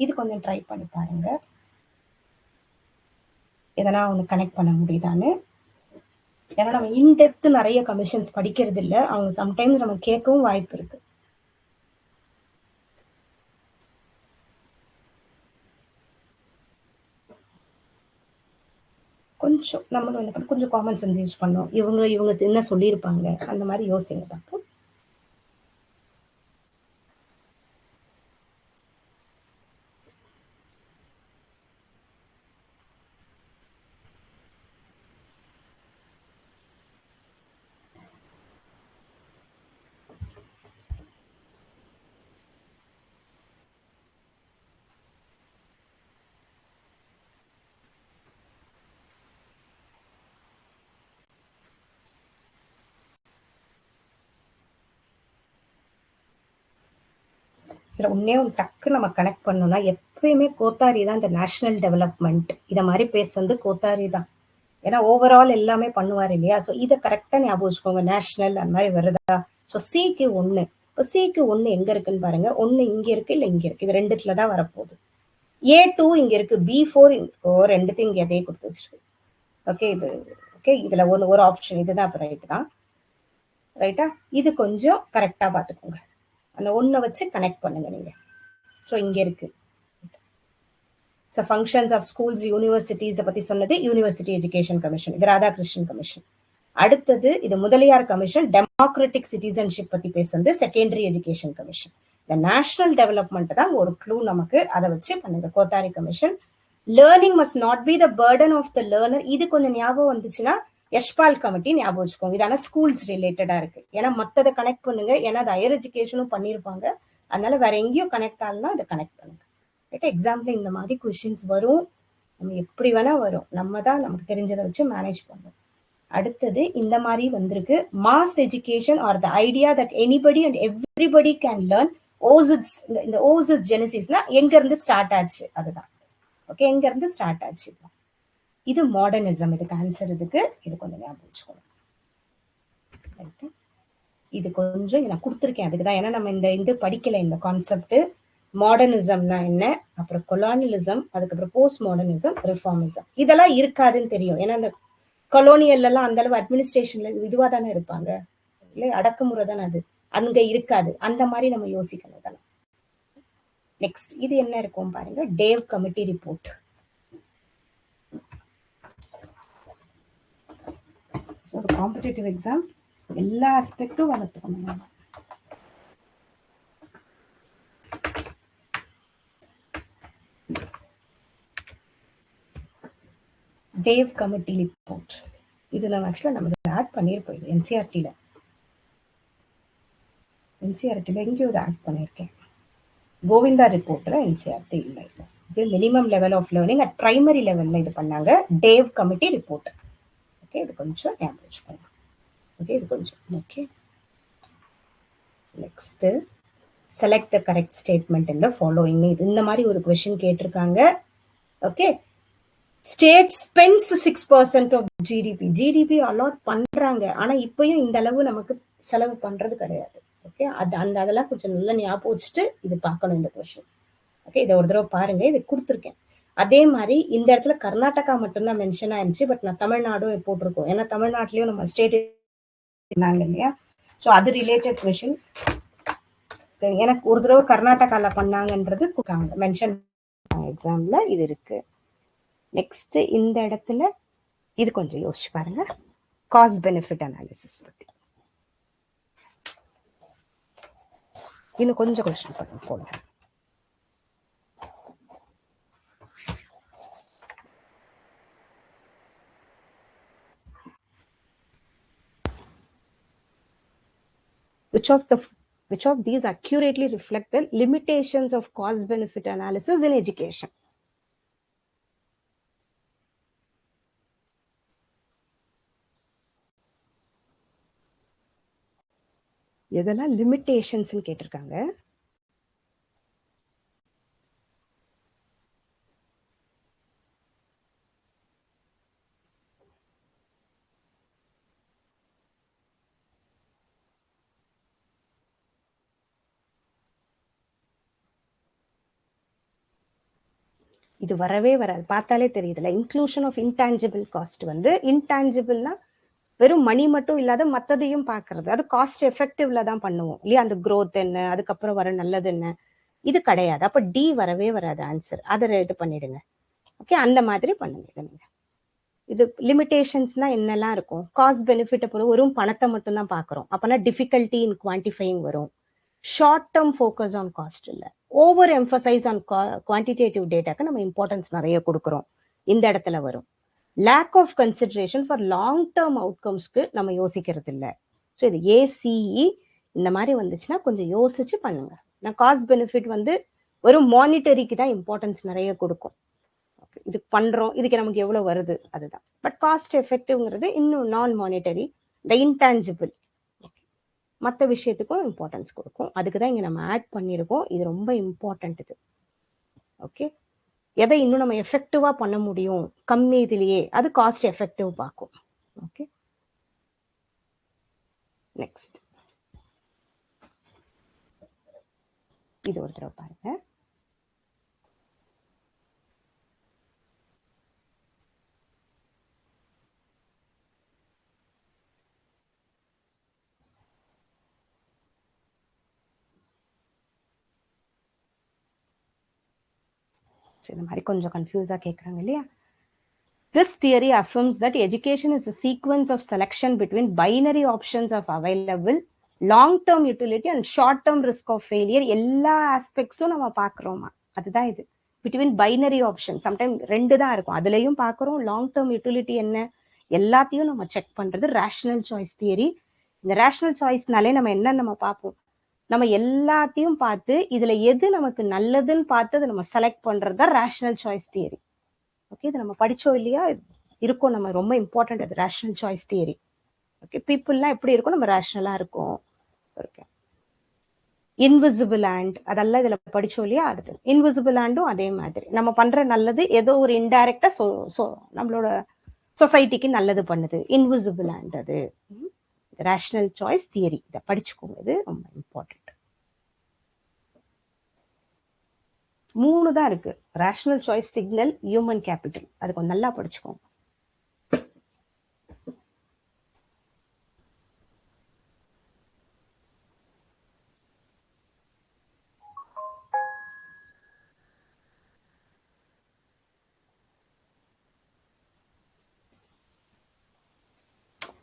[SPEAKER 1] இது கொஞ்சம் ட்ரை பண்ணி பாருங்க, எதனா ஒன்று கனெக்ட் பண்ண முடியுதான்னு. ஏன்னா நம்ம இன்டெப்த் நிறைய கமிஷன்ஸ் படிக்கிறது இல்லை, அவங்க சம்டைம்ஸ் நம்ம கேட்கவும் வாய்ப்பு இருக்கு. கொஞ்சம் நம்ம கொஞ்சம் காமன் சென்ஸ் யூஸ் பண்ணோம். இவங்க என்ன சொல்லியிருப்பாங்க அந்த மாதிரி யோசிங்க பார்ப்போம். இதுல ஒன்னே ஒன்று டக்கு நம்ம கனெக்ட் பண்ணோம்னா, எப்பயுமே கோத்தாரி தான் இந்த நேஷனல் டெவலப்மெண்ட் இதை மாதிரி பேசுறது கோத்தாரி தான். ஏன்னா ஓவரால் எல்லாமே பண்ணுவார் இல்லையா? ஸோ இதை கரெக்டாக ஞாபகம் வச்சுக்கோங்க. நேஷனல் அந்த மாதிரி வருதா? ஸோ சிக்கு 1, இப்போ சிக்கு 1 எங்க இருக்குன்னு பாருங்க. 1 இங்க இருக்கு, இல்லை இங்க இருக்கு, இது ரெண்டுத்துல தான் வரப்போகுது. A2 இங்க இருக்கு, B4 ரெண்டுத்தையும் இங்க அதே கொடுத்து வச்சிருக்கு. ஓகே, இது ஓகே, இதுல ஒரு ஆப்ஷன் இதுதான், அப்போ ரைட் தான். ரைட்டா? இது கொஞ்சம் கரெக்டா பார்த்துக்கோங்க, அந்த 1 வச்சு கனெக்ட் பண்ணுங்க நீங்க. ஸோ இங்க இருக்கு. ஸோ ஃபங்க்ஷன்ஸ் ஆஃப் ஸ்கூல்ஸ், யூனிவர்சிட்டிஸை பத்தி சொன்னது யூனிவர்சிட்டி எஜுகேஷன் கமிஷன், இது ராதாகிருஷ்ணன் கமிஷன். அடுத்தது இது முதலியார் கமிஷன், டெமோக்ராட்டிக் சிட்டிசன்ஷிப் பத்தி பேசுறது செகண்டரி எஜுகேஷன் கமிஷன். இந்த நேஷனல் டெவலப்மெண்ட் தான் ஒரு க்ளூ நமக்கு, அதை வச்சு பண்ணுங்க. Kothari commission. Learning must not be the burden of the learner, இது கொஞ்சம் ஞாபகம் வந்துச்சுன்னா யஷ்பால் கமிட்டி ஞாபகம் வச்சுக்கோங்க. இது ஆனால் ஸ்கூல்ஸ் ரிலேட்டடா இருக்கு, ஏன்னா மற்றதை கனெக்ட் பண்ணுங்க, ஏன்னா அது ஹையர் எஜுகேஷனும் பண்ணியிருப்பாங்க, அதனால வேற எங்கேயும் கனெக்ட் ஆகலாம், அதை கனெக்ட் பண்ணுங்க. ரைட்டா? எக்ஸாம்பிள் இந்த மாதிரி கொஸ்டின்ஸ் வரும், நம்ம எப்படி வேணா வரும், நம்ம தான் நமக்கு தெரிஞ்சதை வச்சு மேனேஜ் பண்ணுவோம். அடுத்தது இந்த மாதிரி வந்திருக்கு, mass education or the idea that anybody and everybody can learn. ஓசிட்ஸ், இந்த ஓசிட்ஸ் ஜெனசிஸ்னா எங்க இருந்து ஸ்டார்ட் ஆச்சு, அதுதான். ஓகே, எங்க இருந்து ஸ்டார்ட் ஆச்சு, இது மாடர்னிசம். இதுக்கு ஆன்சர் இதுக்கு, இது கொஞ்சம் ஞாபகம் வச்சுக்கோங்க. இது கொஞ்சம் நான் கொடுத்துருக்கேன் அதுக்கு தான், ஏன்னா நம்ம இந்த படிக்கல இந்த கான்செப்ட். மாடர்னிசம்னா என்ன, அப்புறம் கொலானியலிசம், அதுக்கப்புறம் போஸ்ட் மாடர்னிசம், ரிஃபார்மிசம், இதெல்லாம் இருக்காதுன்னு தெரியும். ஏன்னா இந்த கொலோனியல் எல்லாம் அந்த அளவு அட்மினிஸ்ட்ரேஷன்ல இதுவா தானே இருப்பாங்க, இல்லை அடக்குமுறை தானே, அது அங்க இருக்காது. அந்த மாதிரி நம்ம யோசிக்கணும் தானே. நெக்ஸ்ட் இது என்ன இருக்கும் பாருங்க, டேவ் கமிட்டி ரிப்போர்ட். ஒரு காம்படிட்டிவ் எக்ஸாம் எல்லா ஆஸ்பெக்டும் வளர்த்துக்கணும். டேவ் கமிட்டி ரிப்போர்ட், இது நம்ம ஆக்சுவலாக நம்ம ஆட் பண்ணியிருப்போம். இது என்சிஆர்டியில் எங்கேயோ இதை ஆட் பண்ணியிருக்கேன். கோவிந்தா ரிப்போர்ட்ல என்சிஆர்டி இல்லை. இது minimum level of learning at primary லெவலில் இது பண்ணாங்க. Dave committee report. ஓகே, இது கொஞ்சம் ஞாபகம் வச்சுக்கோங்க. ஓகே, இது கொஞ்சம் okay. Next, select the correct statement in the following. இது இந்த மாதிரி ஒரு கொஸ்டின் கேட்டிருக்காங்க. Okay, state spends 6% of GDP. GDP allot பண்றாங்க, ஆனா இப்பயும் இந்த அளவு நமக்கு செலவு பண்றது கிடையாது. ஓகே, அதெல்லாம் கொஞ்சம் நல்லா ஞாபகம் வச்சுட்டு இது பார்க்கணும் இந்த கொஸ்டின். ஓகே, இதை ஒரு தடவை பாருங்க, இது கொடுத்துருக்கேன். அதே மாதிரி இந்த இடத்துல கர்நாடகா மட்டும்தான் மென்ஷன் ஆயிருந்துச்சு, பட் நான் தமிழ்நாடும் போட்டிருக்கோம். ஏன்னா தமிழ்நாட்டிலயும் நம்ம ஸ்டேட் இருந்தாங்க இல்லையா, ஸோ அது ரிலேட்டட் கொஸ்டின். எனக்கு ஒரு தடவை கர்நாடகால பண்ணாங்கன்றது மென்ஷன் எக்ஸாம்ல இது இருக்கு. நெக்ஸ்ட் இந்த இடத்துல இது கொஞ்சம் யோசிச்சு பாருங்க, காஸ்ட் பெனிஃபிட் அனாலிசிஸ் பத்தி இன்னும் கொஞ்சம் கொஸ்டின் பண்ணுங்க போடுங்க. Which of these accurately reflect the limitations of cost benefit analysis in education? எதெல்லாம் லிமிட்டேஷன்ஸ் கேட்டிருக்காங்க. இது வரவே வராது, பார்த்தாலே தெரியுதுல. இன்க்ளூஷன் ஆஃப் இன்டான்ஜிபிள் காஸ்ட் வந்து, இன்டான்ஜிபிள்னா வெறும் மணி மட்டும் இல்லாத மற்றதையும் பார்க்கறது. அது காஸ்ட் எஃபெக்டிவ்ல தான் பண்ணுவோம் இல்லையா. அந்த க்ரோத் என்ன, அதுக்கப்புறம் வர நல்லது என்ன, இது கிடையாது. அப்ப டி வரவே வராது ஆன்சர். அதை இது பண்ணிடுங்க. ஓகே, அந்த மாதிரி பண்ணுங்க. இது லிமிடேஷன்ஸ்னா என்னெல்லாம் இருக்கும்? காஸ்ட் பெனிஃபிட் பொறுத்து வெறும் பணத்தை மட்டும் தான் பார்க்குறோம், அப்போனா டிஃபிகல்ட்டி இன் குவான்டிஃபைங் வரும். Short term focus on cost இல்லை, ஓவர் எம்பசைஸ் ஆன் குவான்டிடேட்டிவ் டேட்டாக்கு நம்ம இம்பார்ட்டன்ஸ் நிறைய கொடுக்குறோம், இந்த இடத்துல வரும். Lack of consideration for long term அவுட்கம்ஸ்க்கு நம்ம யோசிக்கிறது இல்லை. ஸோ இது ஏசிஇ இந்த மாதிரி வந்துச்சுன்னா கொஞ்சம் யோசிச்சு பண்ணுங்க. நான் காஸ்ட் பெனிஃபிட் வந்து வெறும் மானிட்டரிக்கு தான் இம்பார்ட்டன்ஸ் நிறைய கொடுக்கும். இது பண்றோம், இதுக்கு நமக்கு எவ்வளவு வருது அதுதான். பட் காஸ்ட் எஃபெக்டிவ்ங்கிறது இன்னும் நான் மானிட்டரி, இந்த இன்டான்ஜிபிள் மற்ற விஷயத்துக்கும் இம்பார்ட்டன்ஸ் கொடுக்கும். அதுக்கு தான் இங்க நம்ம ஆட் பண்ணியிருக்கோம். இது ரொம்ப இம்பார்ட்டன்ட் இது. ஓகே, எதை இன்னும் நம்ம எஃபெக்டிவா பண்ண முடியும் கம்மி இதுலயே, அது காஸ்ட் எஃபெக்டிவ் பார்க்கும். ஓகே, நெக்ஸ்ட் இது ஒரு தடவை பாருங்க. இந்த மாதிரி கொஞ்சம் கன்ஃபியூஸா கேட்குறாங்க இல்லையா. This theory affirms that education is a sequence of selection between binary options of available long-term utility and short-term risk of failure. எல்லா ஆஸ்பெக்ட்ஸும் நம்ம பார்க்குறோமா, அதுதான் இது. பிட்வீன் பைனரி ஆப்ஷன் சம்டைம் ரெண்டு தான் இருக்கும், அதுலேயும் பார்க்குறோம். லாங் டேர்ம் யூட்டிலிட்டி என்ன, எல்லாத்தையும் நம்ம செக் பண்ணுறது ரேஷனல் சாய்ஸ் தியரி. இந்த ரேஷனல் சாய்ஸ்னாலே நம்ம என்ன நம்ம பார்ப்போம், நம்ம எல்லாத்தையும் பார்த்து இதுல எது நமக்கு நல்லதுன்னு பார்த்து அதை நம்ம செலக்ட் பண்றது தான் ரேஷனல் சாய்ஸ் தியரி. ஓகே, இது நம்ம படிச்சோம் இல்லையா, இருக்கும் நம்ம ரொம்ப இம்பார்ட்டன்ட் அது ரேஷனல் சாய்ஸ் தியரி. ஓகே, பீப்புள்லாம் எப்படி இருக்கும், நம்ம ரேஷனலா இருக்கும். ஓகே, இன்விசிபிள் ஹேண்ட் அதெல்லாம் இதுல படிச்சோம் இல்லையா, அடுத்து இன்விசிபிள் ஹேண்டும் அதே மாதிரி நம்ம பண்ற நல்லது ஏதோ ஒரு இன்டைரக்டா நம்மளோட சொசைட்டிக்கு நல்லது பண்ணுது, இன்விசிபிள் ஹேண்ட் அது. ரேஷனல் சாய்ஸ் தியரி இதை படிச்சுக்கோங்க, இது ரொம்ப இம்பார்ட்டன்ட். 3 தான் இருக்கு, rational choice, signal, human capital. அது கொஞ்சம் நல்லா படிச்சுக்கோங்க.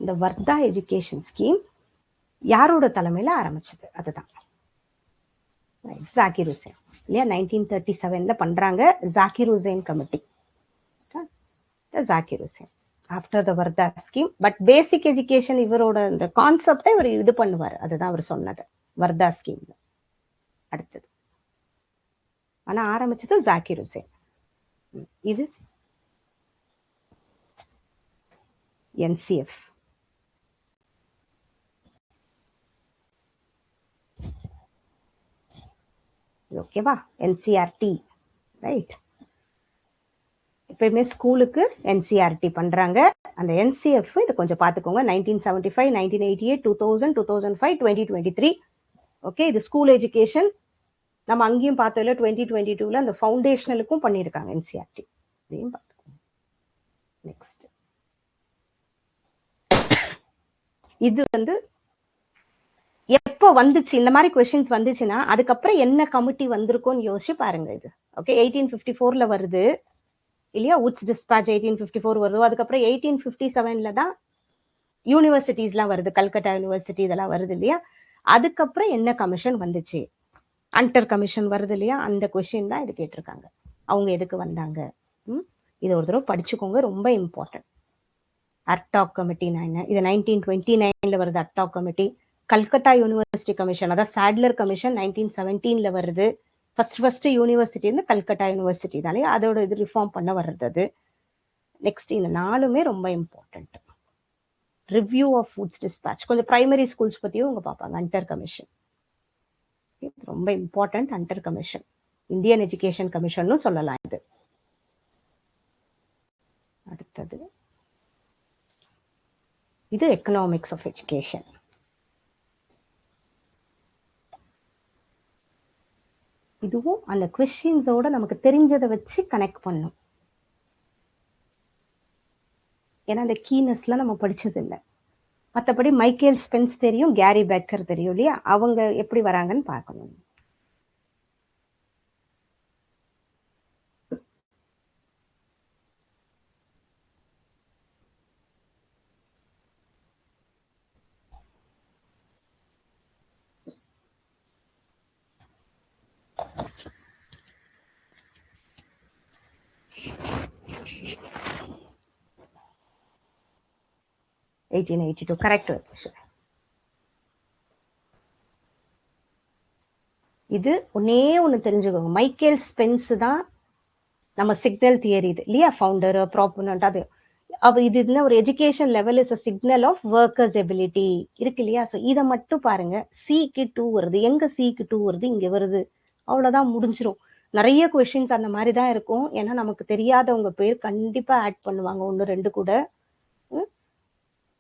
[SPEAKER 1] இந்த வர்தா எஜுகேஷன் ஸ்கீம் யாரோட தலைமையில ஆரம்பிச்சது, அதுதான் ஜாகிர் ஹுசேன் இல்லையா. 1937 பண்றாங்க, Zakir Hussain committee. Zakir Hussain after the Wardha scheme. But basic education இவரோட இந்த கான்செப்டை இவர் இது பண்ணுவார், அதுதான் அவர் சொன்னது வர்தா ஸ்கீம். அடுத்தது ஆனா ஆரம்பிச்சது ஜாகிர் ஹுசேன். இது NCF. ஓகேவா? NCRT, right? எப்பயுமே ஸ்கூலுக்கு NCRT பண்றாங்க. அந்த NCF இது கொஞ்சம் பார்த்துக்கோங்க. 1975, 1988, 2000, 2005, 2023. ஓகே, இது ஸ்கூல் எஜுகேஷன். நம்ம அங்கேயும் பார்த்தோம்ல 2022ல அந்த ஃபவுண்டேஷனலுக்கும் பண்ணியிருக்காங்க NCRT. இதையும் பார்த்துக்கோங்க. நெக்ஸ்ட் இது வந்து எப்போ வந்துச்சு இந்த மாதிரி கொஸ்டின்ஸ் வந்துச்சுன்னா அதுக்கப்புறம் என்ன கமிட்டி வந்திருக்கும்னு யோசிச்சு பாருங்க. இது ஓகே 1854ல வருது இல்லையா? உட்ஸ் டிஸ்பேட்ச் 1854 வருது. அதுக்கப்புறம் 1857ல தான் யூனிவர்சிட்டிஸ்லாம் வருது, கல்கட்டா யூனிவர்சிட்டி இதெல்லாம் வருது இல்லையா? அதுக்கப்புறம் என்ன கமிஷன் வந்துச்சு? அண்டர் கமிஷன் வருது இல்லையா? அந்த கொஸ்டின் தான் இது கேட்டிருக்காங்க. அவங்க எதுக்கு வந்தாங்க? இது ஒரு தடவை படிச்சுக்கோங்க, ரொம்ப இம்பார்ட்டன்ட். அர்டாக் கமிட்டினா என்ன? இது 1929ல வருது அர்டாக் கமிட்டி. கல்கட்டா யூனிவர்சிட்டி கமிஷன், அதாவது சாட்லர் கமிஷன் 1917ல வருது. ஃபர்ஸ்ட் யூனிவர்சிட்டி வந்து கல்கட்டா யூனிவர்சிட்டி தானே, அதோட இது ரிஃபார்ம் பண்ண வர்றது அது. நெக்ஸ்ட் இந்த 4மே ரொம்ப important. Review of Wood's dispatch, கொஞ்சம் பிரைமரி ஸ்கூல்ஸ் பத்தியும் உங்க பார்ப்பாங்க. அண்டர் கமிஷன் ரொம்ப important. Hunter commission Indian education commission சொல்லலாம் இது. அடுத்தது இது எக்கனாமிக்ஸ் ஆஃப் எஜுகேஷன். இதுவும் அந்த கொஸ்டின்ஸோட நமக்கு தெரிஞ்சதை வச்சு கனெக்ட் பண்ணும். ஏன்னா அந்த கீனஸ்லாம் நம்ம படிச்சது இல்லை. மற்றபடி மைக்கேல் ஸ்பென்ஸ் தெரியும், கேரி பெக்கர் தெரியும் இல்லையா? அவங்க எப்படி வராங்கன்னு பார்க்கணும். கரெக்ட். இது ஒண்ணு தெரிஞ்சுக்கோங்க, மைக்கேல் ஸ்பென்ஸ் தான் நம்ம சிக்னல் தியரி இது இல்லையா? Founder, proponent. அது இது ஒரு education level is a signal of workers ability இருக்கு இல்லையா? ஸோ இதை மட்டும் பாருங்க. சிக்கு 2 வருது. எங்க சிக்கு 2 வருது? இங்க வருது. அவ்வளவுதான், முடிஞ்சிடும். நிறைய கொஸ்டின்ஸ் அந்த மாதிரி தான் இருக்கும். ஏன்னா நமக்கு தெரியாதவங்க பேர் கண்டிப்பா ஆட் பண்ணுவாங்க, 1-2 கூட.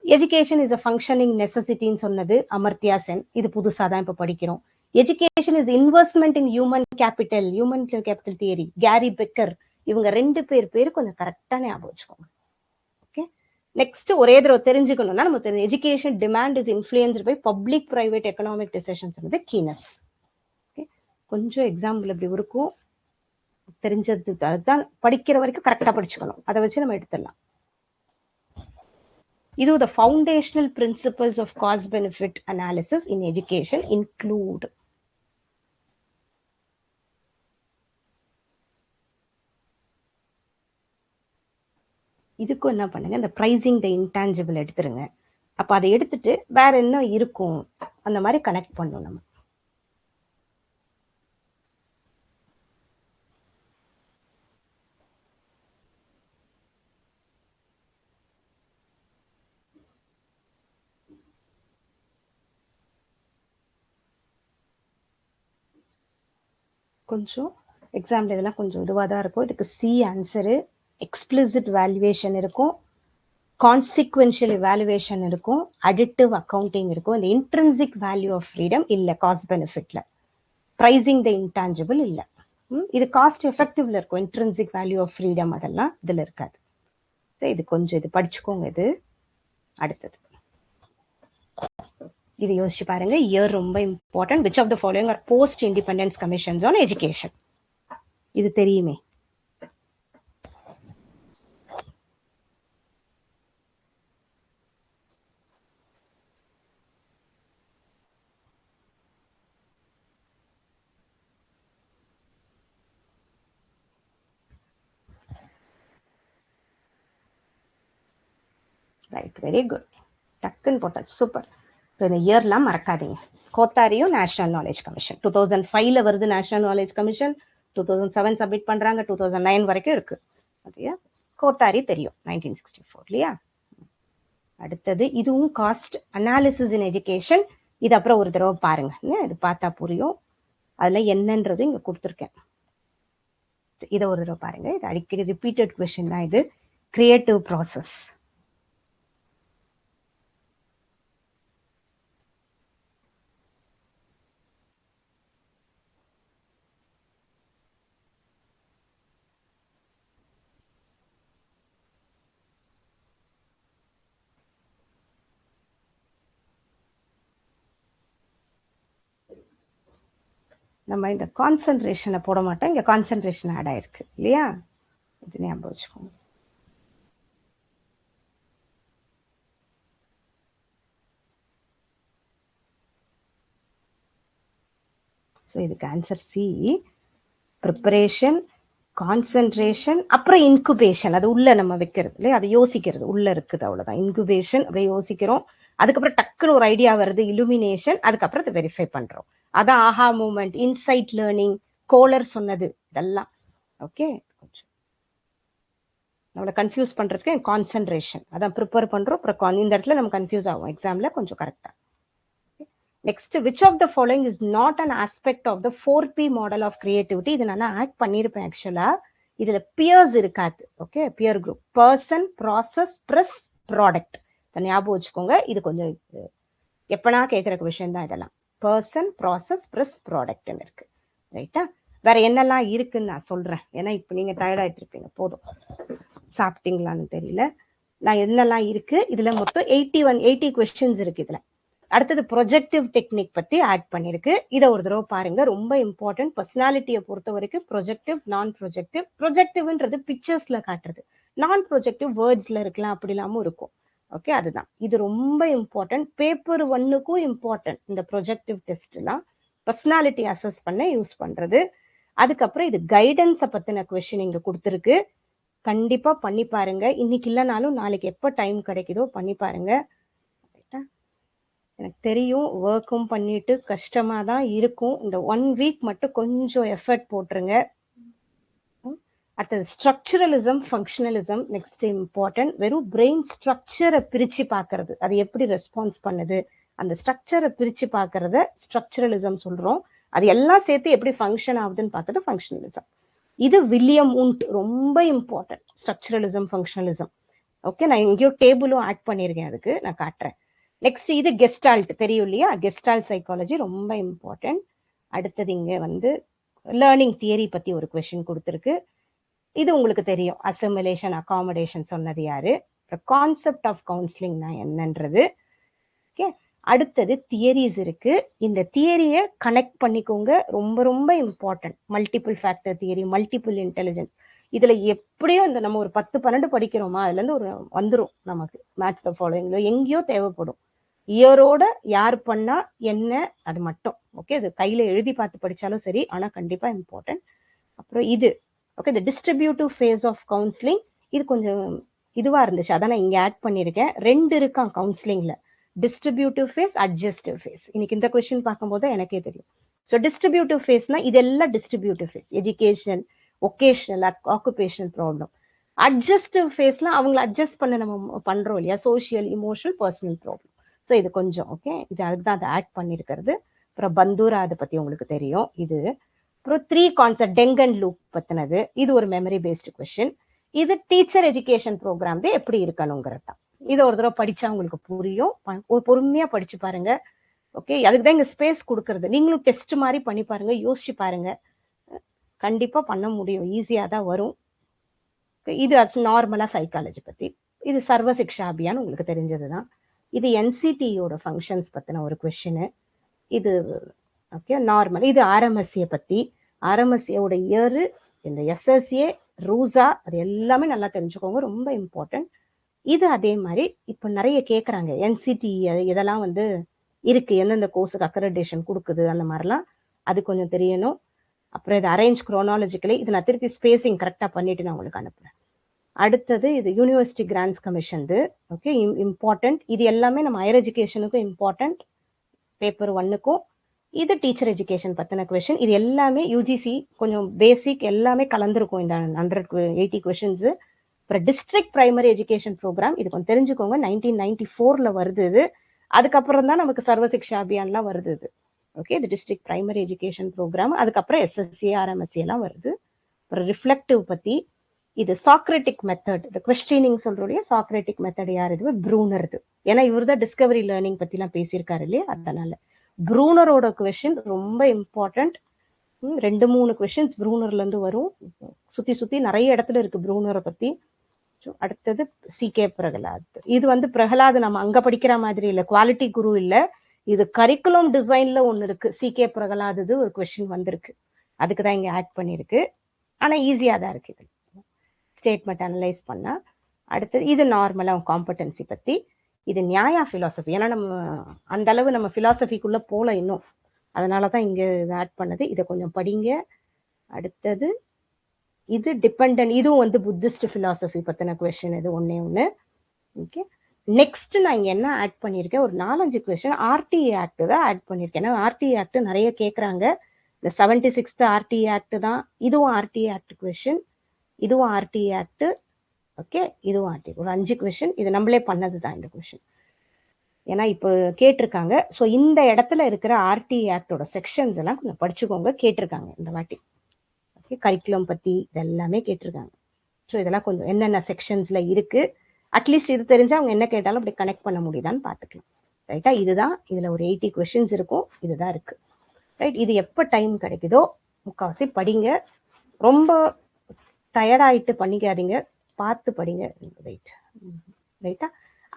[SPEAKER 1] எஜுகேஷன் இஸ் அ ஃபங்க்ஷனிங் நெசசிட்டின்னு சொன்னது அமர்த்தியா சென். இது புதுசா தான் இப்ப படிக்கிறோம். Education is investment in human capital theory, Gary Becker. இவங்க 2 பேர் கொஞ்சம் கரெக்டா ஞாபகம் வச்சுக்கோங்க. ஓகே, நெக்ஸ்ட் ஒரே தடவை தெரிஞ்சுக்கணும்னா நம்ம தெரியும், education demand is influenced by public private economic decisions, Keynes. Okay, கொஞ்சம் எக்ஸாம்பிள் இப்படி இருக்கும், தெரிஞ்சது அதுதான் படிக்கிற வரைக்கும் கரெக்டா படிச்சுக்கணும். அதை வச்சு நம்ம எடுத்துடலாம். இது the foundational principles of cost benefit analysis in education include. இதுக்கு என்ன பண்ணுங்க, இந்த pricing the intangible எடுத்துருங்க. அப்ப அதை எடுத்துட்டு வேற என்ன இருக்கும் அந்த மாதிரி கனெக்ட் பண்ணணும் நம்ம. கொஞ்சம் எக்ஸாம்பிள் இதெல்லாம் கொஞ்சம் இதுவாக தான் இருக்கும். இதுக்கு சி ஆன்சரு. எக்ஸ்பிளிசிட் வேல்யூவேஷன் இருக்கும், கான்சிக்வென்ஷியல் இவாலுவேஷன் இருக்கும், அடிட்டிவ் அக்கௌண்டிங் இருக்கும். இந்த இன்ட்ரின்சிக் வேல்யூ ஆஃப் ஃப்ரீடம் இல்லை காஸ்ட் பெனிஃபிட்ல. ப்ரைசிங் த இன்டான்ஜிபிள் இல்லை. இது காஸ்ட் எஃபெக்டிவ்ல இருக்கும். இன்ட்ரின்சிக் வேல்யூ ஆஃப் ஃப்ரீடம் அதெல்லாம் இதில் இருக்காது. இது கொஞ்சம் இது படிச்சுக்கோங்க. இது அடுத்தது இது யோசிச்சு பாருங்க. இயர் ரொம்ப important. Which of the following are post independence commissions on education? இது தெரியுமே. Right, very good. டக்குன்னு போட்டாச்சு, சூப்பர். இந்த இயர்லாம் மறக்காதீங்க. கோத்தாரியும் நேஷனல் நாலேஜ் கமிஷன் 2005ல வருது. நேஷனல் நாலேஜ் கமிஷன் 2007 சப்மிட் பண்றாங்க, 2009 வரைக்கும் இருக்கு. ஓகேயா? கோத்தாரி தெரியும் 1964 இல்லையா? அடுத்தது இதுவும் காஸ்ட் அனாலிசிஸ் இன் எஜுகேஷன். இது அப்புறம் ஒரு தடவை பாருங்க, இது பார்த்தா புரியும். அதுல என்னன்றது இங்க கொடுத்துருக்கேன், இதை ஒரு தடவை பாருங்க. இது அடிக்கடி ரிப்பீட்டட் கொஸ்டின் தான் இது. Creative process. நம்ம இந்த கான்சென்ட்ரேஷனை போட மாட்டோம், இங்க கான்சென்ட்ரேஷன் ஆட் ஆயிருக்கு இல்லையா? இது ஞாபகம் வச்சுக்கோங்க. ஸோ இதுக்கு ஆன்சர் சி. ப்ரிப்பரேஷன், கான்சென்ட்ரேஷன், அப்புறம் இன்குபேஷன். அது உள்ள நம்ம வைக்கிறது இல்லையா, அது யோசிக்கிறது உள்ள இருக்குது, அவ்வளோதான். இன்குபேஷன் அப்படியே யோசிக்கிறோம், அதுக்கப்புறம் டக்குன்னு ஒரு ஐடியா வருது, இலுமினேஷன், அதுக்கப்புறம் அதை வெரிஃபை பண்றோம். அதான் ஆஹா மூமெண்ட், இன்சைட் லேர்னிங், கோலர் சொன்னது இதெல்லாம். ஓகே, நம்மளை கன்ஃபியூஸ் பண்றதுக்கு கான்சென்ட்ரேஷன், அதான் ப்ரிப்பேர் பண்றோம். அப்புறம் இந்த இடத்துல நம்ம கன்ஃபியூஸ் ஆகும் எக்ஸாம்ல, கொஞ்சம் கரெக்டா. Next, which of the following is not an aspect of the 4P model of creativity. இது நான் ஆட் பண்ணியிருப்பேன் ஆக்சுவலா. இதுல பியர்ஸ் இருக்காது. Okay, peer group, person, process, plus product. ஞாபகம் வச்சுக்கோங்க, இது கொஞ்சம் எப்பனா கேட்குற விஷயம் தான் இதெல்லாம். பர்சன், ப்ராசஸ், ப்ளஸ் ப்ராடக்ட்னு இருக்கு. ரைட்டா? வேற என்னெல்லாம் இருக்குன்னு நான் சொல்றேன், ஏன்னா இப்போ நீங்க டயர்ட் ஆயிட்டு இருப்பீங்க. போதும், சாப்பிட்டீங்களான்னு தெரியல. நான் என்னெல்லாம் இருக்கு இதுல மொத்தம் 80 கொஸ்டின்ஸ் இருக்கு இதுல. அடுத்தது ப்ரொஜெக்டிவ் டெக்னிக் பத்தி ஆட் பண்ணிருக்கு. இதை ஒரு தடவை பாருங்க, ரொம்ப இம்பார்ட்டன்ட். பர்சனாலிட்டியை பொறுத்த வரைக்கும் ப்ரொஜெக்டிவ், நான் ப்ரொஜெக்டிவ். ப்ரொஜெக்டிவ்ன்றது பிக்சர்ஸ்ல காட்டுறது, நான் ப்ரொஜெக்டிவ் வேர்ட்ஸ்ல இருக்கலாம், அப்படி இல்லாமல் இருக்கும். ஓகே, அதுதான் இது ரொம்ப இம்பார்ட்டன்ட். பேப்பர் 1க்கும் இம்பார்ட்டன்ட் இந்த ப்ரொஜெக்டிவ் டெஸ்ட்லாம், பர்சனாலிட்டி அசஸ் பண்ண யூஸ் பண்றது. அதுக்கப்புறம் இது கைடன்ஸை பத்தின கொஸ்டின் இங்க கொடுத்துருக்கு, கண்டிப்பா பண்ணி பாருங்க. இன்னைக்கு இல்லைனாலும் நாளைக்கு எப்போ டைம் கிடைக்குதோ பண்ணி பாருங்க. எனக்கு தெரியும் ஒர்க்கும் பண்ணிட்டு கஷ்டமா தான் இருக்கும். இந்த 1 வீக் மட்டும் கொஞ்சம் எஃபர்ட் போட்டுருங்க. அடுத்தது ஸ்ட்ரக்சரலிசம், ஃபங்க்ஷனலிசம் நெக்ஸ்ட் இம்பார்ட்டன்ட். வெறும் பிரெயின் ஸ்ட்ரக்சரை பிரிச்சு பார்க்கறது, அது எப்படி ரெஸ்பான்ஸ் பண்ணுது, அந்த ஸ்ட்ரக்சரை பிரிச்சு பார்க்கறத ஸ்ட்ரக்சரலிசம் சொல்றோம். அது எல்லாம் சேர்த்து எப்படி ஃபங்க்ஷன் ஆகுதுன்னு பார்க்கறது ஃபங்க்ஷனலிசம். இது வில்லியம் வூண்ட், ரொம்ப இம்பார்ட்டன்ட் ஸ்ட்ரக்சரலிசம், ஃபங்க்ஷனலிசம். ஓகே, நான் எங்கேயோ டேபிளும் ஆட் பண்ணியிருக்கேன், அதுக்கு நான் காட்டுறேன். நெக்ஸ்ட் இது கெஸ்டால்ட், தெரியும் இல்லையா? கெஸ்டால்ட் சைக்காலஜி ரொம்ப இம்பார்ட்டன்ட். அடுத்தது இங்க வந்து லேர்னிங் தியரி பத்தி ஒரு கொஸ்டின் கொடுத்துருக்கு. இது உங்களுக்கு தெரியும், அசிமிலேஷன், அகாமடேஷன் சொன்னது யாரு, கான்செப்ட் ஆஃப் கவுன்சிலிங்னா என்னன்றது. ஓகே, அடுத்தது தியரிஸ் இருக்கு. இந்த தியரியை கனெக்ட் பண்ணிக்கோங்க, ரொம்ப ரொம்ப important. Multiple factor theory, multiple intelligence. இதுல எப்படியோ இந்த நம்ம ஒரு 10-12 படிக்கிறோமா, அதுல இருந்து ஒரு வந்துடும் நமக்கு. மேட்ச் த ஃபாலோயிங்ல எங்கேயோ தேவைப்படும். இயரோட யார் பண்ணா என்ன, அது மட்டும். ஓகே, இது கையில எழுதி பார்த்து படிச்சாலும் சரி, ஆனா கண்டிப்பா இம்பார்ட்டன்ட். அப்புறம் இது ஓகே, இந்த டிஸ்ட்ரிபியூட்டிவ் ஃபேஸ் ஆஃப் கவுன்சிலிங், இது கொஞ்சம் இதுவா இருந்துச்சு, அதான் நான் இங்க ஆட் பண்ணியிருக்கேன். 2 இருக்கான் கவுன்சிலிங்ல, டிஸ்ட்ரிபியூட்டிவ் ஃபேஸ், அட்ஜஸ்டிவ் ஃபேஸ். இன்னைக்கு இந்த கொஸ்டின் பார்க்கும்போது எனக்கே தெரியும். ஸோ டிஸ்ட்ரிபியூட்டிவ் ஃபேஸ்னா இதெல்லாம் distributive phase, education, vocational, occupational problem. Adjustive ஃபேஸ்ல அவங்களை அட்ஜஸ்ட் பண்ண நம்ம பண்றோம் இல்லையா, social, emotional, personal problem. So இது கொஞ்சம் ஓகே, இது அதுக்கு தான் அதை ஆட் பண்ணியிருக்கிறது. அப்புறம் பந்தூரா, அதை பத்தி உங்களுக்கு தெரியும். இது அப்புறம் 3 கான்செப்ட், டெங் அண்ட் லூப் பத்தினது. இது ஒரு மெமரி பேஸ்டு கொஸ்டின். இது டீச்சர் எஜுகேஷன் ப்ரோக்ராம் எப்படி இருக்கணுங்கிறது தான். இதை ஒரு தடவை படிச்சா உங்களுக்கு புரியும், பொறுமையா படிச்சு பாருங்க. ஓகே, அதுக்கு தான் இங்க ஸ்பேஸ் கொடுக்கறது. நீங்களும் டெஸ்ட் மாதிரி பண்ணி பாருங்க, யோசிச்சு பாருங்க, கண்டிப்பா பண்ண முடியும், ஈஸியா தான் வரும். இது நார்மலா சைக்காலஜி பத்தி. இது சர்வ சிக்ஷா அபியான், உங்களுக்கு தெரிஞ்சதுதான். இது என்சிடியோட ஃபங்க்ஷன்ஸ் பத்தின ஒரு கொஸ்டின். இது ஓகே நார்மல். இது ஆர்எம்எஸ்ஏ பத்தி, ஆர்எம்எஸ்ஏவோட இயரு, இந்த எஸ்எஸ்ஏ, ரூசா, அது எல்லாமே நல்லா தெரிஞ்சுக்கோங்க, ரொம்ப இம்பார்ட்டன்ட். இது அதே மாதிரி இப்போ நிறைய கேட்குறாங்க, என்சிடி இதெல்லாம் வந்து இருக்கு, எந்தெந்த கோர்ஸுக்கு அக்ரெடிடேஷன் கொடுக்குது, அந்த மாதிரிலாம் அது கொஞ்சம் தெரியணும். அப்புறம் இது அரேஞ்ச் குரோனாலஜிக்கலி, இது நான் திருப்பி ஸ்பேசிங் கரெக்டாக பண்ணிட்டு நான் உங்களுக்கு அனுப்புறேன். அடுத்தது இது யூனிவர்சிட்டி கிராண்ட்ஸ் கமிஷன்து. Okay, important. இது எல்லாமே நம்ம ஹையர் எஜுகேஷனுக்கும் இம்பார்ட்டன்ட், பேப்பர் 1க்கும். இது டீச்சர் எஜுகேஷன் பற்றின கொஷின். இது எல்லாமே யூஜிசி கொஞ்சம் பேசிக் எல்லாமே கலந்துருக்கும் இந்த 180 கொஷின்ஸு. அப்புறம் டிஸ்ட்ரிக்ட் பிரைமரி எஜுகேஷன் ப்ரோக்ராம் இது கொஞ்சம் தெரிஞ்சுக்கோங்க. 1994 வருது இது. அதுக்கப்புறம் தான் நமக்கு சர்வ சிக்ஷா அபியான்லாம் வருது இது. ஓகே, இது டிஸ்ட்ரிக்ட் பிரைமரி எஜுகேஷன் ப்ரோக்ராம். அதுக்கப்புறம் எஸ்எஸ்சி ஆர்எம்எஸ்சி எல்லாம் வருது. அப்புறம் ரிஃப்ளெக்டிவ் பற்றி இது சாக்ரட்டிக் மெத்தட், இந்த கொஸ்டினிங் சொல்றோடைய சாக்ரட்டிக் மெத்தட் யார்? இது ப்ரூனர். இது ஏன்னா இவர் தான் டிஸ்கவரி லேர்னிங் பற்றிலாம் பேசியிருக்காரு இல்லையா, அதனால ப்ரூனரோட கொஸ்டின் ரொம்ப இம்பார்ட்டன்ட். 2-3 கொஸ்டின்ஸ் ப்ரூனர்ல இருந்து வரும். சுத்தி சுத்தி நிறைய இடத்துல இருக்கு ப்ரூனரை பத்தி. அடுத்தது சி.கே. பிரகலாத். இது பிரகலாத் நம்ம அங்க படிக்கிற மாதிரி இல்ல, குவாலிட்டி குரு இல்ல, இது கரிக்குலம் டிசைன்ல ஒண்ணு இருக்கு. சி.கே. பிரகலாத் இது ஒரு கொஸ்டின் வந்திருக்கு, அதுக்குதான் இங்க ஆட் பண்ணிருக்கு. ஆனா ஈஸியா தான் இருக்கு இது ஸ்டேட்மெண்ட் அனலைஸ் பண்ணா. அடுத்தது இது நார்மலா காம்படன்சி பத்தி. இது நியாயா பிலாசபி, ஏன்னா நம்ம அந்த அளவு நம்ம பிலாசபிக்குள்ள போல இன்னும், அதனாலதான் இங்க ஆட் பண்ணது. இதை கொஞ்சம் படிங்க. அடுத்தது இது டிபெண்டன்ட், இதுவும் புத்திஸ்ட் பிலாசபி பத்தின கொஸ்டின். இது ஒண்ணு. ஓகே, நெக்ஸ்ட் நான் இங்க என்ன ஆட் பண்ணியிருக்கேன், ஒரு 4-5 கொஸ்டின் ஆர்டிஏ ஆக்ட் தான் ஆட் பண்ணியிருக்கேன். ஏன்னா ஆர்டிஏ ஆக்ட் நிறைய கேட்குறாங்க. இந்த 76th ஆர்டிஏ ஆக்ட் தான், இதுவும் ஆர்டிஏ ஆக்ட் கொஸ்டின், இதுவும் ஆர்டிஏ ஆக்ட். ஓகே, இதுவும் ஆர்டிஏ. ஒரு 5 கொஸ்டின் இது நம்மளே பண்ணது தான் இந்த கொஸ்டின், ஏன்னா இப்போ கேட்டிருக்காங்க. ஸோ இந்த இடத்துல இருக்கிற ஆர்டிஏ ஆக்டோட செக்ஷன்ஸ் எல்லாம் கொஞ்சம் படிச்சுக்கோங்க, கேட்டிருக்காங்க இந்த வாட்டி. ஓகே, கரிக்குலம் பத்தி இதெல்லாமே கேட்டிருக்காங்க. ஸோ இதெல்லாம் கொஞ்சம் என்னென்ன செக்ஷன்ஸ்ல இருக்கு, அட்லீஸ்ட் இது தெரிஞ்சா அவங்க என்ன கேட்டாலும் அப்படி கனெக்ட் பண்ண முடியுதான்னு பார்த்துக்கலாம். ரைட்டா, இதுதான் இதுல ஒரு 80 கொஸ்டின்ஸ் இருக்கும், இதுதான் இருக்கு. ரைட், இது எப்போ டைம் கிடைக்குதோ முக்கால்வாசி படிங்க, ரொம்ப டயர்டாயிட்டு பண்ணிக்காதீங்க, பார்த்து படிங்க. ரைட், ரைட்டா.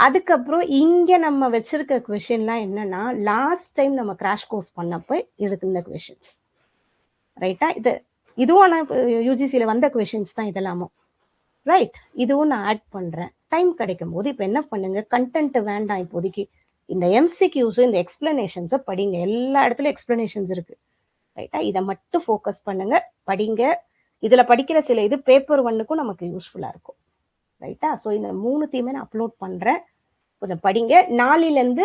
[SPEAKER 1] அதுக்கப்புறம் இங்க நம்ம வச்சிருக்க கொஸ்டின்லாம் என்னன்னா, லாஸ்ட் டைம் நம்ம கிராஷ் கோர்ஸ் பண்ணப்போ இருந்த கொஸ்டின்ஸ். ரைட்டா, இதுவும் ஆனால் யூஜிசியில் வந்த கொஸ்டின்ஸ் தான் இதெல்லாமும். ரைட், இதுவும் நான் ஆட் பண்றேன். டைம் கிடைக்கும் போது இப்போ என்ன பண்ணுங்க, கண்டென்ட் வேண்டாம் இப்போதைக்கு, இந்த எம்சிக்யூஸ் இந்த எக்ஸ்பிளனேஷன்ஸை படிங்க. எல்லா இடத்துலயும் எக்ஸ்பிளனேஷன்ஸ் இருக்கு. ரைட்டா, இதை மட்டும் ஃபோக்கஸ் பண்ணுங்க, படிங்க. இதுல படிக்கிற சில இது பேப்பர் 1க்கும் நமக்கு யூஸ்ஃபுல்லா இருக்கும். ரைட்டா, ஸோ இந்த 3த்தையுமே நான் அப்லோட் பண்றேன், கொஞ்சம் படிங்க. நாளிலிருந்து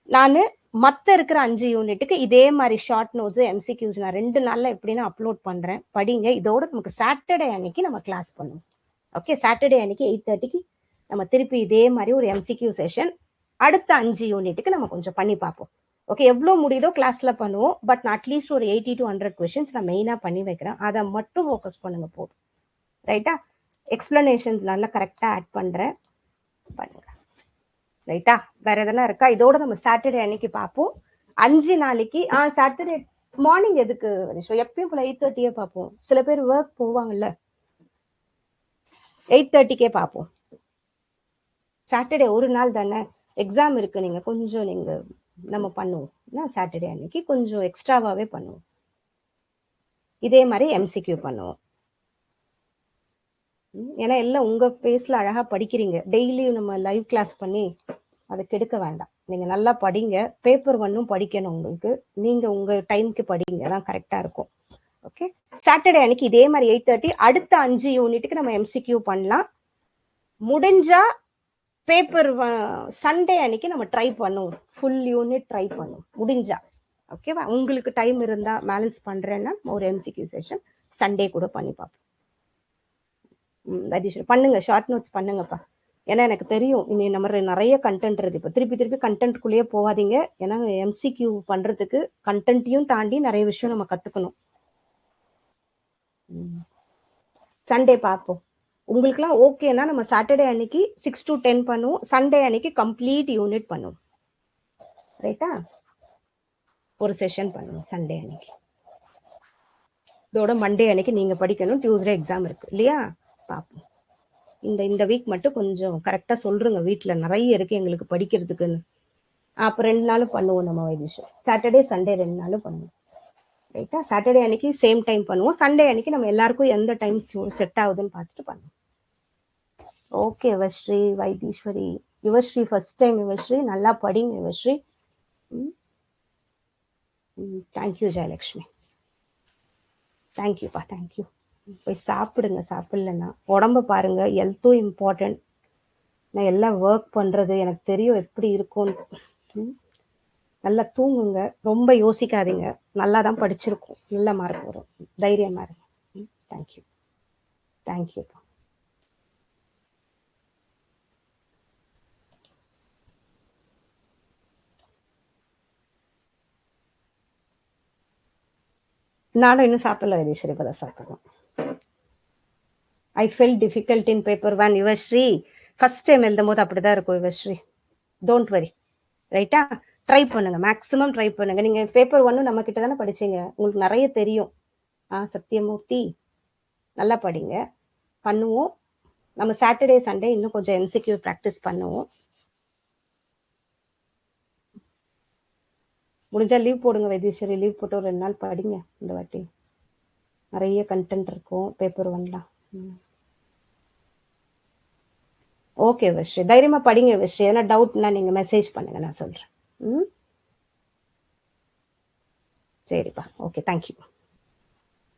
[SPEAKER 1] நான் மற்ற இருக்கிற 5 யூனிட்டுக்கு இதே மாதிரி ஷார்ட் நோட்ஸ் எம்சிக்யூஸ் நான் 2 நாள்ல எப்படின்னா அப்லோட் பண்றேன், படிங்க. இதோட நமக்கு சாட்டர்டே அன்னைக்கு நம்ம கிளாஸ் பண்ணுவோம். ஓகே, சாட்டர்டே அன்னைக்கு 8:30க்கு நம்ம திருப்பி இதே மாதிரி ஒரு எம்சிக்யூ செஷன் அடுத்த 5 யூனிட்டுக்கு நம்ம கொஞ்சம் பண்ணி பார்ப்போம். ஓகே, எவ்வளோ முடியுதோ கிளாஸ்ல பண்ணுவோம், பட் நான் அட்லீஸ்ட் ஒரு 80 to 100 கொஸ்டின்ஸ் நான் மெயினா பண்ணி வைக்கிறேன், அதை மட்டும் ஃபோக்கஸ் பண்ணுங்க போதும். ரைட்டா, எக்ஸ்பிளனேஷன்ஸ் நல்லா கரெக்டா ஆட் பண்றேன், பண்ணுங்க. ரைட்டா, வேற எதனா இருக்கா? இதோட நம்ம சாட்டர்டே அன்னைக்கு பார்ப்போம். 5 நாளைக்கு சாட்டர்டே மார்னிங் எதுக்கு எப்பயும் போல 8:30 பார்ப்போம். சில பேர் ஒர்க் போவாங்கல்ல, 8:30 பார்ப்போம். சாட்டர்டே ஒரு நாள் தானே, எக்ஸாம் இருக்கு, நீங்க கொஞ்சம் நம்ம பண்ணுவோம் சாட்டர்டே அன்னைக்கு கொஞ்சம் எக்ஸ்ட்ராவாவே பண்ணுவோம். இதே மாதிரி எம்சிக்யூ பண்ணுவோம். ஏன்னா எல்லாம் உங்க பேஸ்ல அழகா படிக்கிறீங்க, டெய்லியும் நம்ம லைவ் கிளாஸ் பண்ணி அதை கெடுக்க வேண்டாம். நீங்க நல்லா படிங்க, பேப்பர் 1ம் படிக்கணும் உங்களுக்கு, நீங்க உங்க டைமுக்கு படிங்க, அதான் கரெக்டா இருக்கும். ஓகே, சாட்டர்டே அன்னைக்கு இதே மாதிரி 8:30 அடுத்த 5 யூனிட்டுக்கு நம்ம எம்சிக்யூ பண்ணலாம். முடிஞ்சா பேப்பர் சண்டே அன்னைக்கு நம்ம ட்ரை பண்ணுவோம், ஃபுல் யூனிட் ட்ரை பண்ணுவோம் முடிஞ்சா. ஓகேவா, உங்களுக்கு டைம் இருந்தா பேலன்ஸ் பண்றேன்னா ஒரு எம்சிக்யூ செஷன் சண்டே கூட பண்ணி பார்ப்போம். பண்ணுங்க, ஷார்ட் நோட்ஸ் பண்ணுங்கப்பா, ஏன்னா எனக்கு தெரியும் இனி நம்ம நிறைய கண்டென்ட் இருக்கு. இப்போ திருப்பி திருப்பி கண்டென்ட்குள்ளேயே போகாதீங்க, ஏன்னா எம்சிக்யூ பண்றதுக்கு கண்டென்ட்டையும் தாண்டி நிறைய விஷயம் நம்ம கத்துக்கணும். சண்டே பார்ப்போம். உங்களுக்குலாம் ஓகேனா நம்ம சாட்டர்டே அன்னைக்கு 6 to 10 பண்ணுவோம், சண்டே அன்னைக்கு கம்ப்ளீட் யூனிட் பண்ணுவோம். ரைட்டா, ஒரு செஷன் பண்ணுவோம் சண்டே அன்னைக்கு. இதோட மண்டே அன்னைக்கு நீங்க படிக்கணும், டியூஸ்டே எக்ஸாம் இருக்கு இல்லையா, பார்ப்போம். இந்த வீக் மட்டும் கொஞ்சம் கரெக்டா சொல்றேங்க, வீட்டுல நிறைய இருக்கு எங்களுக்கு படிக்கிறதுக்குன்னு. அப்போ 2 நாளும் பண்ணுவோம் நம்ம வைத்தியம், சாட்டர்டே சண்டே 2 நாளும் பண்ணுவோம். ரைட்டா, சாட்டர்டே அன்னைக்கு சேம் டைம் பண்ணுவோம், சண்டே அன்னைக்கு நம்ம எல்லாருக்கும் எந்த டைம் செட் ஆகுதுன்னு பார்த்துட்டு பண்ணுவோம். Okay, Yuvasri, Vaitheeswari, Yuvasri first time, Yuvasri நல்லா படிங்க யுவஸ்ரீ. தேங்க்யூ ஜெயலக்ஷ்மி, தேங்க்யூப்பா, தேங்க்யூ. போய் சாப்பிடுங்க, சாப்பிடலன்னா உடம்ப பாருங்க, ஹெல்த்தும் இம்பார்ட்டன்ட். நான் எல்லாம் ஒர்க் பண்றது எனக்கு தெரியும் எப்படி இருக்கும்னு. நல்லா தூங்குங்க, ரொம்ப யோசிக்காதீங்க. நல்லா தான் படிச்சிருக்கோம். நல்ல மார்க் வரும். தைரியமா இருங்க. தேங்க்யூ. தேங்க்யூ. நானும் இன்னும் சாப்பிடல வைத்தீஸ்வரி, இப்பதான் சாப்பிடணும். I fell difficult in paper 1 Yuvashree. First time எழுதும் போது அப்படிதான் இருக்கும் யுவஸ்ரீ. Don't worry. ரைட்டா? ட்ரை பண்ணுங்க, மேக்ஸிமம் ட்ரை பண்ணுங்க. நீங்க பேப்பர் 1 நம்ம கிட்ட தானே படிச்சீங்க, உங்களுக்கு நிறைய தெரியும். சத்யமூர்த்தி, நல்லா படிங்க. பண்ணுவோம். நம்ம சாட்டர்டே சண்டே இன்னும் கொஞ்சம் எம்சிக்யூ ப்ராக்டிஸ் பண்ணுவோம். முடிஞ்சா லீவ் போடுங்க வைத்தீஸ்வரி. லீவ் போட்டு ஒரு 2 நாள் படிங்க. இந்த வாட்டி நிறைய கண்டென்ட் இருக்கும் பேப்பர் 1லாம். ஓகே விஸ்ரீ, தைரியமா படிங்க விஸ்ரீ. ஏன்னா டவுட்னா நீங்க மெசேஜ் பண்ணுங்க, நான் சொல்றேன். சரிப்பா, ஓகே, தேங்க்யூ.